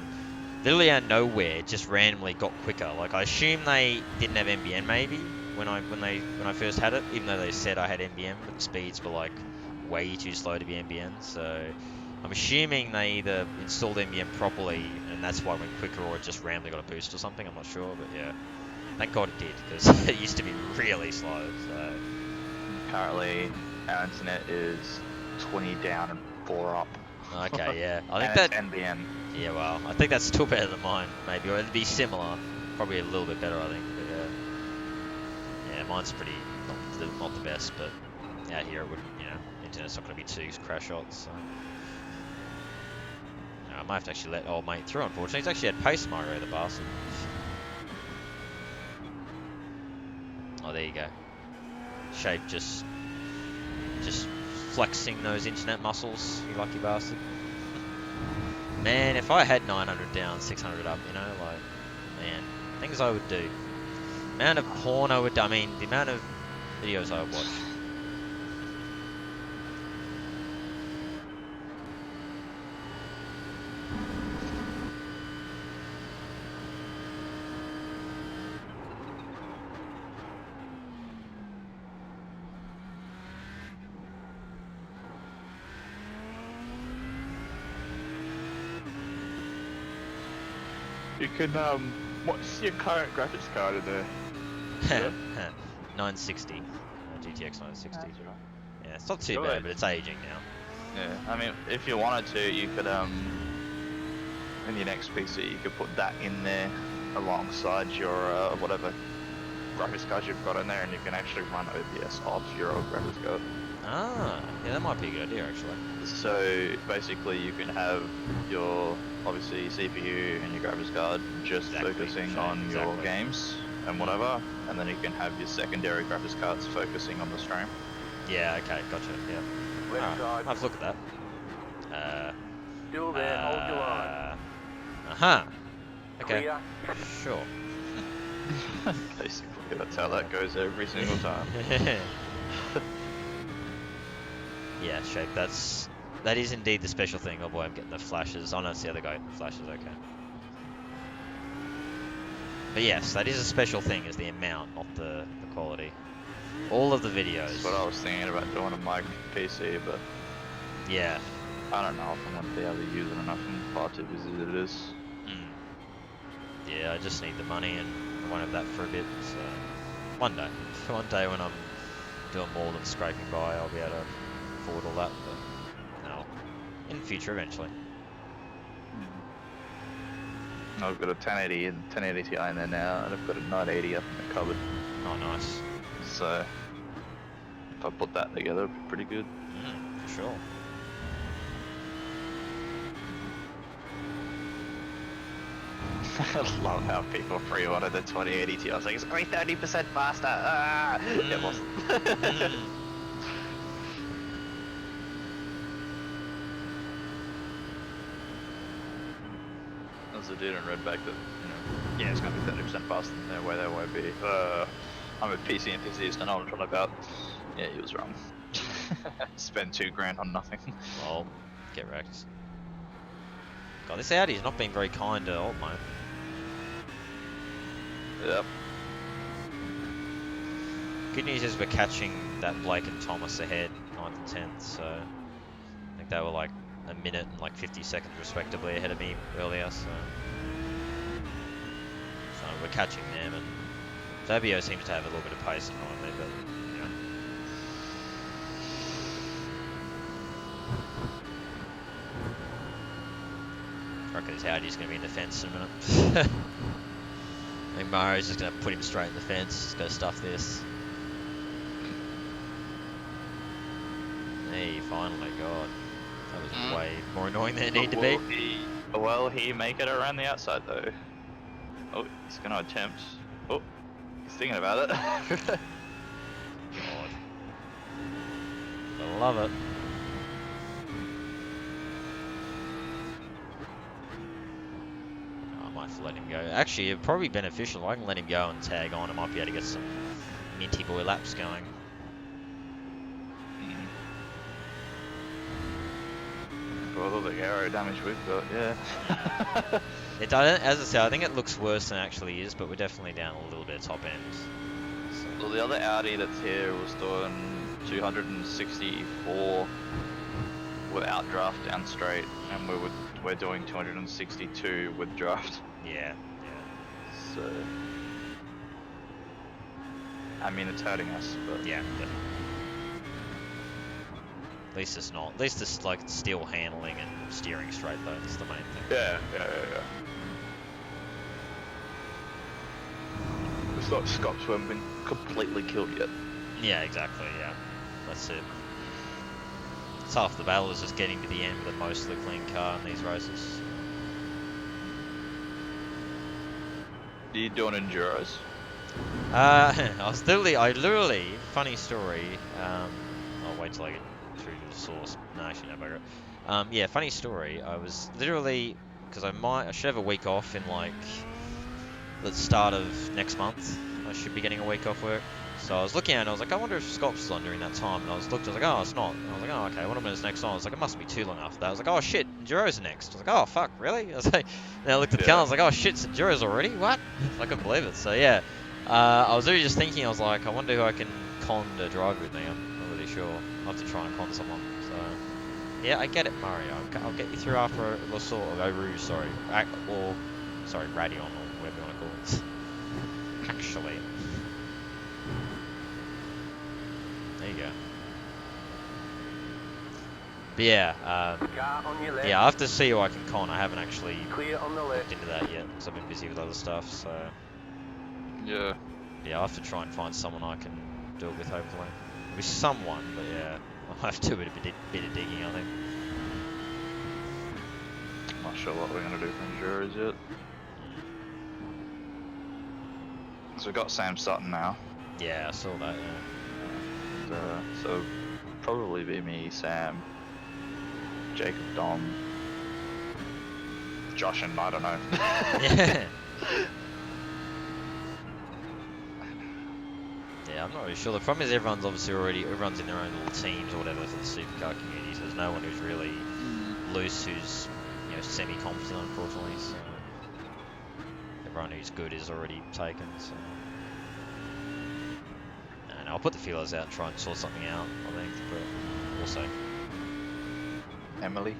literally out of nowhere, it just randomly got quicker. Like I assume they didn't have NBN maybe when I first had it, even though they said I had NBN, but the speeds were like way too slow to be NBN. So I'm assuming they either installed NBN properly and that's why it went quicker, or it just randomly got a boost or something. I'm not sure, but yeah, thank God it did because it used to be really slow. So Currently, our internet is 20 down and 4 up. okay, yeah, I think and that it's NBN. yeah, well, I think that's still better than mine, maybe, or it'd be similar, probably a little bit better, I think. But yeah, mine's pretty not the best, but out here it wouldn't, internet's not going to be too crash shots. So. I might have to actually let old mate through, unfortunately. He's actually had pace Mario, the bastard. Oh, there you go. Shape just flexing those internet muscles, you lucky bastard. Man, if I had 900 down, 600 up, like, man, things I would do. The amount of porn I would do, the amount of videos I would watch. You can, what's your current graphics card in there? 960. GTX 960. That's right. Yeah, it's not too Good. bad, but it's aging now. Yeah, if you wanted to, you could, in your next PC, you could put that in there alongside your, whatever graphics card you've got in there, and you can actually run OBS off your old graphics card. Ah, yeah, that might be a good idea, actually. So basically, you can have your obviously CPU and your graphics card just focusing on your games and whatever, and then you can have your secondary graphics cards focusing on the stream. Yeah, okay, gotcha, yeah. Left Alright, side. I'll have to look at that. Still there, hold your line. Uh-huh. Okay, Clear. sure. Basically, that's how that goes every single time. Yeah, Shape, that is indeed the special thing. Oh boy, I'm getting the flashes. Oh no, it's the other guy. Flashes, okay. But yes, that is a special thing, is the amount, not the quality. All of the videos. That's what I was thinking about doing on my PC, but yeah. I don't know if I'm going to be able to use it enough. I'm far too busy as it is. Yeah, I just need the money, and I won't have that for a bit, so... One day when I'm doing more than scraping by, I'll be able to afford all that, but no. In the future, eventually. I've got a 1080 and 1080 Ti in there now, and I've got a 980 up in the cupboard. Oh, nice. So, if I put that together, it'd be pretty good. For sure. I love how people pre-ordered the 2080 Ti. I was like, it's going to be 30% faster. Ah! It wasn't. As I did and read back that, yeah, it's going to be 30% faster than their way they won't be. I'm a PC enthusiast, I know what I'm talking about. Yeah, he was wrong. Spend $2,000 on nothing. Well, get wrecked. God, this Audi's not been very kind to old mate. Yep. Good news is we're catching that Blake and Thomas ahead, 9th and 10th, so I think they were like a minute and like 50 seconds respectively ahead of me earlier, so we're catching them, and Fabio seems to have a little bit of pace annoyingly, but you know. I reckon his Audi's going to be in the fence in a minute. I think Mario's just going to put him straight in the fence, just go stuff this. Hey, finally, God. That was way more annoying than it needed to be. Will he make it around the outside though? Oh, he's going to attempt. Oh, he's thinking about it. God. I love it. I might have to let him go. Actually, it'd probably be beneficial. I can let him go and tag on. I might be able to get some minty boy laps going. Well, all the aero damage we've got, yeah. It doesn't, as I said, I think it looks worse than it actually is, but we're definitely down a little bit of top end. So. Well, the other Audi that's here was doing 264 without draft down straight, and we're doing 262 with draft. Yeah. So, I mean, it's hurting us, but Yeah, definitely. At least it's not. At least it's like still handling and steering straight though. That's the main thing. yeah. It's not Scots who haven't been completely killed yet. Yeah, exactly. Yeah, that's it. It's half the battle is just getting to the end with a mostly clean car in these races. Are you doing enduros? I literally, funny story. I'll wait till I get through to the source. No, actually, no, bugger. Yeah, funny story. I was literally, because I should have a week off in like the start of next month. I should be getting a week off work. So I was looking at it and I was like, I wonder if Scops is on during that time. And I was like, oh, it's not. And I was like, oh, okay, what is next on? I was like, it mustn't be too long after that. I was like, oh shit, Enduros are next. I was like, oh fuck, really? I was like, then I looked at the calendar, I was like, oh shit, it's Enduros already? What? I couldn't believe it. So yeah, I was really just thinking, I was like, I wonder who I can con to drive with me. I'm not really sure. I'll have to try and con someone. So yeah, I get it, Mario. I'll get you through after La Soul, Rouge, sorry. Or, sorry, Radion, or whatever you want to call it. Actually. There you go. But yeah, Car on your left. yeah, I have to see who I can con. I haven't actually Clear on the looked left. into that yet because I've been busy with other stuff. So Yeah. yeah, I'll have to try and find someone I can do it with. Hopefully, with someone. But yeah, I'll have to do a bit of digging. I think. Not sure what we're gonna do for enduros yet. So we've got Sam Sutton now. Yeah, I saw that. Yeah. And, so probably be me, Sam, Jacob, Dom, Josh, and I don't know. Yeah. Yeah, I'm not really sure. The problem is everyone's in their own little teams or whatever for the supercar community. So there's no one who's really loose, who's semi-confident, unfortunately. So everyone who's good is already taken. So and I'll put the feelers out and try and sort something out. I think, but also, Emily.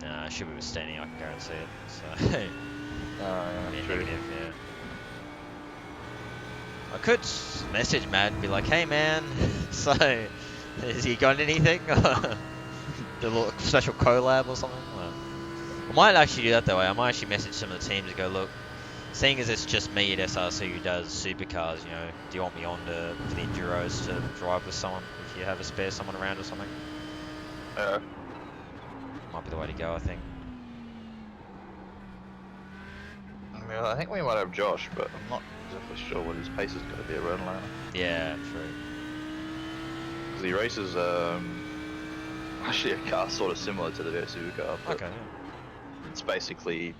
nah, she was standing. I can guarantee it. So yeah, True. negative, yeah. I could message Matt and be like, hey man, so has he got anything? The little special collab or something? Well, I might actually do that that way. I might actually message some of the teams and go, look, seeing as it's just me at SRC who does supercars, do you want me on for the Enduros to drive with someone if you have a spare someone around or something? Might be the way to go, I think. I think we might have Josh, but I'm not exactly sure what his pace is going to be around Atlanta. Yeah, true. Because he races actually a car sort of similar to the V supercar. But Okay, it's basically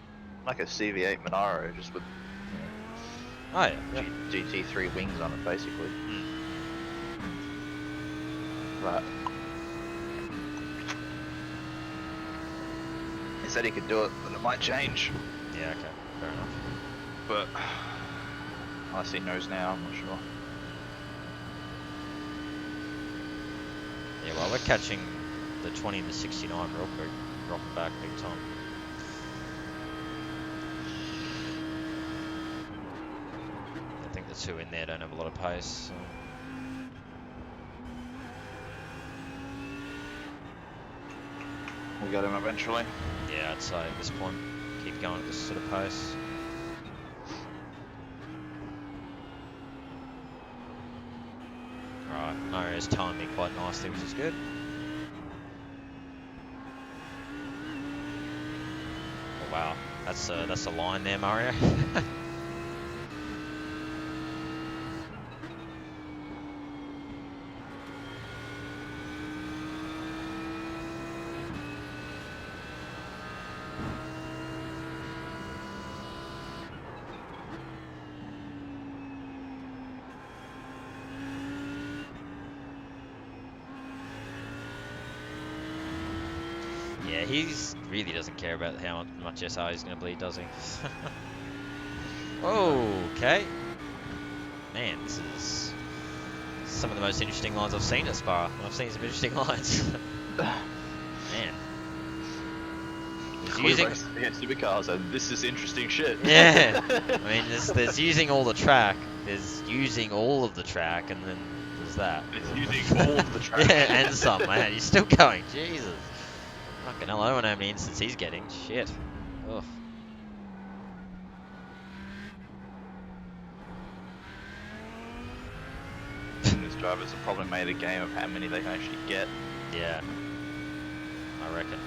like a CV8 Monaro, just with Oh yeah. Yeah. GT3 wings on it, basically. But he said he could do it, but it might change. Yeah. Okay. Fair enough. But unless he knows now, I'm not sure. Yeah. Well, we're catching the 20 to 69 real quick, dropping back big time. I think the two in there don't have a lot of pace. So. We'll get him eventually. Yeah, I'd say at this point, keep going at this sort of pace. Right, Mario's timed me quite nicely, which is good. Oh, wow, that's a line there, Mario. Yeah, he's really doesn't care about how much SR he's going to bleed, does he? Okay. Man, this is some of the most interesting lines I've seen at Spa. I've seen some interesting lines. Man. He's using... against supercars, and this is interesting shit. Yeah. I mean, there's using all the track. There's using all of the track, and then there's that. It's using all of the track. Yeah, and some, man. He's still going. Jesus. Fucking hell, I don't know how many instances he's getting. Shit. Ugh. These drivers have probably made a game of how many they can actually get. Yeah. I reckon.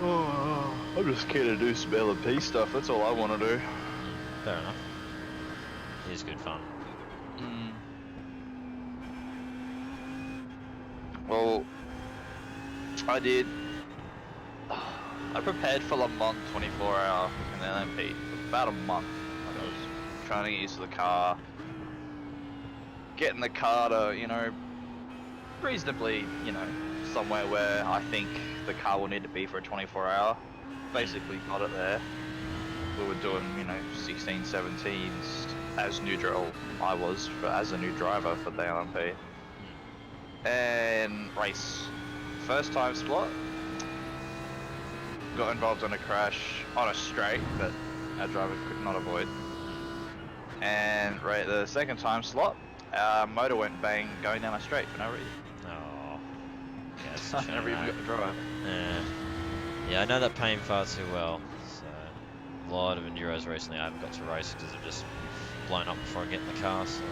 Oh, I'm just keen to do some LMP stuff, that's all I want to do. Fair enough. It is good fun. Well, I did. I prepared for Le Mans 24-hour in the LMP for about a month. Like I was trying to get used to the car, getting the car to, you know, reasonably, you know, somewhere where I think the car will need to be for a 24-hour. Basically got it there. We were doing, you know, 16, 17s as neutral. I was as a new driver for the LMP. And race first time slot. Got involved in a crash on a straight that our driver could not avoid. And right the second time slot, our motor went bang going down a straight for no reason. Oh. Yeah, it's I never even got to drive. Yeah, I know that pain far too well. So, a lot of enduros recently I haven't got to race because I've just blown up before I get in the car. So.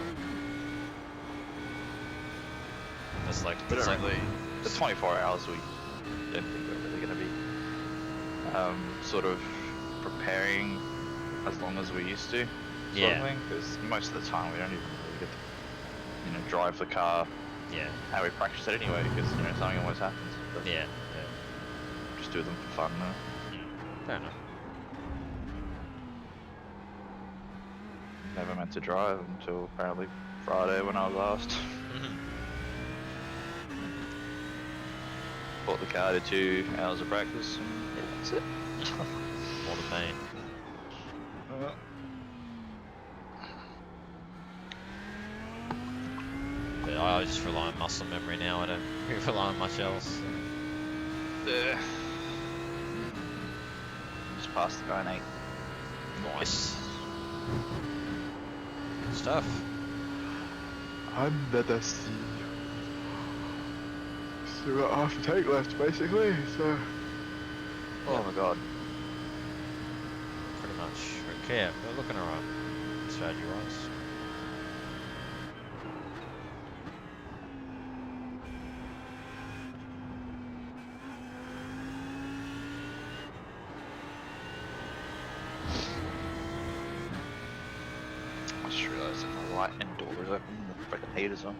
That's like, But really, the 24 hours we don't think we're really going to be sort of preparing as long as we used to. yeah, Because most of the time we don't even really get to, you know, drive the car yeah, how we practice it anyway, because, you know, something always happens. But yeah, just do them for fun, though. fair enough. Never meant to drive until apparently Friday when I was asked. Bought the car to 2 hours of practice, and yeah, that's it. More than me. But I just rely on muscle memory now. I don't rely on much else. Just passed the guy in 8. Nice. Good stuff. Under the sea. Still got half a tank left, basically, so... Oh my god. Okay, yeah, we're looking alright. Strategy wise. I just realised if the light and door is open, the freaking heater's on.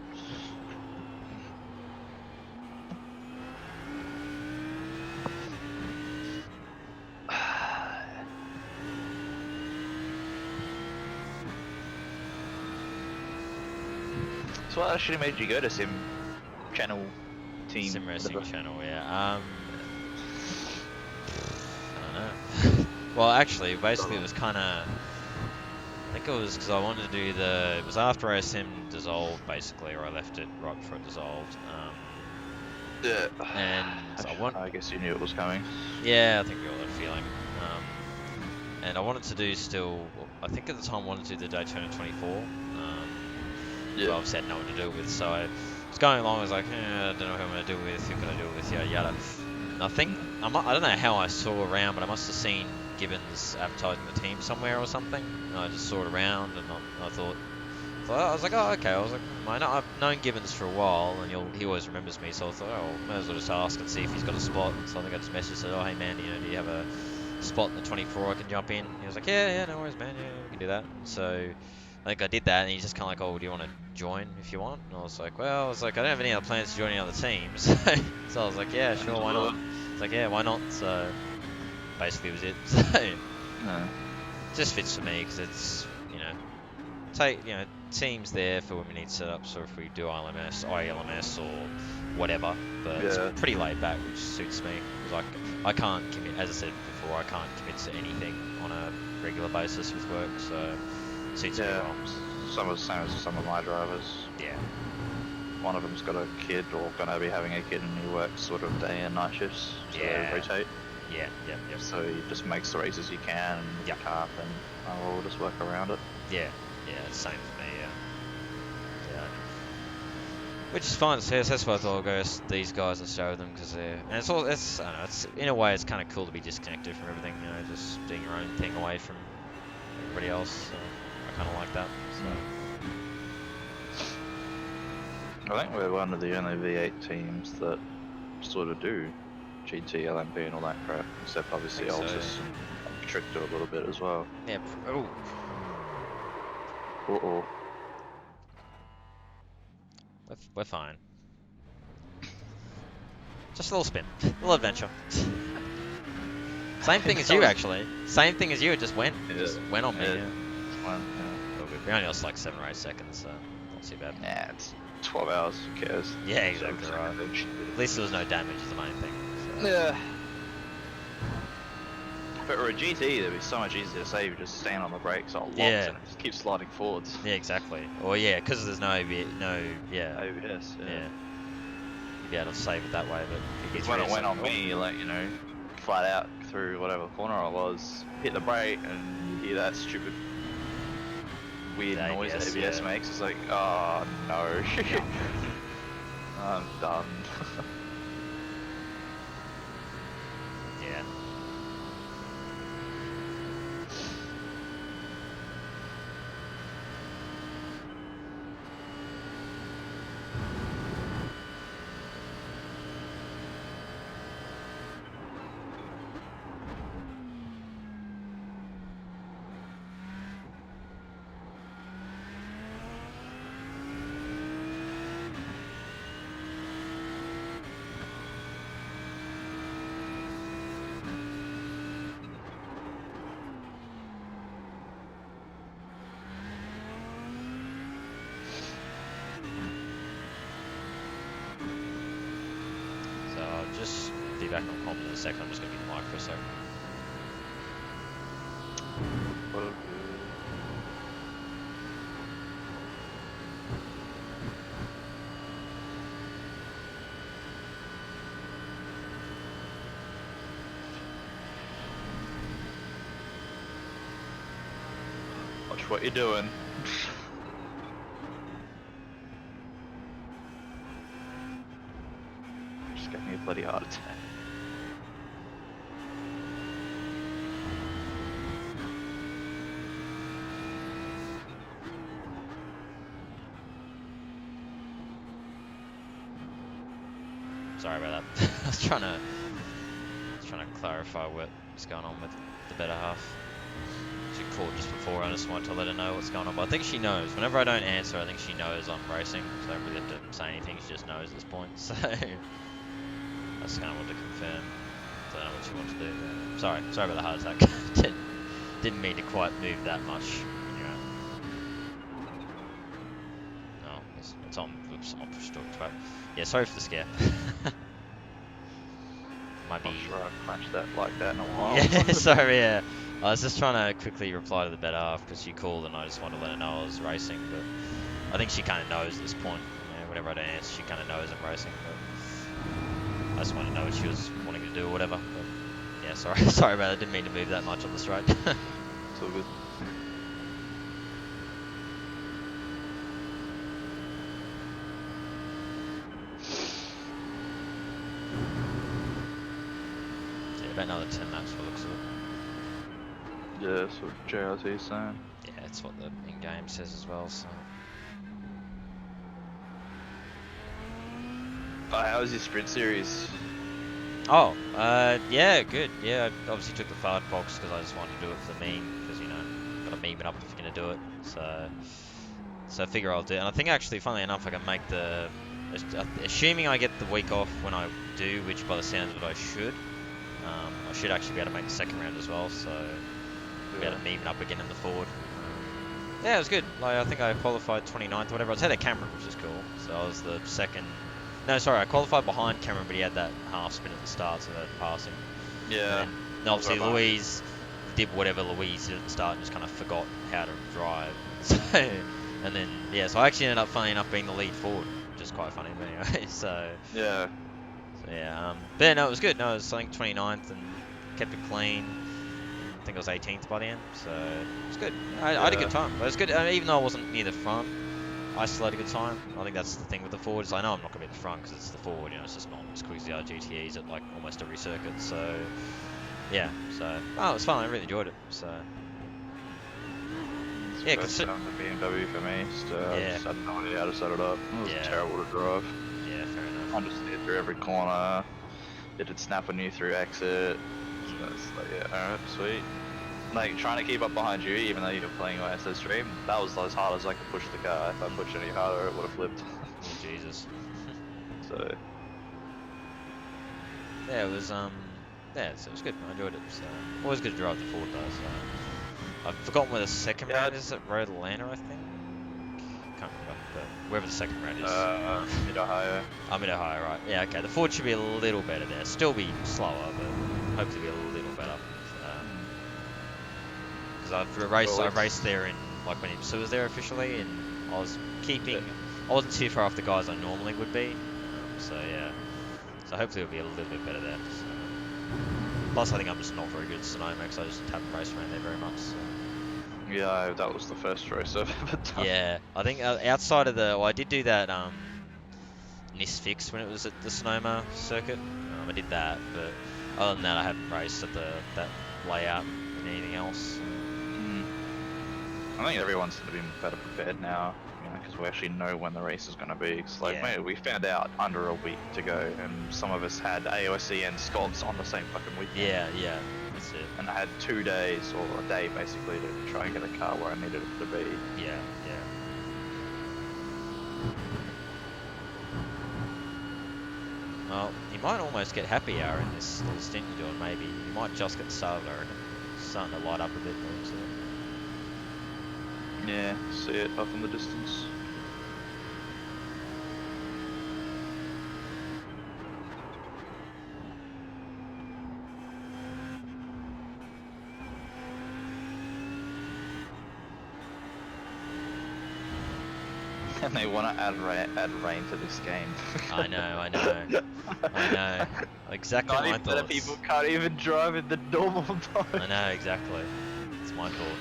So what actually made you go to Sim channel team? Sim racing whatever? channel, yeah. I don't know. Well, actually, basically, it was kind of. I think it was because I wanted to do the. It was after ASM dissolved, basically, or I left it right before it dissolved. Yeah. And I guess you knew it was coming. Yeah, I think we all had a feeling. And I wanted to do still. I think at the time I wanted to do the Daytona 24. But I obviously had no one to do it with, so I was going along. I was like, I don't know who I'm going to do it with. Who can I do it with? Yada yada. And I think I don't know how I saw around, but I must have seen Gibbons advertising the team somewhere or something. And I just saw it around, and I thought, I was like, oh okay. I was like, I've known Gibbons for a while, and he always remembers me. So I thought, oh, may as well just ask and see if he's got a spot. So I think I just messaged, said, oh hey man, do you have a spot in the 24 I can jump in? He was like, yeah, no worries man, yeah, we can do that. So I think I did that, and he's just kind of like, oh, do you want to join if you want? And I was like, I don't have any other plans to join any other teams. So I was like, yeah, sure, why not? It's like, yeah, why not? So basically it was it. So it just fits for me because it's, teams there for when we need setups or if we do ILMS or whatever. But it's pretty laid back, which suits me because I can't commit, as I said before, I can't commit to anything on a regular basis with work. So suits me well. Same as some of my drivers. Yeah. One of them's got a kid or gonna be having a kid, and he works sort of day and night shifts. So they rotate. Yeah. So he just makes the races he can, and the carp, and we'll just work around it. Yeah, same for me. Yeah. Which is fine. So that's why I thought I'll go to these guys and show them because I don't know, it's in a way it's kind of cool to be disconnected from everything. Just doing your own thing away from everybody else. So I kind of like that. So. I think we're one of the only V8 teams that sort of do GT, LMP and all that crap, except obviously Altus and Trick do a little bit as well. Yeah. We're fine. Just a little spin, a little adventure. Same thing as you actually. Same thing as you. It just went on me. Yeah. We only lost like 7 or 8 seconds, so not too bad. Yeah, it's 12 hours. Who cares? Yeah, exactly right. At least there was no damage. Is the main thing. So. Yeah. But for a GT, it'd be so much easier to say you just stand on the brakes all locked and it just keeps sliding forwards. Yeah, exactly. Or because there's no ABS. Yeah. You'd be able to save it that way, but because when it went on me, like flat out through whatever corner I was, hit the brake and you hear that stupid weird noise that ABS makes. It's like, oh no, I'm done. Yeah. Just be back on comp in a second. I'm just going to be the mic for a second. Watch what you're doing. Just gave me a bloody heart attack. Sorry about that. I was trying to clarify what's going on with the better half. She called just before. I just wanted to let her know what's going on. But I think she knows. Whenever I don't answer, I think she knows I'm racing. So I don't really have to say anything. She just knows at this point. So I just kind of wanted to confirm. I don't know what she wants to do. Sorry about the heart attack. Didn't mean to quite move that much. Anyway. Oh, it's on. Oops, I'm push talk. But yeah, sorry for the scare. Might be. Not sure I've crunched that like that in a while. Yeah, sorry. Yeah, I was just trying to quickly reply to the better half because she called and I just wanted to let her know I was racing. But I think she kind of knows at this point. You know, whenever I don't answer, she kind of knows I'm racing. But I just wanted to know what she was wanting to do or whatever. But yeah, sorry about it. Didn't mean to move that much on the straight. It's all good. Yeah, about another 10 laps for the looks of it. Yeah, that's what JRT's saying. Yeah, that's what the in-game says as well. So Oh, how was your sprint series? oh, yeah, good. Yeah, I obviously took the fart box because I just wanted to do it for the meme because you know, gotta meme it up if you're gonna do it. So I figure I'll do it. And I think actually, funnily enough, I can make the assuming I get the week off when I do, which by the sounds of it I should. I should actually be able to make the second round as well, so be able to meme it up again in the Ford. Yeah, it was good. Like I think I qualified 29th or whatever. I was ahead of Cameron, which is cool. So I was the second. No, sorry, I qualified behind Cameron, but he had that half spin at the start, so that passed him. Yeah. And then obviously Louise did whatever Louise did at the start and just kind of forgot how to drive. So, and then yeah, so I actually ended up, funny enough, being the lead Ford, which is quite funny. But anyway, so Yeah. yeah, but yeah, no, it was good. No, it was I think 29th and kept it clean. I think I was 18th by the end, so it was good. I had a good time. It was good, even though I wasn't near the front. I still had a good time. I think that's the thing with the Ford is I know I'm not going to be at the front because it's the Ford. You know, it's just not as quick as the other GTEs at like almost every circuit. So yeah, so it was fun. I really enjoyed it. So yeah, First time the BMW for me. So I just had no idea how to set it up. It was terrible to drive. Yeah, fair enough. I just steered through every corner. It did snap on you through exit. So it's like, yeah, alright, sweet. Like, trying to keep up behind you, even though you're playing OSS stream, that was as hard as I could push the car. If I pushed any harder, it would have flipped. Oh, Jesus. So, Yeah, it was yeah, so it was good. I enjoyed it. So always good to drive the Ford though. So I've forgotten where the second round is at Road Atlanta, I think. Can't remember, but wherever the second round is. Mid-Ohio. Mid-Ohio, right? Yeah, okay. The Ford should be a little better there. Still be slower, but hopefully be a little better. Because I raced there in like when IMSA was there officially, and I was keeping. I wasn't too far off the guys I normally would be. So yeah. So hopefully it'll be a little bit better there. So. Plus, I think I'm just not very good at Sonoma because I just haven't raced around there very much. So. Yeah, that was the first race I've ever done. Yeah, I think outside of the, well, I did do that NIS fix when it was at the Sonoma circuit. I did that, but other than that, I haven't raced at that layout and anything else. I think everyone's going to be better prepared now, because we actually know when the race is going to be. Cause like, mate, we found out under a week to go, and some of us had AOSC and Scots on the same fucking weekend. Yeah, that's it. And I had 2 days, or a day basically, to try and get a car where I needed it to be. Yeah. Well, you might almost get happy hour in this little stint you're doing, maybe. You might just get started, I reckon. It's starting to light up a bit more, so. Yeah, see it up in the distance. And they want to add rain to this game. I know. Exactly my 90% thoughts. of people can't even drive in the normal time. I know, exactly. It's my fault.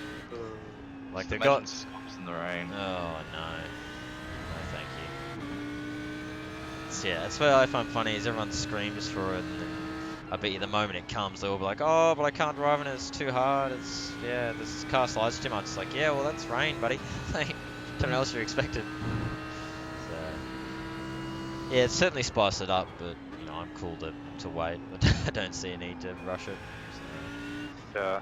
Like they've Imagine got stops in the rain. Oh no, thank you. Yeah, that's what I find funny is everyone screams for it, and then I bet you the moment it comes, they'll be like, "Oh, but I can't drive and it's too hard. It's this car slides too much." It's like, yeah, well that's rain, buddy. Like, something else you expected. So yeah, it's certainly spiced it up, but you know, I'm cool to wait. I don't see a need to rush it. So. Yeah.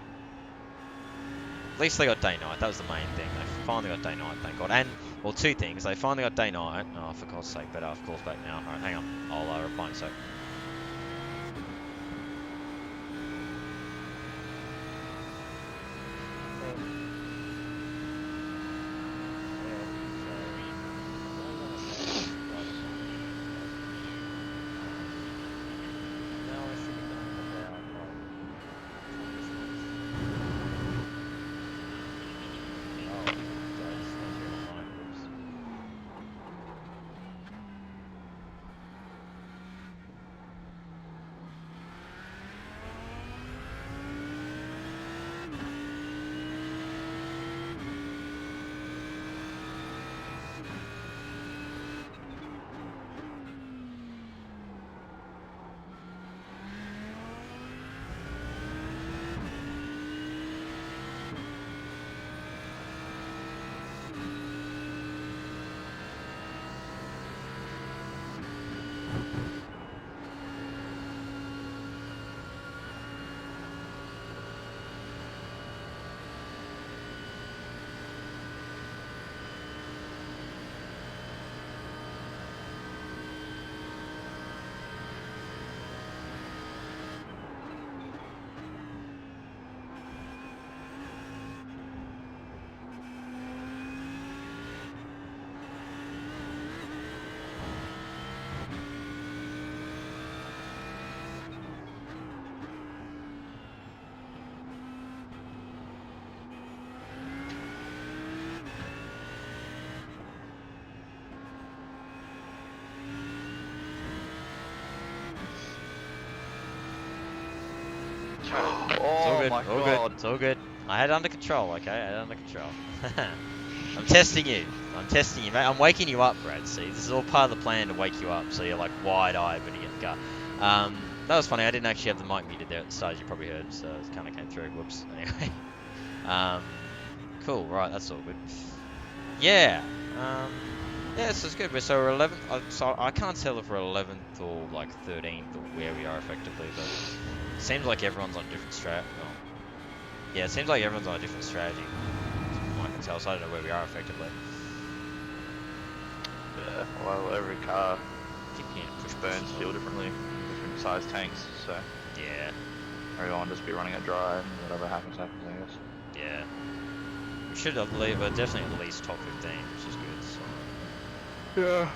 At least they got day night. That was the main thing. They finally got day night, thank God. And well, two things. They finally got day night. Oh, for God's sake! Better have calls back now. All right, hang on. I'll reply in a sec. Oh Good. my All god. good. It's all good. I had it under control. Okay, I had it under control. I'm testing you. I'm testing you, mate. I'm waking you up, Brad. See, this is all part of the plan to wake you up, so you're like wide-eyed when you get in the car. That was funny. I didn't actually have the mic muted there at the start, as you probably heard, so it kind of came through. Whoops. Anyway. Cool. Right. That's all good. Yeah. Yeah, so it's good. So we're 11th. So I can't tell if we're 11th or like 13th or where we are effectively, but it seems like everyone's on different strat. Well, yeah, it seems like everyone's on a different strategy. From what I can tell, so I don't know where we are effectively. Yeah, well, every car Keep getting push burns fuel differently, different size tanks, so Yeah, everyone just be running a dry and whatever happens, happens, I guess. yeah. We should have we're definitely at least top 15, which is good. So. Yeah.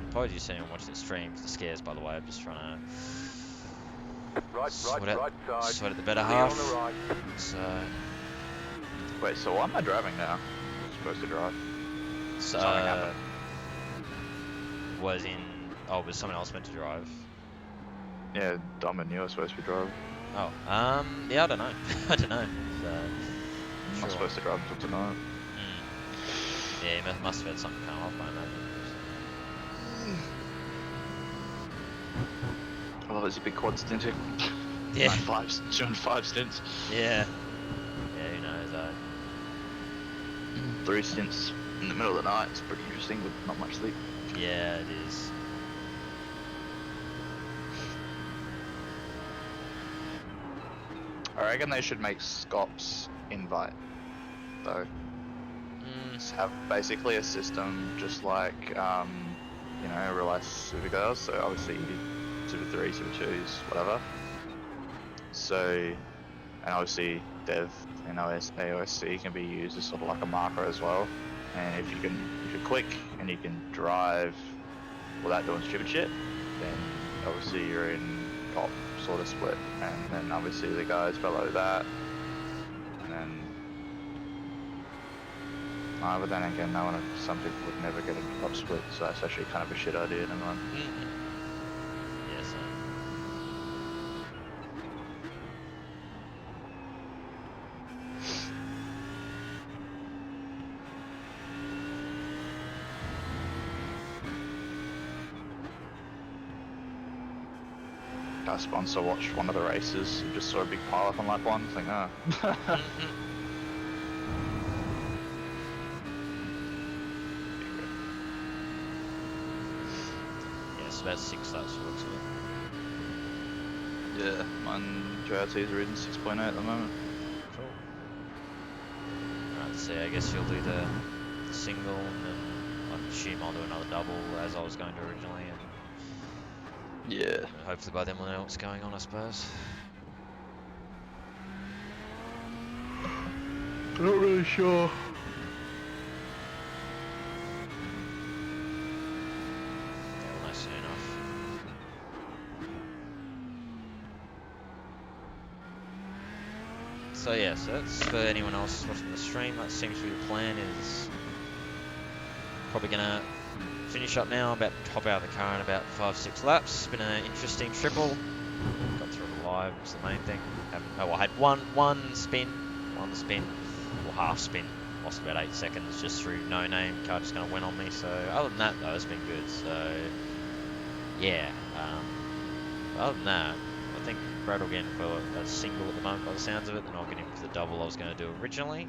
Apologies to anyone watching the stream for the scares, by the way. I'm just trying to Right sweat side. at the better Clear half. on the right. So, Wait, so why am I driving now? I'm supposed to drive. Something happened. Was someone else meant to drive? Yeah, Dom and you are supposed to be driving. Oh, yeah, I don't know. I don't know. So, I'm sure. not supposed to drive until tonight. Yeah, he must have had something come off, I imagine. I love his big quad stinting. Yeah. Doing 5 stints. Yeah. Yeah, who knows, 3 stints in the middle of the night. It's pretty interesting with not much sleep. Yeah, it is. I reckon they should make Scops invite, though. Just have basically a system just like, you know, real life Supercars. So obviously you do Super 3, Super 2s, whatever. So, and obviously Dev and AOSC can be used as sort of like a marker as well. And if you're quick and you can drive without doing stupid shit, then obviously you're in top sort of split. And then obviously the guys below that, and then but then again, some people would never get a top split, so that's actually kind of a shit idea, never mind. Yes. Our sponsor watched one of the races and just saw a big pile up on lap 1, think, oh. it's about 6 laps, it looks like. Yeah, mine JRT's reading 6.8 at the moment. Cool. Alright, so I guess you'll do the single, and then I assume I'll do another double as I was going to originally, and Yeah. hopefully by then we'll know what's going on, I suppose. Not really sure. Yeah, we'll know soon enough. So yeah, so that's for anyone else watching the stream. That seems to be the plan. Is probably gonna finish up now. About to hop out of the car in about 5-6 laps. It's been an interesting triple. Got through it alive, was the main thing. I had one spin, or half spin. Lost about 8 seconds just through no name. Car just kind of went on me. So other than that, though, it's been good. So yeah. Other than that, I think Brad will get in for a single at the moment by the sounds of it. Then I'll get in for the double I was going to do originally.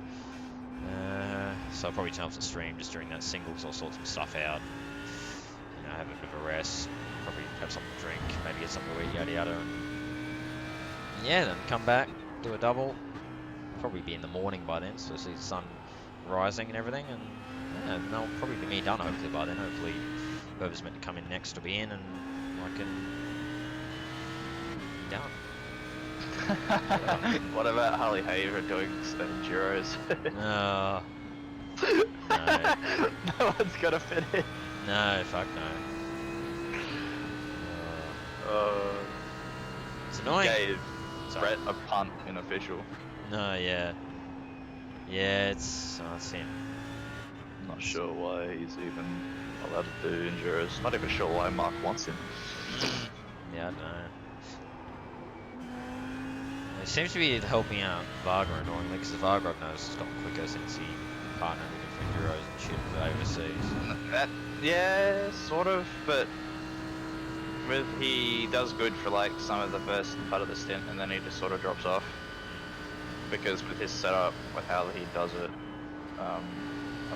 So I'll probably turn off the stream just during that single, because I'll sort some stuff out. You know, have a bit of a rest. Probably have something to drink. Maybe get something to eat, yada yada. And yeah, then come back, do a double. Probably be in the morning by then, so see the sun rising and everything. And yeah, and that'll probably be me done hopefully by then. Hopefully whoever's meant to come in next will be in, and I can be done. What about Harley Haver doing Enduros? No. No one's gonna fit in. No, fuck no. It's annoying. Gave Sorry. Brett a punt in official. No, yeah. Yeah, it's him. Not sure why he's even allowed to do Enduros. Not even sure why Mark wants him. Yeah, I don't know. It seems to be helping out Varga annoyingly, because Varga I've noticed has gotten quicker since he partnered with different Euros and shit for overseas. Yeah, sort of, but he does good for like some of the first part of the stint, and then he just sort of drops off. Because with his setup, with how he does it, I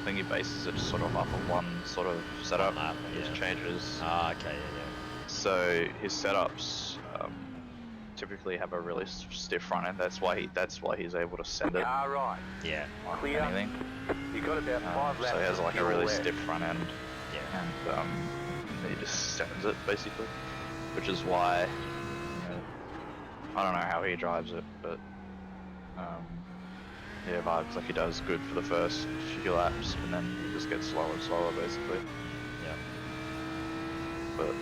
think he bases it sort of off of one sort of setup. He just changes. Ah, okay, yeah. So his setups typically have a really stiff front end. That's why he's able to send it Car right. Yeah. on Clear. anything. You got about 5 laps. So he has like a fuel really left. stiff front end, Yeah. and he just sends it basically, which is why I don't know how he drives it, but yeah, vibes like he does good for the first few laps, and then he just gets slower and slower basically. Yeah. But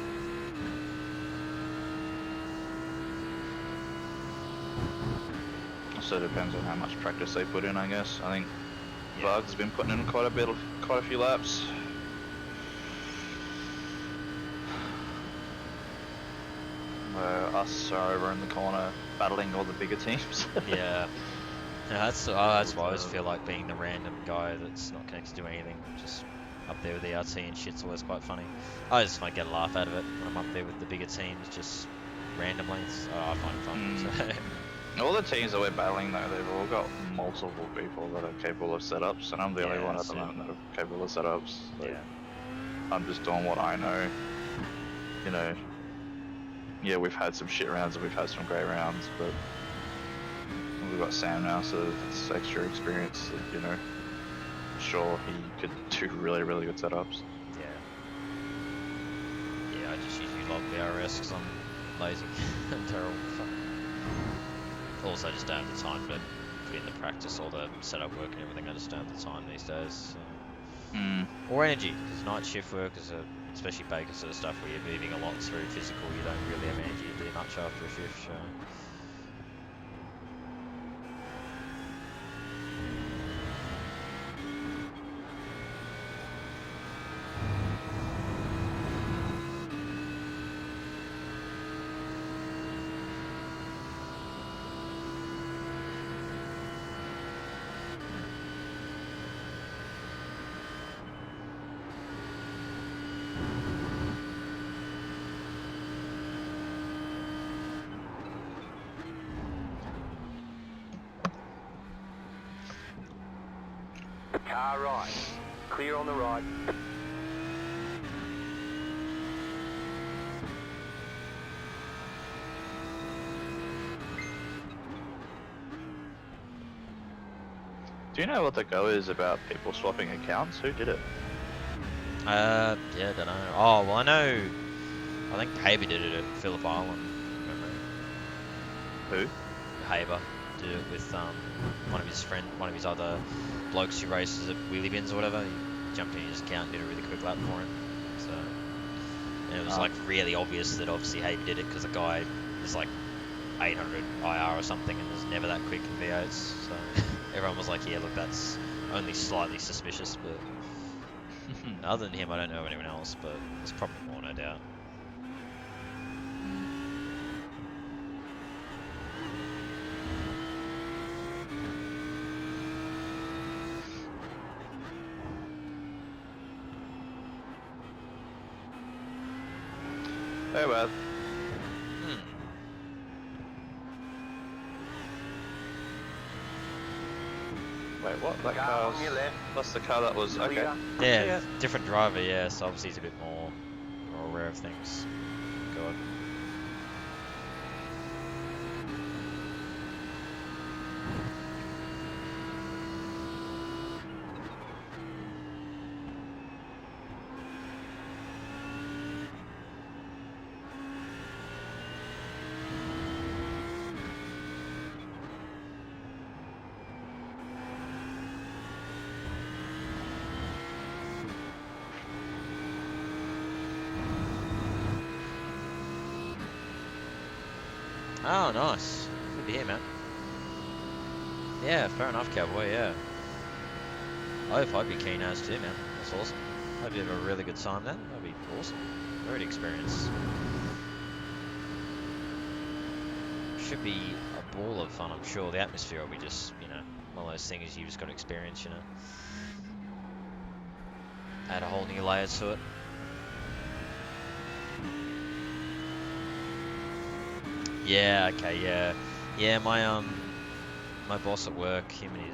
also depends on how much practice they put in, I guess. I think Varg's been putting in quite a few laps. Where us are over in the corner battling all the bigger teams. Yeah. Yeah, that's why I always feel like being the random guy that's not connected to anything, just up there with the RT and shit's always quite funny. I just might get a laugh out of it when I'm up there with the bigger teams, just randomly. I find it fun. So. All the teams that we're battling though, they've all got multiple people that are capable of setups, and I'm the only one at the moment that are capable of setups. So Yeah. I'm just doing what I know. You know, yeah, we've had some shit rounds and we've had some great rounds, but we've got Sam now, so it's extra experience. You know, sure he could do really, really good setups. Yeah. Yeah, I just usually log VRS because I'm lazy and terrible. Also, just don't have the time to put in the practice, all the setup work and everything. I just don't have the time these days. So. Or energy, because night shift work is especially Baker sort of stuff where you're moving a lot through physical, you don't really have energy to do much after a shift. So. Car right. Clear on the right. Do you know what the go is about people swapping accounts? Who did it? Yeah, don't know. Oh, well, I think Haber did it at Phillip Island. Remember? Who? Haber did it with one of his other blokes who races at wheelie bins or whatever. He jumped in his account and did a really quick lap for him. So, and it was like really obvious that obviously Haber did it because the guy is like 800 IR or something and is never that quick in V8s. So everyone was like, yeah, look, that's only slightly suspicious, but other than him, I don't know anyone else, but there's probably more, no doubt. Oh well. Wait, what? That Car car's... on your left. That's the car that was... Okay. Clear. Yeah, different driver, yeah, so obviously he's a bit more aware of things. God. Oh, nice. Good to hear, man. Yeah, fair enough, Cowboy, yeah. I hope I'd be keen as too, man. That's awesome. Hope you have a really good time then. That'd be awesome. Great experience. Should be a ball of fun, I'm sure. The atmosphere will be just, you know, one of those things you just got to experience, you know. Add a whole new layer to it. Yeah, okay, yeah. Yeah, my boss at work, him and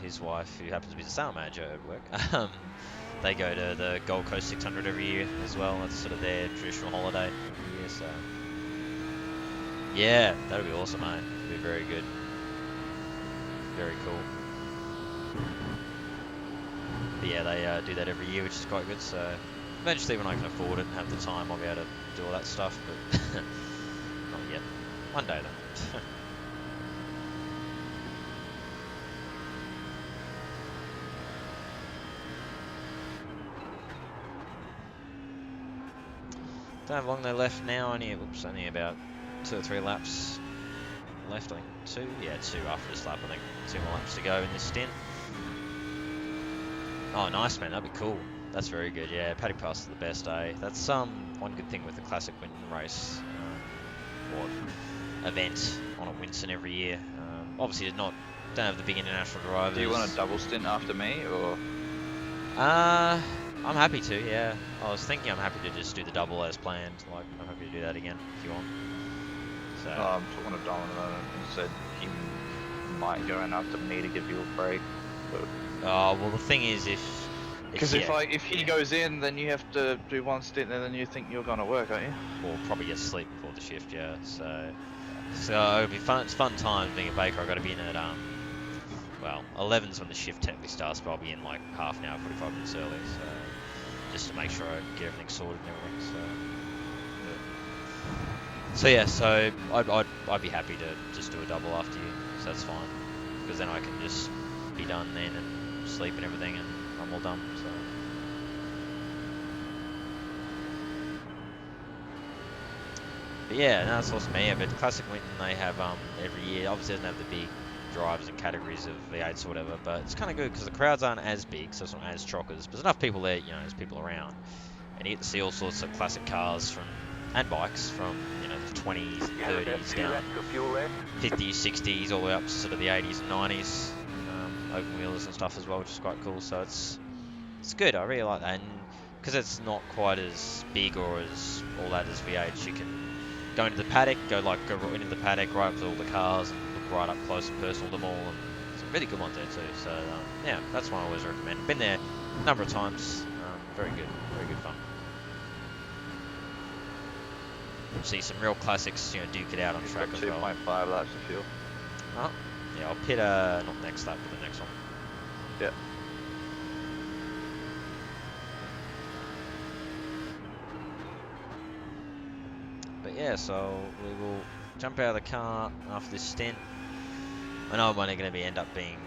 his wife, who happens to be the sales manager at work, they go to the Gold Coast 600 every year as well. That's sort of their traditional holiday every year, so yeah, that'll be awesome, mate. It'll be very good. Very cool. But yeah, they do that every year, which is quite good, so eventually when I can afford it and have the time, I'll be able to do all that stuff, but not yet. One day though. Don't have long they left now. Only about 2 or 3 laps left. I think 2. Yeah, 2 after this lap. I think 2 more laps to go in this stint. Oh, nice, man. That'd be cool. That's very good. Yeah, paddock pass is the best, eh? That's one good thing with the Classic Winton race or event on at Winton every year. Obviously, don't have the big international drivers. Do you want a double stint after me, or...? I'm happy to, yeah. I was thinking I'm happy to just do the double as planned. Like, I'm happy to do that again if you want. So. I'm talking to Dom at the moment and said he might go in after me to give you a break. Oh, well, the thing is, because if he goes in, then you have to do one stint, and then you think you're going to work, aren't you? We'll probably get sleep before the shift, yeah. So it'll be fun. It's fun times being a baker. I've got to be in at well, 11's when the shift technically starts, but I'll be in like half an hour, 45 minutes early. So just to make sure I get everything sorted and everything. So yeah, so I'd be happy to just do a double after you, so that's fine, because then I can just be done then and sleep and everything, and I'm all done. So. But yeah, no, that's awesome. Yeah, but Classic Winton they have every year. Obviously, it doesn't have the big drivers and categories of V8s or whatever, but it's kind of good because the crowds aren't as big, so it's not as chockers. But there's enough people there, you know, there's people around, and you get to see all sorts of classic cars and bikes from, you know, the 20s, 30s down 50s, 60s, all the way up to sort of the 80s and 90s, open wheelers and stuff as well, which is quite cool. So it's good. I really like that, and because it's not quite as big or as all that as V8, you can go into the paddock, go into the paddock right up to all the cars and look right up close and personal to them all, and some really good ones there too. So yeah, that's one I always recommend. Been there a number of times. Very good fun. See some real classics, you know, duke it out on track as well. 2.5 laps of fuel. Oh, yeah, I'll pit not next lap, but the next one. Yeah. But yeah, so we will jump out of the car after this stint. I know I'm only going to end up being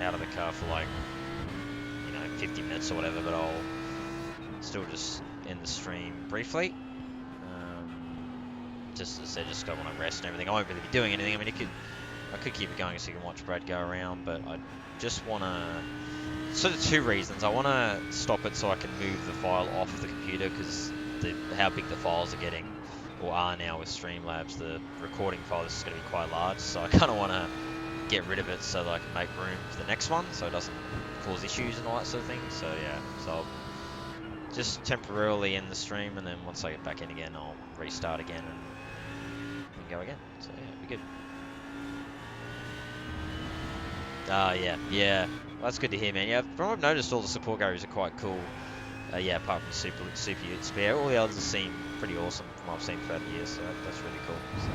out of the car for like, 50 minutes or whatever, but I'll still just end the stream briefly. Just as I said, just don't want to rest and everything. I won't really be doing anything. I mean, I could keep it going so you can watch Brad go around, but I just want to. Sort of two reasons. I want to stop it so I can move the file off the computer because how big the files are getting, or are now with Streamlabs, the recording file is going to be quite large. So I kind of want to get rid of it so that I can make room for the next one, so it doesn't cause issues and all that sort of thing. So yeah, so I'll just temporarily end the stream, and then once I get back in again, I'll restart again and go again. So yeah, it'll be good. Yeah. Well, that's good to hear, man. Yeah, from what I've noticed, all the support galleries are quite cool. Yeah, apart from Super Utes, but yeah, all the others seem pretty awesome from what I've seen throughout the years, so that's really cool. So.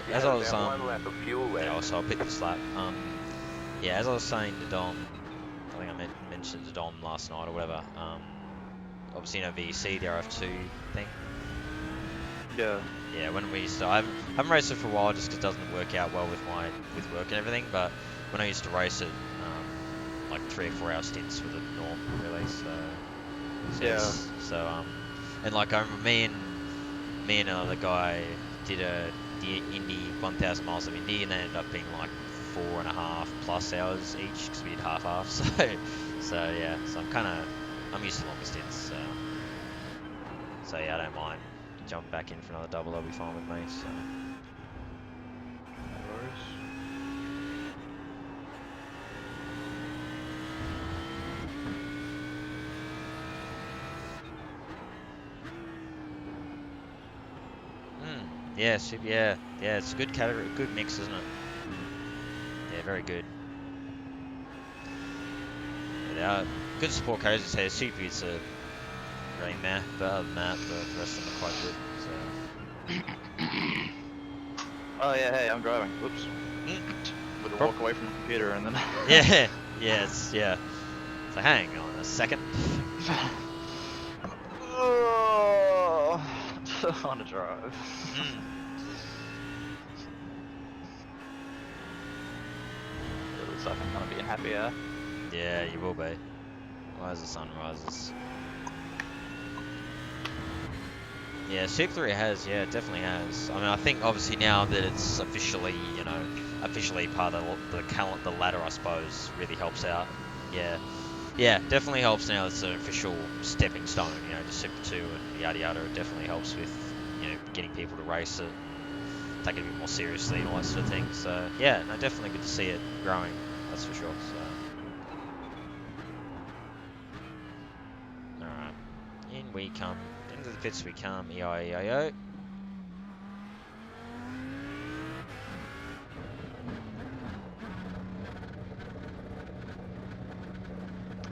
Yeah, as I was one lap of fuel left. yeah, also I'll pick this lap. Yeah, as I was saying to Dom, I think I mentioned to Dom last night or whatever. Obviously, VEC, the RF2 thing. Yeah. Yeah, when we used to, I haven't raced it for a while just because it doesn't work out well with work and everything. But when I used to race it, like 3 or 4 hour stints were the norm, really. So Yeah. So and like I remember me and another guy did the Indy 1,000 miles of Indy, and they ended up being like 4.5+ hours each because we did half. So yeah, so I'm used to longer stints. So yeah, I don't mind jumping back in for another double. That'll be fine with me. So. No worries. Yeah, it's a good category, good mix, isn't it? Yeah, very good. Yeah, good support categories here. CPUs are really meh, but other than that, the rest of them are quite good. So. Oh yeah, hey, I'm driving. Whoops. Would have walk away from the computer and then. Yeah. So hang on a second. Oh, I want to drive. It looks like I'm gonna be in happy hour. Yeah, you will be. As the sun rises. Yeah, Super 3 has, yeah, it definitely has. I mean, I think obviously now that it's officially, part of the ladder, I suppose, really helps out. Yeah, definitely helps now. It's an official stepping stone, to Super 2 and yada yada. It definitely helps with, getting people to race it, take it a bit more seriously and all that sort of thing. So, yeah, no, definitely good to see it growing, that's for sure. So, alright, in we come. Into the pits we come, E-I-E-I-O.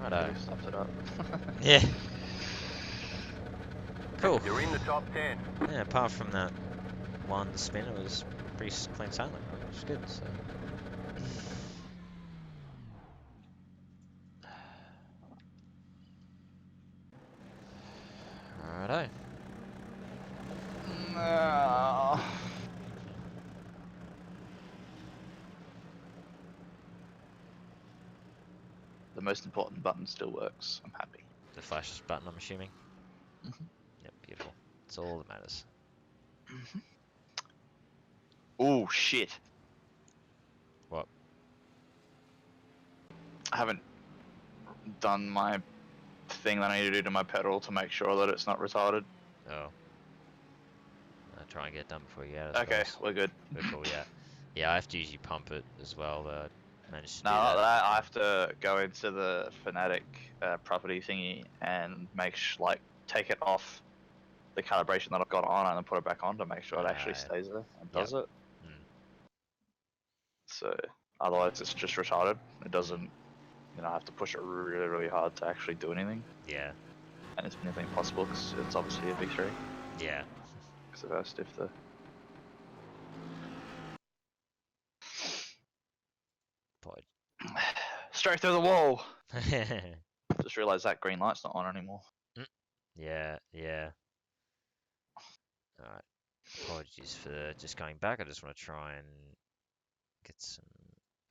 Righto. Stuffed it up. Yeah. Cool. You're in the top 10. Yeah, apart from that one spin, it was pretty clean sailing, which was good. So. Righto. No. The most important button still works. I'm happy. The flash button, I'm assuming. Mm-hmm. Yep, beautiful. That's all that matters. Mm-hmm. Oh shit! What? I haven't done my thing that I need to do to my pedal to make sure that it's not retarded. Oh. I'll try and get it done before you get out. Okay, we're good. We're cool, yeah. Yeah, I have to usually pump it as well. managed to No, do not that. that. I have to go into the Fnatic property thingy and take it off the calibration that I've got on and then put it back on to make sure it actually stays there and does it. Mm. So otherwise it's just retarded. It doesn't, I have to push it really, really hard to actually do anything. Yeah. And it's anything possible because it's obviously a V3. Yeah. Because of how stiff the... Boy. Straight through the wall! Just realised that green light's not on anymore. Yeah, yeah. Alright. Apologies for just going back. I just want to try and get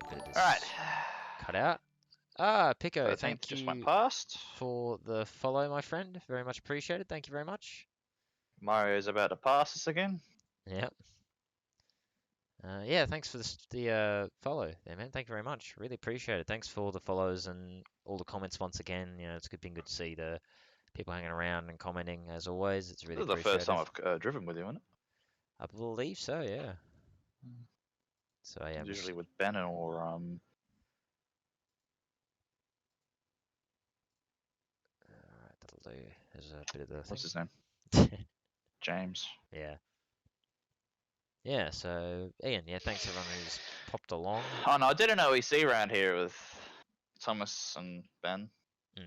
a bit of this Alright. cut out. Ah, Pico, I think thank just went you past. for the follow, my friend. Very much appreciated. Thank you very much. Mario's about to pass us again. Yep. Yeah, thanks for the follow there, man. Thank you very much. Really appreciate it. Thanks for all the follows and all the comments once again. It's been good to see the people hanging around and commenting as always. It's really This is the first appreciated. time I've driven with you, isn't it? I believe so, yeah. So yeah, Usually with Ben or alright, that'll do. There's a bit of the what's his name? thing. James. Yeah. Yeah, so Ian, yeah, thanks everyone who's popped along. Oh no, I did an OEC around here with Thomas and Ben. Mm.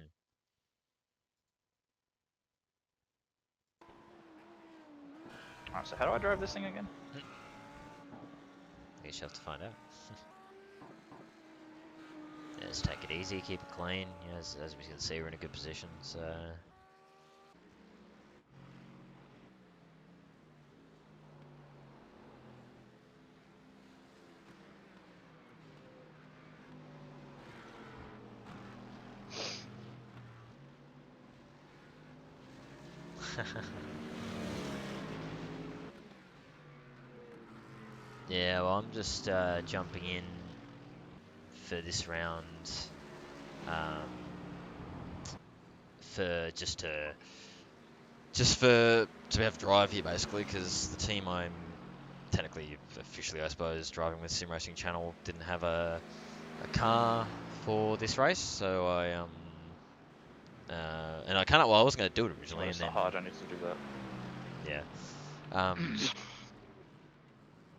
Alright, so how do I drive this thing again? I guess you have to find out. Yeah, just take it easy, keep it clean. As we can see, we're in a good position, so... Yeah, well, I'm just jumping in for this round for to have drive here basically, because the team I'm technically officially, I suppose, driving with Sim Racing Channel didn't have a car for this race, so I and I kind of, well, I wasn't going to do it originally, Well, and it's then not hard, I need to do that. yeah,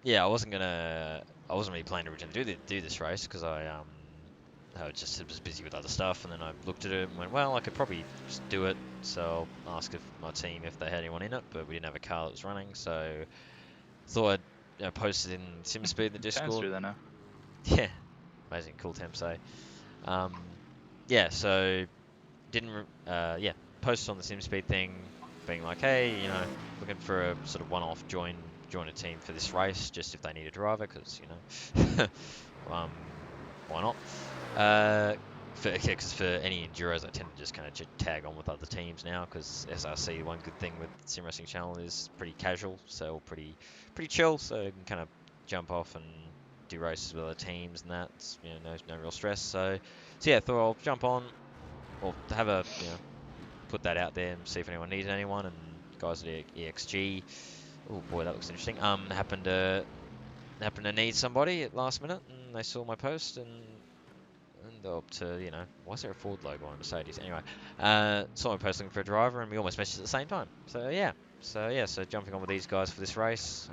yeah, I wasn't really planning to originally do this race because I was busy with other stuff, and then I looked at it and went, well, I could probably just do it. So I'll ask if my team if they had anyone in it, but we didn't have a car that was running, so thought I'd post it in SimSpeed in the Sounds Discord. through there now. Yeah, amazing, cool temps, eh? Yeah, so post on the SimSpeed thing, being like, hey, looking for a sort of one-off join a team for this race, just if they need a driver, because why not? Because for any enduros, I tend to just kind of tag on with other teams now, because SRC, one good thing with Sim Racing Channel is pretty casual, so pretty chill, so you can kind of jump off and do races with other teams, and that's no real stress. So yeah, I thought I'll jump on or have a put that out there and see if anyone needs anyone. And guys at EXG, oh boy, that looks interesting. Happened to need somebody at last minute, and they saw my post and up to why is there a Ford logo on a Mercedes? Anyway, saw my post looking for a driver, and we almost messaged at the same time. So jumping on with these guys for this race.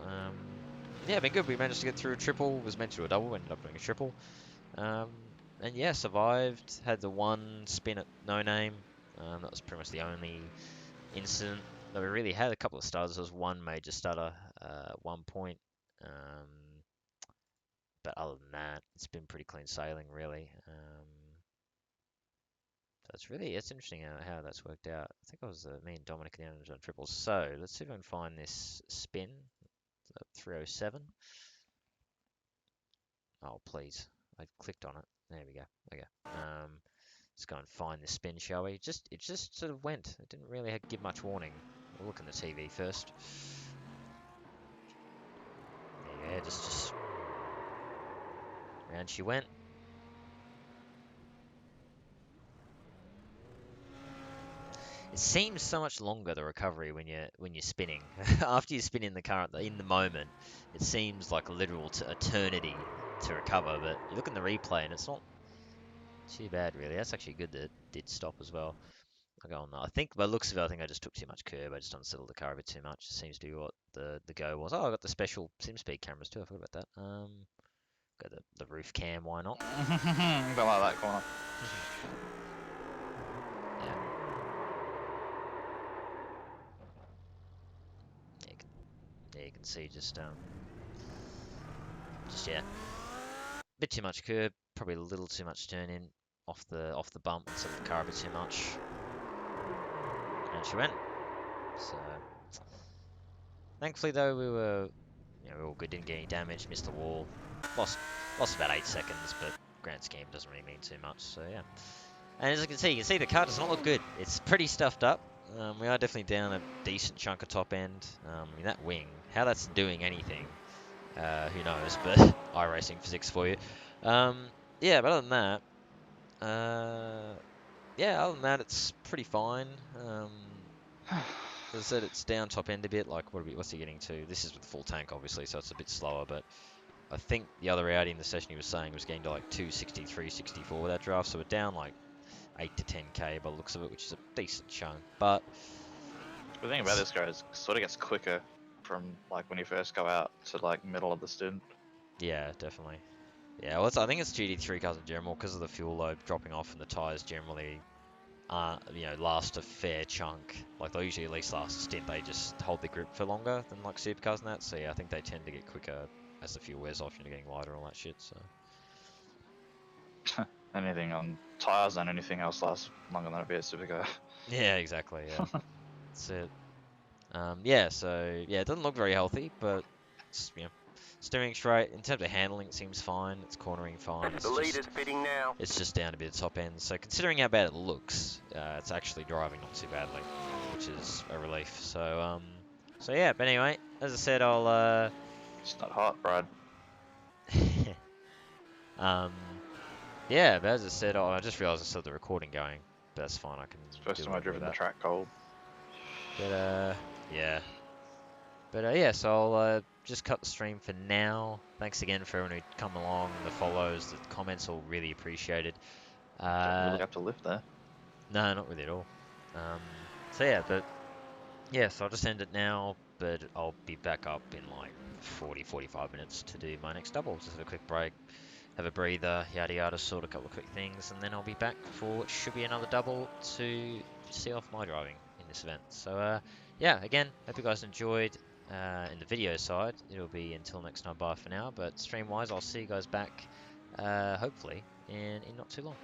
Yeah, been good. We managed to get through a triple. Was meant to do a double, ended up doing a triple. And yeah, survived. Had the one spin at no name. That was pretty much the only incident that we really had. A couple of stutters. There was one major stutter at one point. But other than that, it's been pretty clean sailing, really. So it's interesting how that's worked out. I think it was me and Dominic and the on triples. So let's see if I can find this spin. 307. Oh, please. I clicked on it. There we go. Okay. Let's go and find this spin, shall we? It just sort of went. It didn't really give much warning. We'll look in the TV first. There you go. Just round she went. It seems so much longer, the recovery, when you're spinning. After you spin in the car in the moment, it seems like a literal eternity to recover, but you look in the replay and it's not too bad really. That's actually good that it did stop as well. I go on. I think by the looks of it, I think I just took too much curb. I just unsettled the car a bit too much. It seems to be what the go was. Oh, I got the special sim speed cameras too. I forgot about that. Got the roof cam. Why not? Don't like that corner. Yeah. Yeah, you can see just yeah, bit too much curb, probably a little too much turn in off the bump, set the car a bit too much, and she went. So thankfully though we were all good, didn't get any damage, missed the wall, lost about 8 seconds, but grand scheme doesn't really mean too much. So yeah, and as you can see the car does not look good. It's pretty stuffed up. We are definitely down a decent chunk of top end. I mean that wing, how that's doing anything. Who knows, but iRacing physics for you. Yeah, but other than that, it's pretty fine. As I said, it's down top end a bit. Like, what's he getting to? This is with full tank, obviously, so it's a bit slower. But I think the other Audi in the session he was saying was getting to like 263, 64 with that draft. So we're down like 8 to 10k by the looks of it, which is a decent chunk. But The thing about this car is it sort of gets quicker from like when you first go out to like middle of the stint. yeah, definitely. Yeah, well, I think it's GT3 cars in general because of the fuel load dropping off and the tyres generally last a fair chunk. Like they'll usually at least last a stint. They just hold their grip for longer than like supercars and that. So yeah, I think they tend to get quicker as the fuel wears off and you're getting lighter and all that shit. So Anything on tyres and anything else lasts longer than a V8 supercar. yeah, exactly. Yeah, that's it. Yeah, so yeah, it doesn't look very healthy, but it's, steering straight. In terms of handling, it seems fine. It's cornering fine. The leader's pitting now. It's just down a bit of top end. So considering how bad it looks, it's actually driving not too badly, which is a relief. So so yeah. But anyway, as I said, I'll It's not hot, Brad. yeah. But as I said, I just realised I still have the recording going. But that's fine. I can First do time I've whatever with driven the that. track cold. But yeah. But yeah, so I'll just cut the stream for now. Thanks again for everyone who come along, the follows, the comments, all really appreciated. Don't really have to lift there. No, not really at all. So yeah, but yeah, so I'll just end it now, but I'll be back up in like 40, 45 minutes to do my next double. Just have a quick break, have a breather, yada yada, sort a couple of quick things, and then I'll be back for what should be another double to see off my driving in this event. So yeah, again, hope you guys enjoyed. In the video side, it'll be until next time, bye for now. But stream wise, I'll see you guys back hopefully in not too long.